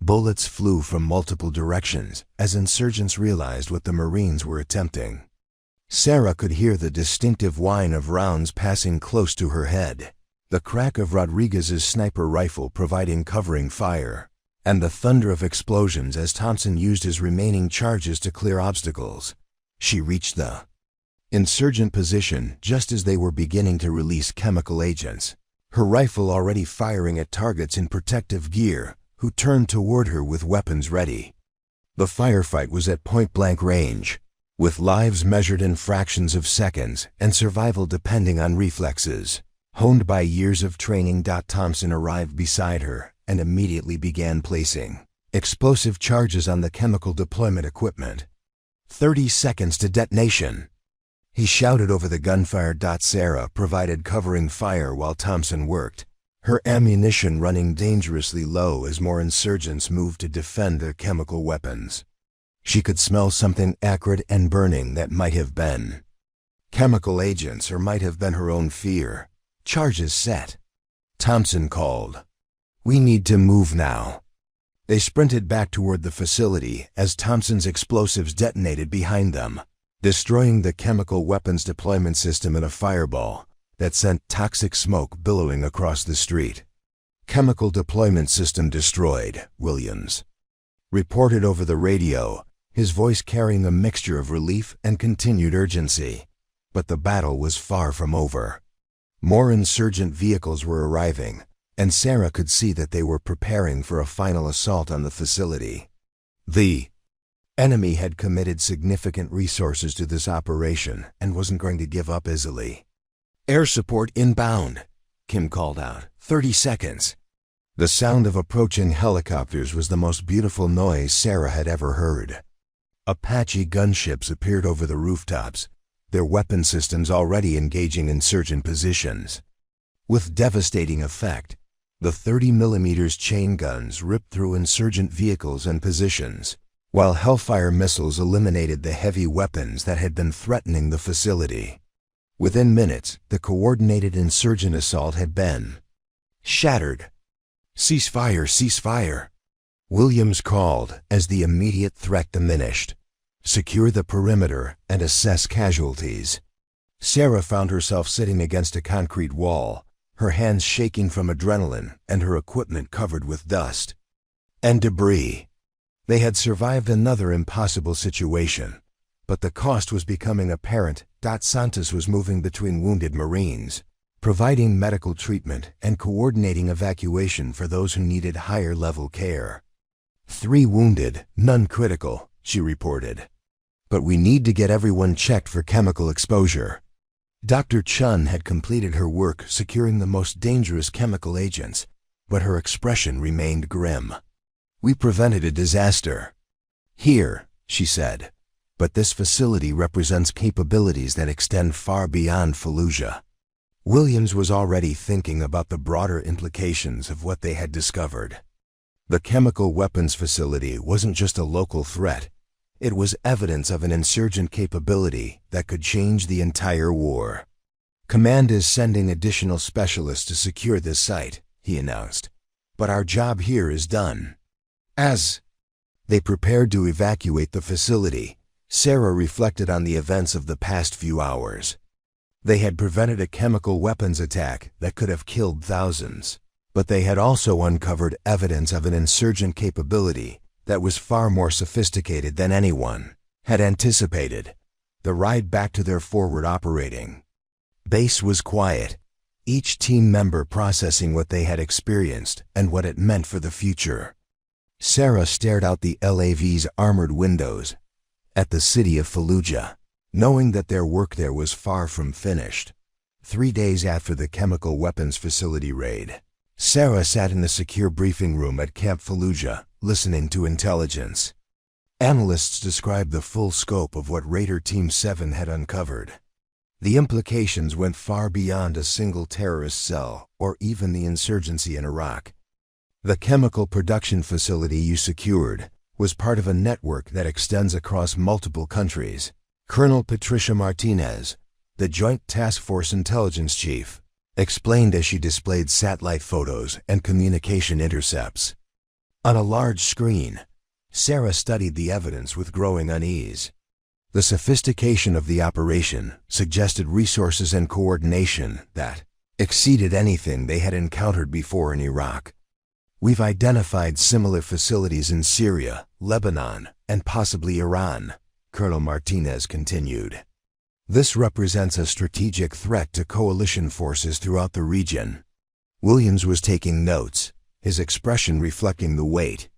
Bullets flew from multiple directions as insurgents realized what the Marines were attempting. Sarah could hear the distinctive whine of rounds passing close to her head, the crack of Rodriguez's sniper rifle providing covering fire, and the thunder of explosions as Thompson used his remaining charges to clear obstacles. She reached the insurgent position just as they were beginning to release chemical agents, her rifle already firing at targets in protective gear, who turned toward her with weapons ready. The firefight was at point-blank range, with lives measured in fractions of seconds and survival depending on reflexes, honed by years of training. Thompson arrived beside her and immediately began placing explosive charges on the chemical deployment equipment. 30 seconds to detonation, he shouted over the gunfire. Sarah provided covering fire while Thompson worked, her ammunition running dangerously low as more insurgents moved to defend their chemical weapons. She could smell something acrid and burning that might have been chemical agents, or might have been her own fear. Charges set. Thompson called. "We need to move now." They sprinted back toward the facility as Thompson's explosives detonated behind them, destroying the chemical weapons deployment system in a fireball that sent toxic smoke billowing across the street. "Chemical deployment system destroyed," Williams reported over the radio, his voice carrying a mixture of relief and continued urgency. But the battle was far from over. More insurgent vehicles were arriving, and Sarah could see that they were preparing for a final assault on the facility. The enemy had committed significant resources to this operation and wasn't going to give up easily. "Air support inbound," Kim called out. 30 seconds. The sound of approaching helicopters was the most beautiful noise Sarah had ever heard. Apache gunships appeared over the rooftops, their weapon systems already engaging insurgent positions. With devastating effect, the 30mm chain guns ripped through insurgent vehicles and positions, while Hellfire missiles eliminated the heavy weapons that had been threatening the facility. Within minutes, the coordinated insurgent assault had been shattered. "Ceasefire, ceasefire," Williams called as the immediate threat diminished. "Secure the perimeter and assess casualties." Sarah found herself sitting against a concrete wall, her hands shaking from adrenaline and her equipment covered with dust and debris. They had survived another impossible situation, but the cost was becoming apparent. Santos was moving between wounded Marines, providing medical treatment and coordinating evacuation for those who needed higher-level care. 3 wounded, none critical, she reported. "But we need to get everyone checked for chemical exposure." Dr. Chun had completed her work securing the most dangerous chemical agents, but her expression remained grim. "We prevented a disaster here," she said, "but this facility represents capabilities that extend far beyond Fallujah." Williams was already thinking about the broader implications of what they had discovered. The chemical weapons facility wasn't just a local threat. It was evidence of an insurgent capability that could change the entire war. "Command is sending additional specialists to secure this site," he announced. "But our job here is done." As they prepared to evacuate the facility, Sarah reflected on the events of the past few hours. They had prevented a chemical weapons attack that could have killed thousands, but they had also uncovered evidence of an insurgent capability that was far more sophisticated than anyone had anticipated. The ride back to their forward operating base was quiet, each team member processing what they had experienced and what it meant for the future. Sarah stared out the LAV's armored windows at the city of Fallujah, knowing that their work there was far from finished. 3 days after the chemical weapons facility raid, Sarah sat in the secure briefing room at Camp Fallujah, listening to intelligence. Analysts described the full scope of what Raider Team 7 had uncovered. The implications went far beyond a single terrorist cell or even the insurgency in Iraq. The chemical production facility you secured was part of a network that extends across multiple countries. Colonel Patricia Martinez, the Joint Task Force intelligence chief, explained as she displayed satellite photos and communication intercepts. On a large screen, Sarah studied the evidence with growing unease. The sophistication of the operation suggested resources and coordination that exceeded anything they had encountered before in Iraq. "We've identified similar facilities in Syria, Lebanon, and possibly Iran," Colonel Martinez continued. "This represents a strategic threat to coalition forces throughout the region." Williams was taking notes, his expression reflecting the weight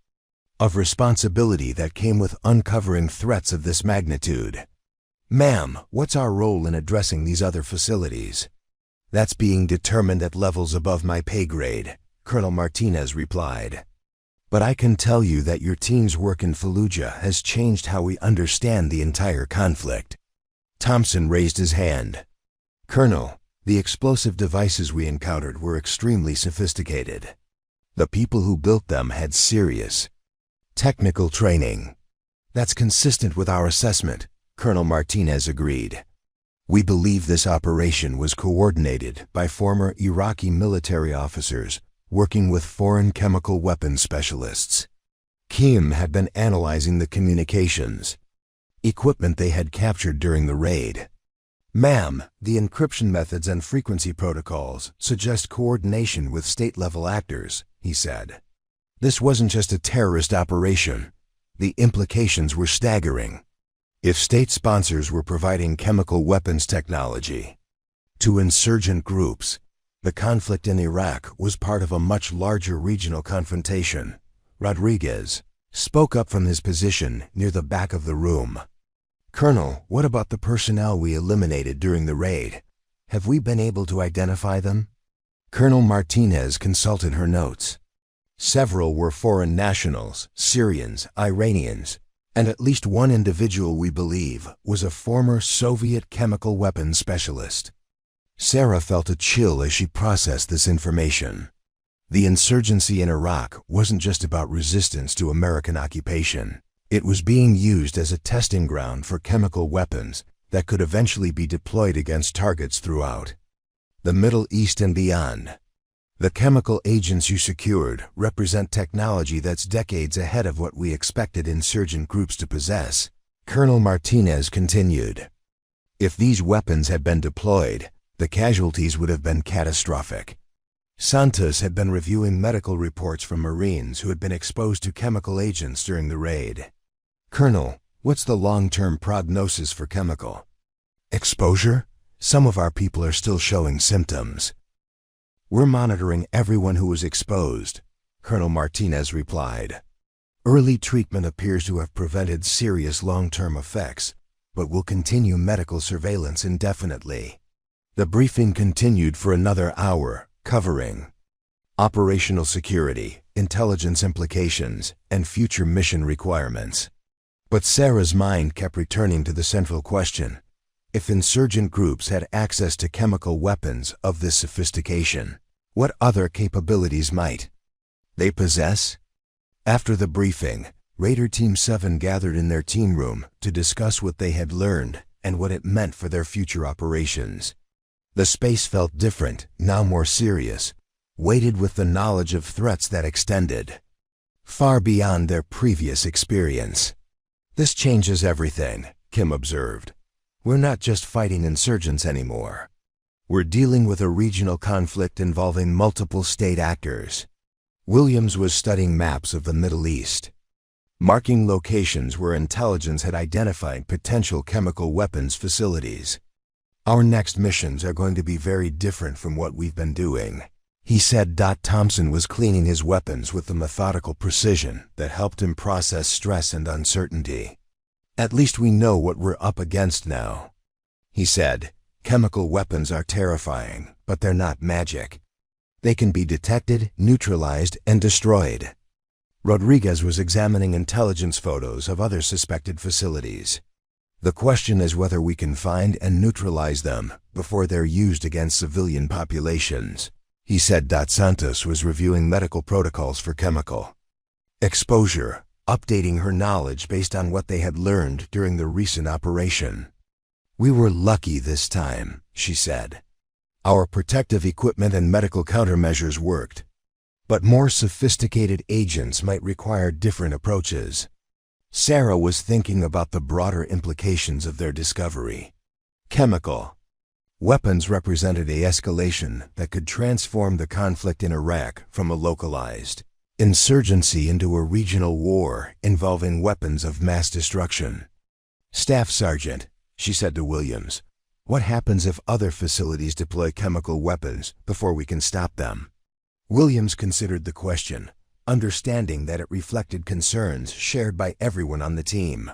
of responsibility that came with uncovering threats of this magnitude. "Ma'am, what's our role in addressing these other facilities?" "That's being determined at levels above my pay grade," Colonel Martinez replied. "But I can tell you that your team's work in Fallujah has changed how we understand the entire conflict." Thompson raised his hand. "Colonel, The explosive devices we encountered were extremely sophisticated. The people who built them had serious technical training. That's consistent with our assessment, Colonel Martinez agreed. We believe this operation was coordinated by former Iraqi military officers working with foreign chemical weapons specialists. Kim had been analyzing the communications equipment they had captured during the raid. Ma'am, the encryption methods and frequency protocols suggest coordination with state-level actors, he said. This wasn't just a terrorist operation. The implications were staggering. If state sponsors were providing chemical weapons technology to insurgent groups, the conflict in Iraq was part of a much larger regional confrontation. Rodriguez spoke up from his position near the back of the room. Colonel, what about the personnel we eliminated during the raid? Have we been able to identify them? Colonel Martinez consulted her notes. Several were foreign nationals, Syrians, Iranians, and at least one individual we believe was a former Soviet chemical weapons specialist. Sarah felt a chill as she processed this information. The insurgency in Iraq wasn't just about resistance to American occupation. It was being used as a testing ground for chemical weapons that could eventually be deployed against targets throughout the Middle East and beyond. The chemical agents you secured represent technology that's decades ahead of what we expected insurgent groups to possess, Colonel Martinez continued. If these weapons had been deployed, the casualties would have been catastrophic. Santos had been reviewing medical reports from Marines who had been exposed to chemical agents during the raid. Colonel, what's the long-term prognosis for chemical exposure? Some of our people are still showing symptoms. We're monitoring everyone who was exposed, Colonel Martinez replied. Early treatment appears to have prevented serious long-term effects, but we'll continue medical surveillance indefinitely. The briefing continued for another hour, covering operational security, intelligence implications, and future mission requirements. But Sarah's mind kept returning to the central question. If insurgent groups had access to chemical weapons of this sophistication, what other capabilities might they possess? After the briefing, Raider Team 7 gathered in their team room to discuss what they had learned and what it meant for their future operations. The space felt different, now more serious, weighted with the knowledge of threats that extended far beyond their previous experience. This changes everything, Kim observed. We're not just fighting insurgents anymore. We're dealing with a regional conflict involving multiple state actors. Williams was studying maps of the Middle East, marking locations where intelligence had identified potential chemical weapons facilities. Our next missions are going to be very different from what we've been doing, he said. Thompson was cleaning his weapons with the methodical precision that helped him process stress and uncertainty. At least we know what we're up against now, he said. Chemical weapons are terrifying, but they're not magic. They can be detected, neutralized, and destroyed. Rodriguez was examining intelligence photos of other suspected facilities. The question is whether we can find and neutralize them before they're used against civilian populations, he said. Santos was reviewing medical protocols for chemical exposure, updating her knowledge based on what they had learned during the recent operation. We were lucky this time, she said. Our protective equipment and medical countermeasures worked, but more sophisticated agents might require different approaches. Sarah was thinking about the broader implications of their discovery. Chemical weapons represented an escalation that could transform the conflict in Iraq from a localized insurgency into a regional war involving weapons of mass destruction. Staff Sergeant, she said to Williams, what happens if other facilities deploy chemical weapons before we can stop them? Williams considered the question, understanding that it reflected concerns shared by everyone on the team.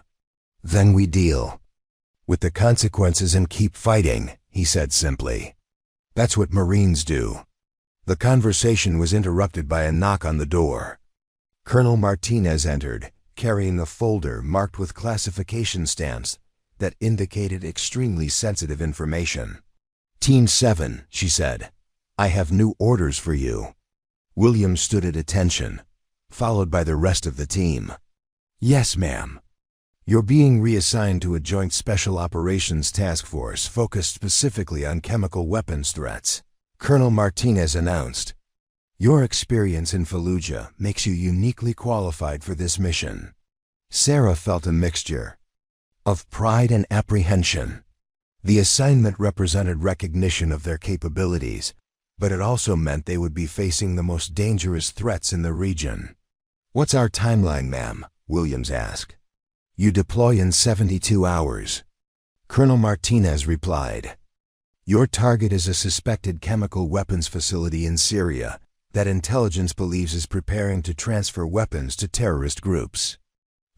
Then we deal with the consequences and keep fighting, he said simply. That's what Marines do. The conversation was interrupted by a knock on the door. Colonel Martinez entered, carrying a folder marked with classification stamps that indicated extremely sensitive information. Team 7, she said. I have new orders for you. Williams stood at attention, followed by the rest of the team. Yes, ma'am. You're being reassigned to a joint special operations task force focused specifically on chemical weapons threats, Colonel Martinez announced. Your experience in Fallujah makes you uniquely qualified for this mission. Sarah felt a mixture of pride and apprehension. The assignment represented recognition of their capabilities, but it also meant they would be facing the most dangerous threats in the region. What's our timeline, ma'am? Williams asked. You deploy in 72 hours. Colonel Martinez replied. Your target is a suspected chemical weapons facility in Syria that intelligence believes is preparing to transfer weapons to terrorist groups.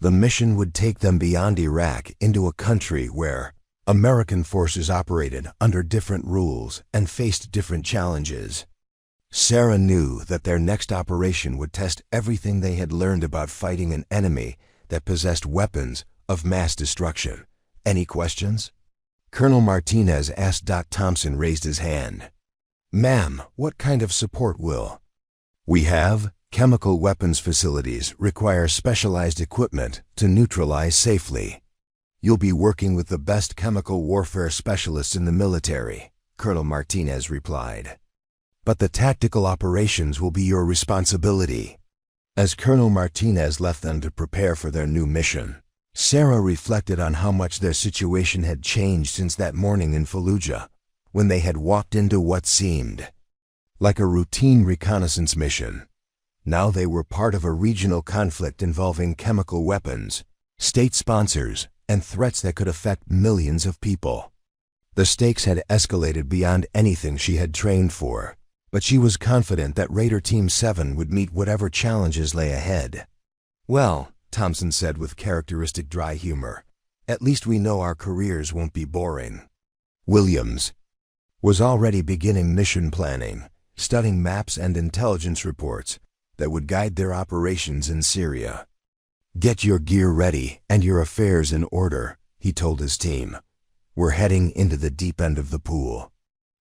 The mission would take them beyond Iraq into a country where American forces operated under different rules and faced different challenges. Sarah knew that their next operation would test everything they had learned about fighting an enemy that possessed weapons of mass destruction. Any questions? Colonel Martinez asked. Thompson raised his hand. Ma'am, what kind of support will we have? Chemical weapons facilities require specialized equipment to neutralize safely. You'll be working with the best chemical warfare specialists in the military, Colonel Martinez replied. But the tactical operations will be your responsibility. As Colonel Martinez left them to prepare for their new mission, Sarah reflected on how much their situation had changed since that morning in Fallujah, when they had walked into what seemed like a routine reconnaissance mission. Now they were part of a regional conflict involving chemical weapons, state sponsors, and threats that could affect millions of people. The stakes had escalated beyond anything she had trained for, but she was confident that Raider Team 7 would meet whatever challenges lay ahead. Well, Thompson said with characteristic dry humor, at least we know our careers won't be boring. Williams was already beginning mission planning, studying maps and intelligence reports that would guide their operations in Syria. Get your gear ready and your affairs in order, he told his team. We're heading into the deep end of the pool.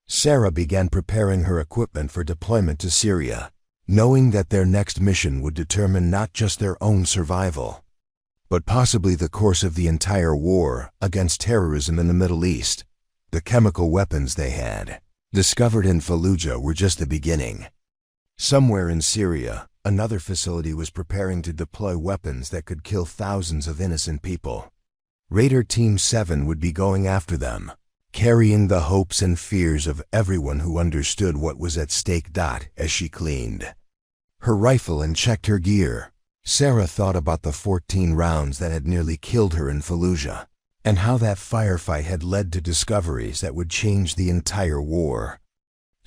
Sarah began preparing her equipment for deployment to Syria, knowing that their next mission would determine not just their own survival, but possibly the course of the entire war against terrorism in the Middle East. The chemical weapons they had discovered in Fallujah were just the beginning. Somewhere in Syria, another facility was preparing to deploy weapons that could kill thousands of innocent people. Raider Team 7 would be going after them, carrying the hopes and fears of everyone who understood what was at stake. As she cleaned her rifle and checked her gear, Sarah thought about the 14 rounds that had nearly killed her in Fallujah, and how that firefight had led to discoveries that would change the entire war.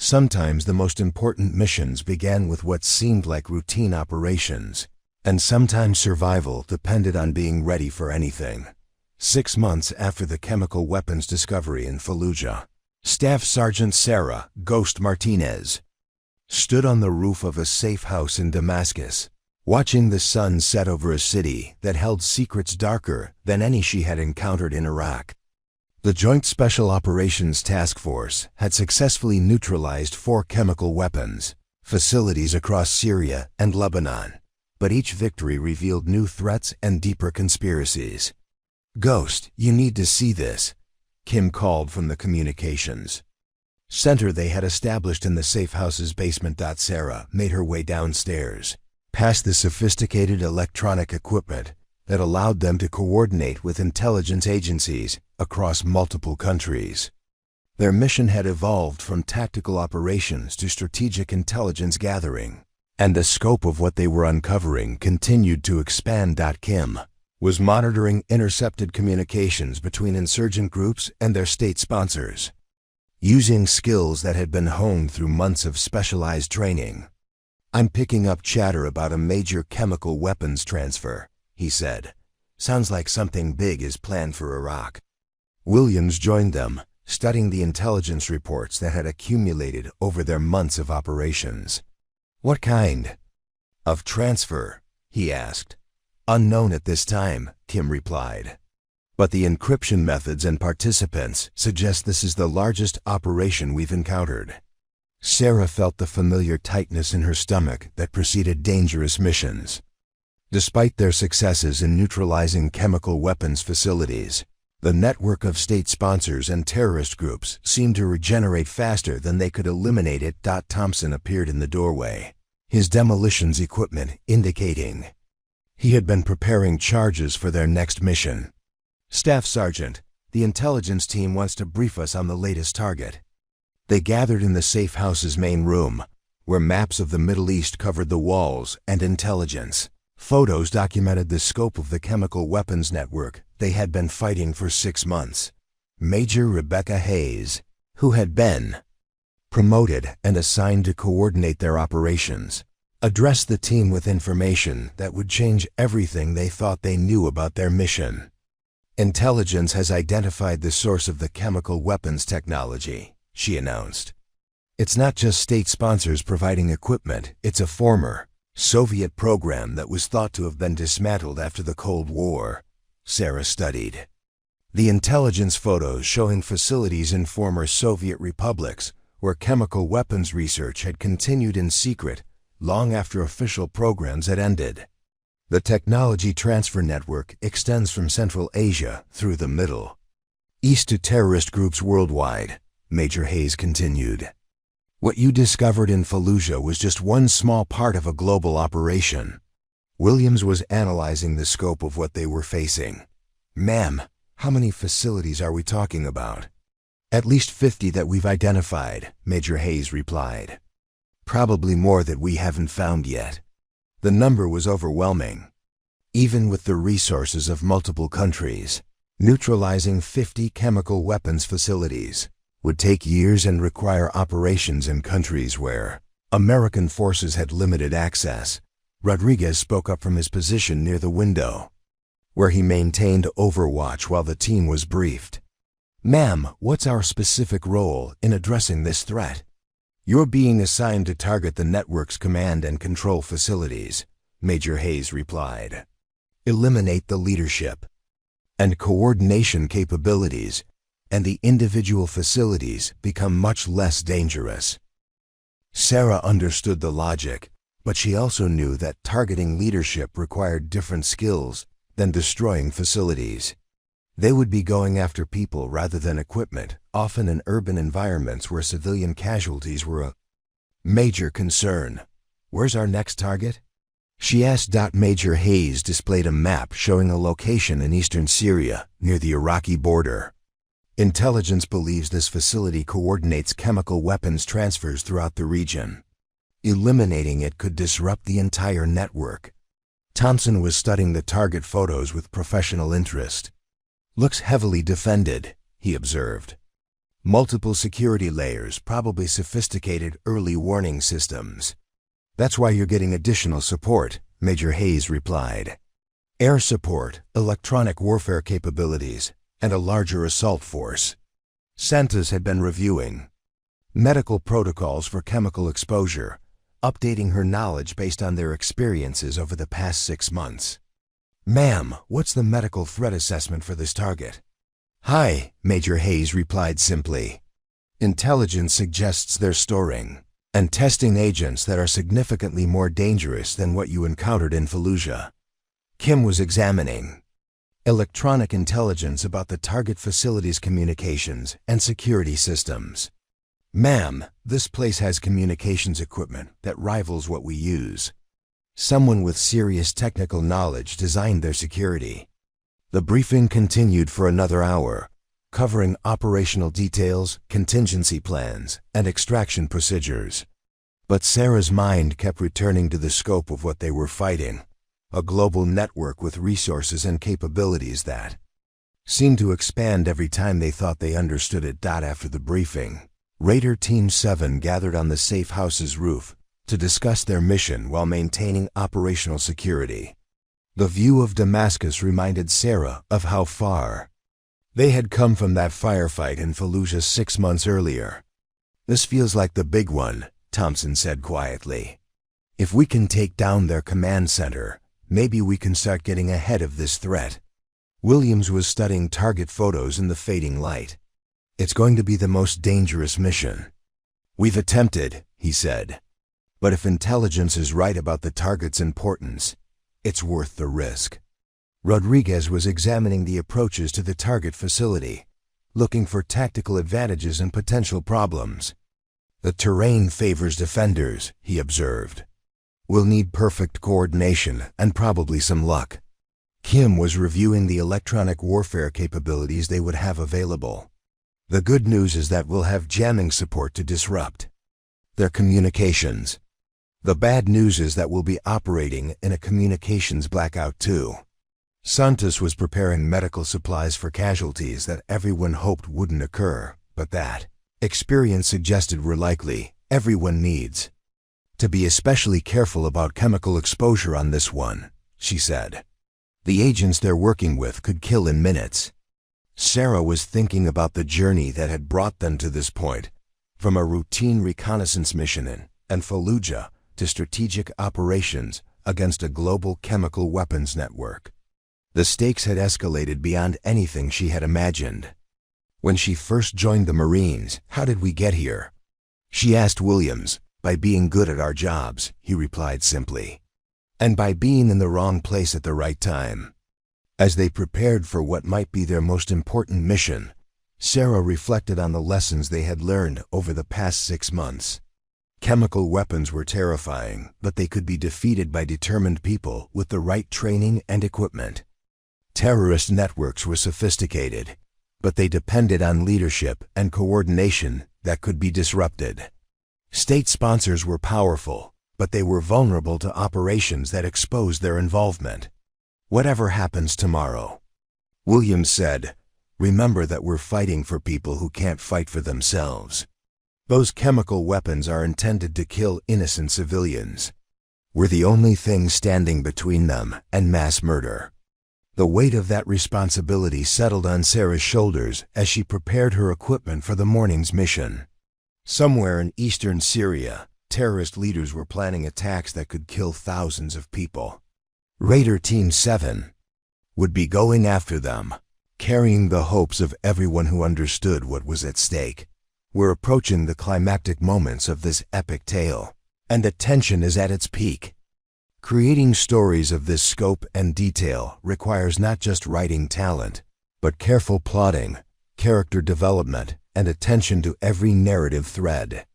Sometimes the most important missions began with what seemed like routine operations, and sometimes survival depended on being ready for anything. 6 months after the chemical weapons discovery in Fallujah, Staff Sergeant Sarah "Ghost" Martinez stood on the roof of a safe house in Damascus, watching the sun set over a city that held secrets darker than any she had encountered in Iraq. The Joint Special Operations Task Force had successfully neutralized 4 chemical weapons facilities across Syria and Lebanon, but each victory revealed new threats and deeper conspiracies. "Ghost, you need to see this," Kim called from the communications center they had established in the safe house's basement. Sarah made her way downstairs, past the sophisticated electronic equipment that allowed them to coordinate with intelligence agencies across multiple countries. Their mission had evolved from tactical operations to strategic intelligence gathering, and the scope of what they were uncovering continued to expand. Kim was monitoring intercepted communications between insurgent groups and their state sponsors, using skills that had been honed through months of specialized training. "I'm picking up chatter about a major chemical weapons transfer," he said. "Sounds like something big is planned for Iraq." Williams joined them, studying the intelligence reports that had accumulated over their months of operations. "What kind of transfer?" he asked. "Unknown at this time," Kim replied. But the encryption methods and participants suggest this is the largest operation we've encountered. Sarah felt the familiar tightness in her stomach that preceded dangerous missions. Despite their successes in neutralizing chemical weapons facilities, the network of state sponsors and terrorist groups seemed to regenerate faster than they could eliminate it. Thompson appeared in the doorway, his demolitions equipment indicating he had been preparing charges for their next mission. "Staff Sergeant, the intelligence team wants to brief us on the latest target." They gathered in the safe house's main room, where maps of the Middle East covered the walls and intelligence. Photos documented the scope of the chemical weapons network they had been fighting for 6 months. Major Rebecca Hayes, who had been promoted and assigned to coordinate their operations, addressed the team with information that would change everything they thought they knew about their mission. "Intelligence has identified the source of the chemical weapons technology," she announced. "It's not just state sponsors providing equipment, it's a former Soviet program that was thought to have been dismantled after the Cold War." Sarah studied the intelligence photos showing facilities in former Soviet republics where chemical weapons research had continued in secret long after official programs had ended. The technology transfer network extends from Central Asia through the Middle East to terrorist groups worldwide, Major Hayes continued. "What you discovered in Fallujah was just one small part of a global operation." Williams was analyzing the scope of what they were facing. "Ma'am, how many facilities are we talking about?" "At least 50 that we've identified," Major Hayes replied. "Probably more that we haven't found yet." The number was overwhelming. Even with the resources of multiple countries, neutralizing 50 chemical weapons facilities would take years and require operations in countries where American forces had limited access. Rodriguez spoke up from his position near the window, where he maintained overwatch while the team was briefed. "Ma'am, what's our specific role in addressing this threat?" "You're being assigned to target the network's command and control facilities," Major Hayes replied. "Eliminate the leadership and coordination capabilities, and the individual facilities become much less dangerous." Sarah understood the logic, but she also knew that targeting leadership required different skills than destroying facilities. They would be going after people rather than equipment, often in urban environments where civilian casualties were a major concern. "Where's our next target?" she asked. Major Hayes displayed a map showing a location in eastern Syria near the Iraqi border. "Intelligence believes this facility coordinates chemical weapons transfers throughout the region. Eliminating it could disrupt the entire network." Thompson was studying the target photos with professional interest. "Looks heavily defended," he observed. "Multiple security layers, probably sophisticated early warning systems." "That's why you're getting additional support," Major Hayes replied. "Air support, electronic warfare capabilities, and a larger assault force." Santos had been reviewing medical protocols for chemical exposure, updating her knowledge based on their experiences over the past 6 months. "Ma'am, what's the medical threat assessment for this target?" "Hi," Major Hayes replied simply. "Intelligence suggests they're storing and testing agents that are significantly more dangerous than what you encountered in Fallujah." Kim was examining electronic intelligence about the target facility's communications and security systems. "Ma'am, this place has communications equipment that rivals what we use. Someone with serious technical knowledge designed their security." The briefing continued for another hour, covering operational details, contingency plans, and extraction procedures. But Sarah's mind kept returning to the scope of what they were fighting. A global network with resources and capabilities that seemed to expand every time they thought they understood it. After the briefing, Raider Team 7 gathered on the safe house's roof to discuss their mission while maintaining operational security. The view of Damascus reminded Sarah of how far they had come from that firefight in Fallujah 6 months earlier. "This feels like the big one," Thompson said quietly. "If we can take down their command center, maybe we can start getting ahead of this threat." Williams was studying target photos in the fading light. "It's going to be the most dangerous mission we've attempted," he said. "But if intelligence is right about the target's importance, it's worth the risk." Rodriguez was examining the approaches to the target facility, looking for tactical advantages and potential problems. "The terrain favors defenders," he observed. "We'll need perfect coordination and probably some luck." Kim was reviewing the electronic warfare capabilities they would have available. "The good news is that we'll have jamming support to disrupt their communications. The bad news is that we'll be operating in a communications blackout too." Santos was preparing medical supplies for casualties that everyone hoped wouldn't occur, but that experience suggested were likely. "Everyone needs to be especially careful about chemical exposure on this one," she said. "The agents they're working with could kill in minutes." Sarah was thinking about the journey that had brought them to this point, from a routine reconnaissance mission in Fallujah to strategic operations against a global chemical weapons network. The stakes had escalated beyond anything she had imagined. "When she first joined the Marines, how did we get here?" she asked Williams. "By being good at our jobs," he replied simply. "And by being in the wrong place at the right time." As they prepared for what might be their most important mission, Sarah reflected on the lessons they had learned over the past 6 months. Chemical weapons were terrifying, but they could be defeated by determined people with the right training and equipment. Terrorist networks were sophisticated, but they depended on leadership and coordination that could be disrupted. State sponsors were powerful, but they were vulnerable to operations that exposed their involvement. "Whatever happens tomorrow," Williams said, "remember that we're fighting for people who can't fight for themselves. Those chemical weapons are intended to kill innocent civilians. We're the only thing standing between them and mass murder." The weight of that responsibility settled on Sarah's shoulders as she prepared her equipment for the morning's mission. Somewhere in eastern Syria, terrorist leaders were planning attacks that could kill thousands of people. Raider Team 7 would be going after them, carrying the hopes of everyone who understood what was at stake. We're approaching the climactic moments of this epic tale, and the tension is at its peak. Creating stories of this scope and detail requires not just writing talent, but careful plotting, character development, and attention to every narrative thread.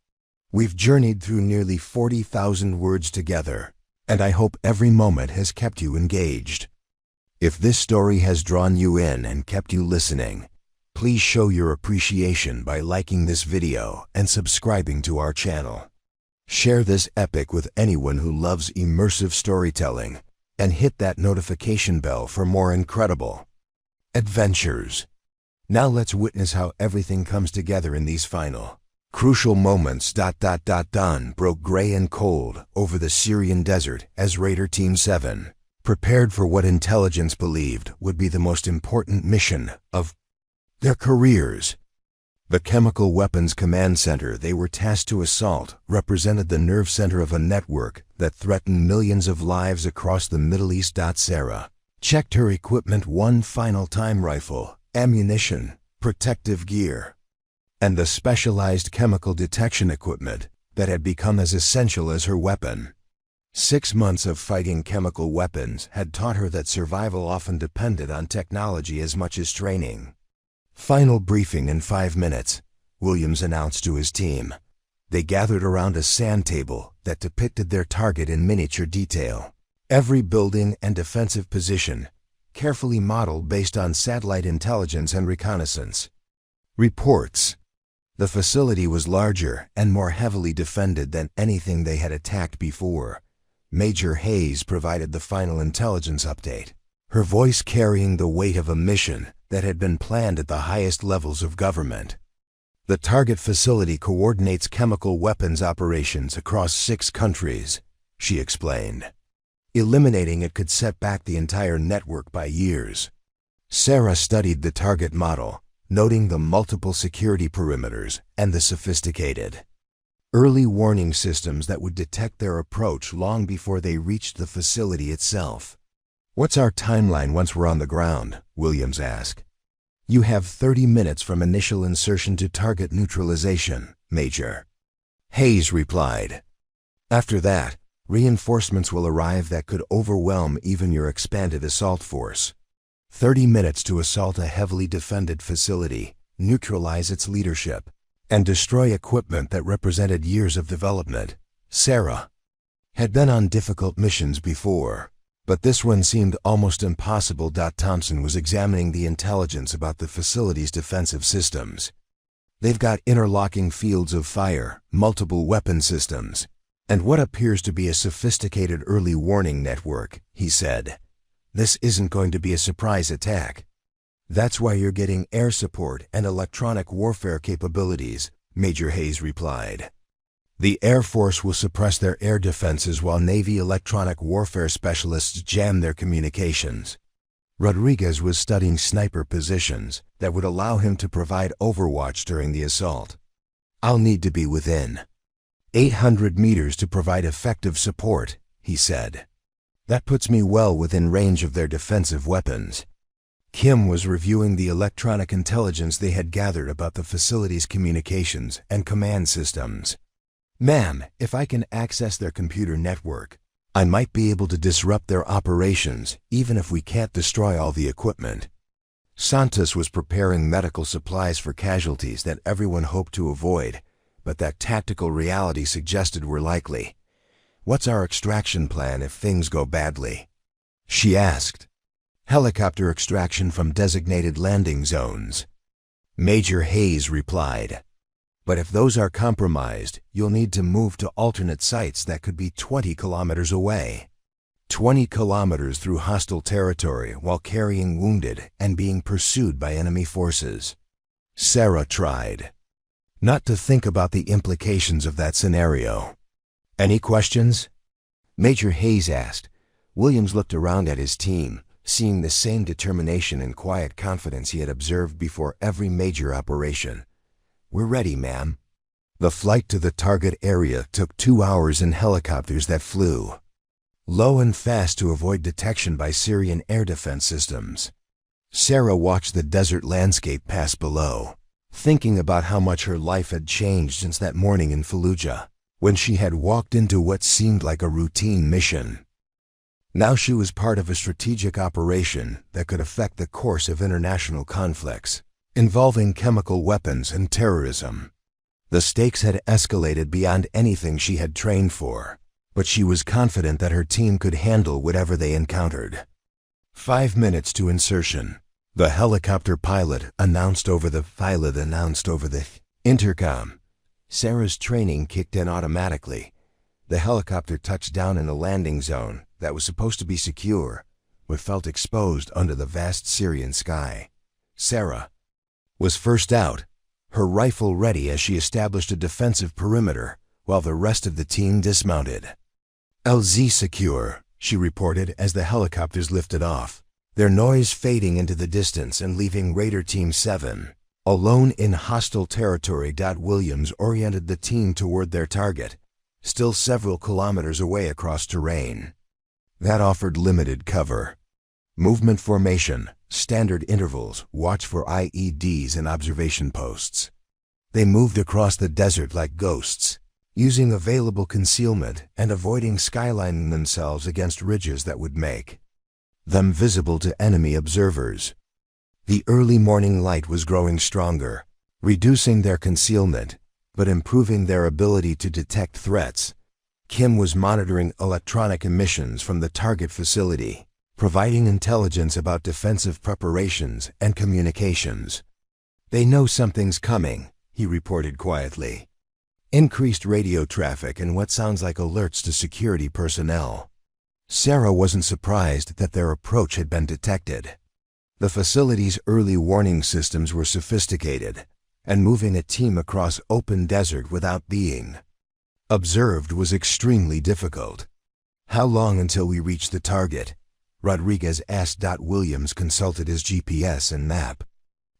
We've journeyed through nearly 40,000 words together, and I hope every moment has kept you engaged. If this story has drawn you in and kept you listening, please show your appreciation by liking this video and subscribing to our channel. Share this epic with anyone who loves immersive storytelling, and hit that notification bell for more incredible adventures. Now let's witness how everything comes together in these final, crucial moments. Dawn broke gray and cold over the Syrian desert as Raider Team 7 prepared for what intelligence believed would be the most important mission of their careers. The Chemical Weapons Command Center they were tasked to assault represented the nerve center of a network that threatened millions of lives across the Middle East. Sarah checked her equipment one final time: rifle, ammunition, protective gear, and the specialized chemical detection equipment that had become as essential as her weapon. 6 months of fighting chemical weapons had taught her that survival often depended on technology as much as training. "Final briefing in 5 minutes," Williams announced to his team. They gathered around a sand table that depicted their target in miniature detail. Every building and defensive position, carefully modeled based on satellite intelligence and reconnaissance reports. The facility was larger and more heavily defended than anything they had attacked before. Major Hayes provided the final intelligence update, her voice carrying the weight of a mission that had been planned at the highest levels of government. "The target facility coordinates chemical weapons operations across 6 countries, she explained. "Eliminating it could set back the entire network by years." Sarah studied the target model, noting the multiple security perimeters and the sophisticated early warning systems that would detect their approach long before they reached the facility itself. "What's our timeline once we're on the ground?" Williams asked. "You have 30 minutes from initial insertion to target neutralization, Major," Hayes replied. "After that, reinforcements will arrive that could overwhelm even your expanded assault force. 30 minutes to assault a heavily defended facility, neutralize its leadership, and destroy equipment that represented years of development." Sarah had been on difficult missions before, but this one seemed almost impossible. Thompson was examining the intelligence about the facility's defensive systems. "They've got interlocking fields of fire, multiple weapon systems, and what appears to be a sophisticated early warning network," he said. "This isn't going to be a surprise attack. That's why you're getting air support and electronic warfare capabilities," Major Hayes replied. "The Air Force will suppress their air defenses while Navy electronic warfare specialists jam their communications." Rodriguez was studying sniper positions that would allow him to provide overwatch during the assault. "I'll need to be within 800 meters to provide effective support," he said. "That puts me well within range of their defensive weapons." Kim was reviewing the electronic intelligence they had gathered about the facility's communications and command systems. "Ma'am, if I can access their computer network, I might be able to disrupt their operations, even if we can't destroy all the equipment." Santos was preparing medical supplies for casualties that everyone hoped to avoid, but that tactical reality suggested were likely. "What's our extraction plan if things go badly?" she asked. "Helicopter extraction from designated landing zones," Major Hayes replied. "But if those are compromised, you'll need to move to alternate sites that could be 20 kilometers away. 20 kilometers through hostile territory while carrying wounded and being pursued by enemy forces." Sarah tried not to think about the implications of that scenario. "Any questions?" Major Hayes asked. Williams looked around at his team, seeing the same determination and quiet confidence he had observed before every major operation. "We're ready, ma'am." The flight to the target area took 2 hours in helicopters that flew low and fast to avoid detection by Syrian air defense systems. Sarah watched the desert landscape pass below, thinking about how much her life had changed since that morning in Fallujah, when she had walked into what seemed like a routine mission. Now she was part of a strategic operation that could affect the course of international conflicts, involving chemical weapons and terrorism. The stakes had escalated beyond anything she had trained for, but she was confident that her team could handle whatever they encountered. 5 minutes to insertion, the helicopter pilot announced over the intercom. Sarah's training kicked in automatically. The helicopter touched down in a landing zone that was supposed to be secure, but felt exposed under the vast Syrian sky. Sarah was first out, her rifle ready as she established a defensive perimeter while the rest of the team dismounted. "LZ secure," she reported as the helicopters lifted off, their noise fading into the distance and leaving Raider Team 7 alone in hostile territory. Williams oriented the team toward their target, still several kilometers away across terrain. That offered limited cover. Movement formation, standard intervals, watch for IEDs and observation posts. They moved across the desert like ghosts, using available concealment and avoiding skylining themselves against ridges that would make them visible to enemy observers. The early morning light was growing stronger, reducing their concealment, but improving their ability to detect threats. Kim was monitoring electronic emissions from the target facility, providing intelligence about defensive preparations and communications. "They know something's coming," he reported quietly. "Increased radio traffic and what sounds like alerts to security personnel." Sarah wasn't surprised that their approach had been detected. The facility's early warning systems were sophisticated, and moving a team across open desert without being observed was extremely difficult. "How long until we reach the target?" Rodriguez asked. Williams consulted his GPS and map.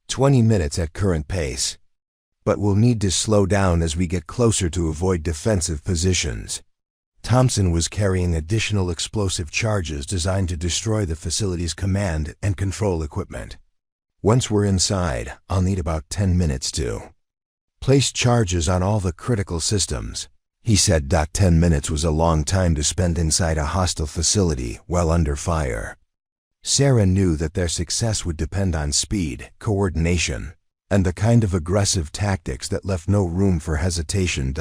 20 minutes at current pace. But we'll need to slow down as we get closer to avoid defensive positions." Thompson was carrying additional explosive charges designed to destroy the facility's command and control equipment. Once we're inside, I'll need about 10 minutes to place charges on all the critical systems, he said. 10 minutes was a long time to spend inside a hostile facility while under fire. Sarah knew that their success would depend on speed, coordination, and the kind of aggressive tactics that left no room for hesitation.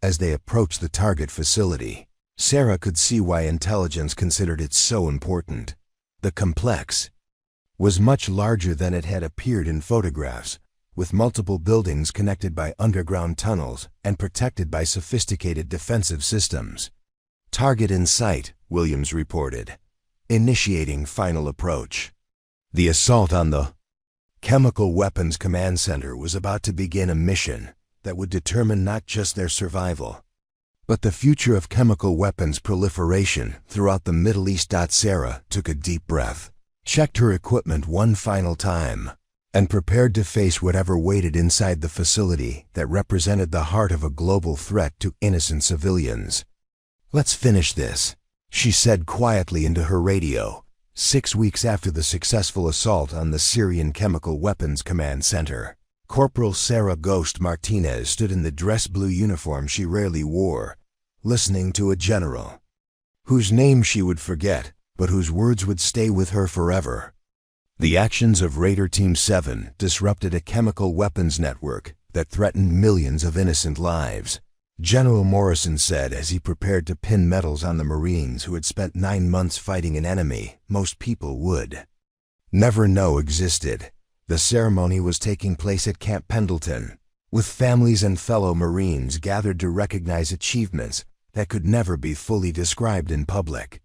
As they approached the target facility, Sarah could see why intelligence considered it so important. The complex was much larger than it had appeared in photographs, with multiple buildings connected by underground tunnels and protected by sophisticated defensive systems. "Target in sight," Williams reported, initiating final approach. The assault on the Chemical Weapons Command Center was about to begin a mission that would determine not just their survival, but the future of chemical weapons proliferation throughout the Middle East. Sarah took a deep breath, checked her equipment one final time, and prepared to face whatever waited inside the facility that represented the heart of a global threat to innocent civilians. "Let's finish this," she said quietly into her radio, 6 weeks after the successful assault on the Syrian Chemical Weapons Command Center. Corporal Sarah "Ghost" Martinez stood in the dress blue uniform she rarely wore, listening to a general whose name she would forget, but whose words would stay with her forever. The actions of Raider Team 7 disrupted a chemical weapons network that threatened millions of innocent lives, General Morrison said as he prepared to pin medals on the Marines who had spent 9 months fighting an enemy most people would never know existed. The ceremony was taking place at Camp Pendleton, with families and fellow Marines gathered to recognize achievements that could never be fully described in public.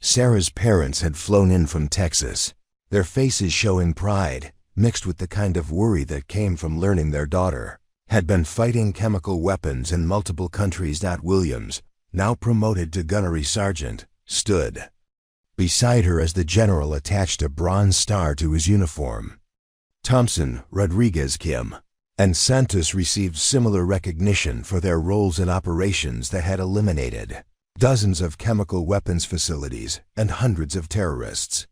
Sarah's parents had flown in from Texas, their faces showing pride, mixed with the kind of worry that came from learning their daughter had been fighting chemical weapons in multiple countries. Williams, now promoted to gunnery sergeant, stood beside her as the general attached a bronze star to his uniform. Thompson, Rodriguez, Kim, and Santos received similar recognition for their roles in operations that had eliminated dozens of chemical weapons facilities and hundreds of terrorists.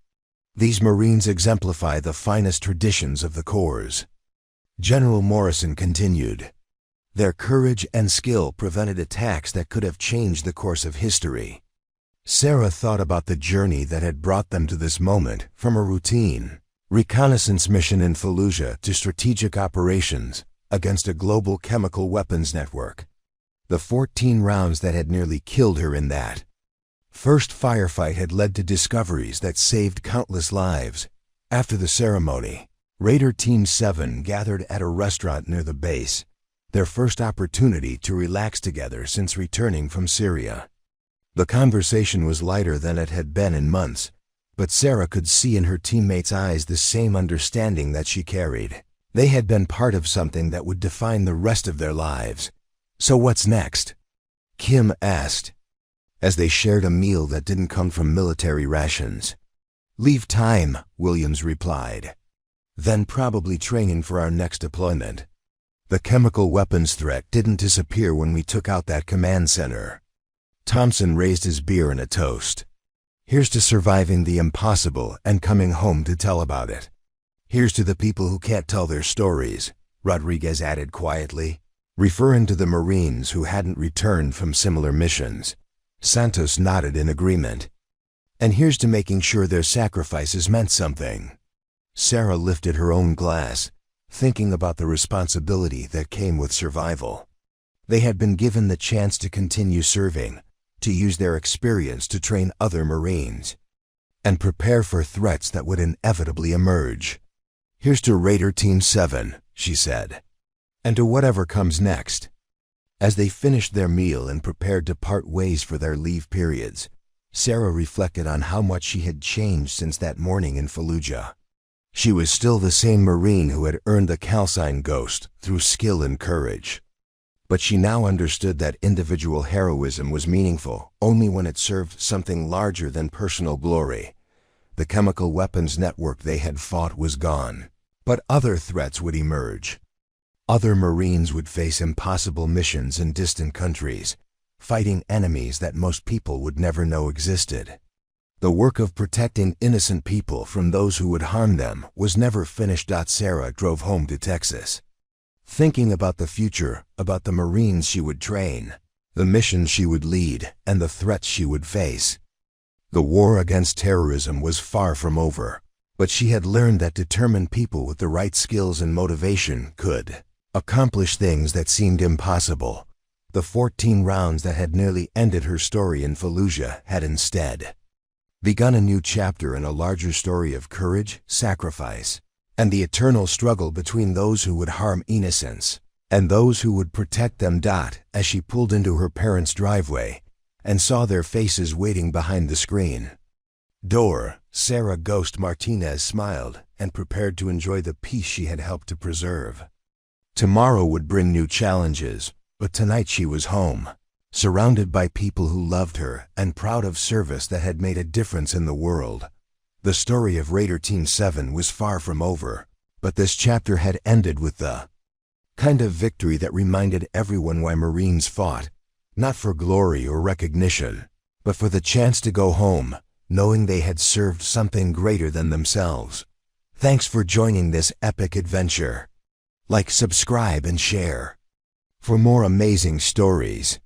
These Marines exemplify the finest traditions of the Corps. General Morrison continued. Their courage and skill prevented attacks that could have changed the course of history. Sarah thought about the journey that had brought them to this moment, from a routine reconnaissance mission in Fallujah to strategic operations against a global chemical weapons network. The 14 rounds that had nearly killed her in that first firefight had led to discoveries that saved countless lives. After the ceremony, Raider Team 7 gathered at a restaurant near the base, their first opportunity to relax together since returning from Syria. The conversation was lighter than it had been in months, but Sarah could see in her teammates' eyes the same understanding that she carried. They had been part of something that would define the rest of their lives. "So what's next?" Kim asked, as they shared a meal that didn't come from military rations. "Leave time," Williams replied. "Then probably training for our next deployment. The chemical weapons threat didn't disappear when we took out that command center." Thompson raised his beer in a toast. "Here's to surviving the impossible and coming home to tell about it." "Here's to the people who can't tell their stories," Rodriguez added quietly, referring to the Marines who hadn't returned from similar missions. Santos nodded in agreement. "And here's to making sure their sacrifices meant something." Sarah lifted her own glass, thinking about the responsibility that came with survival. They had been given the chance to continue serving, to use their experience to train other Marines, and prepare for threats that would inevitably emerge. "Here's to Raider Team 7, she said, "and to whatever comes next." As they finished their meal and prepared to part ways for their leave periods, Sarah reflected on how much she had changed since that morning in Fallujah. She was still the same Marine who had earned the calcine Ghost through skill and courage. But she now understood that individual heroism was meaningful only when it served something larger than personal glory. The chemical weapons network they had fought was gone, but other threats would emerge. Other Marines would face impossible missions in distant countries, fighting enemies that most people would never know existed. The work of protecting innocent people from those who would harm them was never finished. Sarah drove home to Texas, thinking about the future, about the Marines she would train, the missions she would lead, and the threats she would face. The war against terrorism was far from over, but she had learned that determined people with the right skills and motivation could accomplish things that seemed impossible. The 14 rounds that had nearly ended her story in Fallujah had instead begun a new chapter in a larger story of courage, sacrifice, and the eternal struggle between those who would harm innocents and those who would protect them. As she pulled into her parents' driveway and saw their faces waiting behind the screen door, Sarah "Ghost" Martinez smiled and prepared to enjoy the peace she had helped to preserve. Tomorrow would bring new challenges, but tonight she was home, surrounded by people who loved her and proud of service that had made a difference in the world. The story of Raider Team 7 was far from over, but this chapter had ended with the kind of victory that reminded everyone why Marines fought, not for glory or recognition, but for the chance to go home, knowing they had served something greater than themselves. Thanks for joining this epic adventure. Like, subscribe, and share for more amazing stories.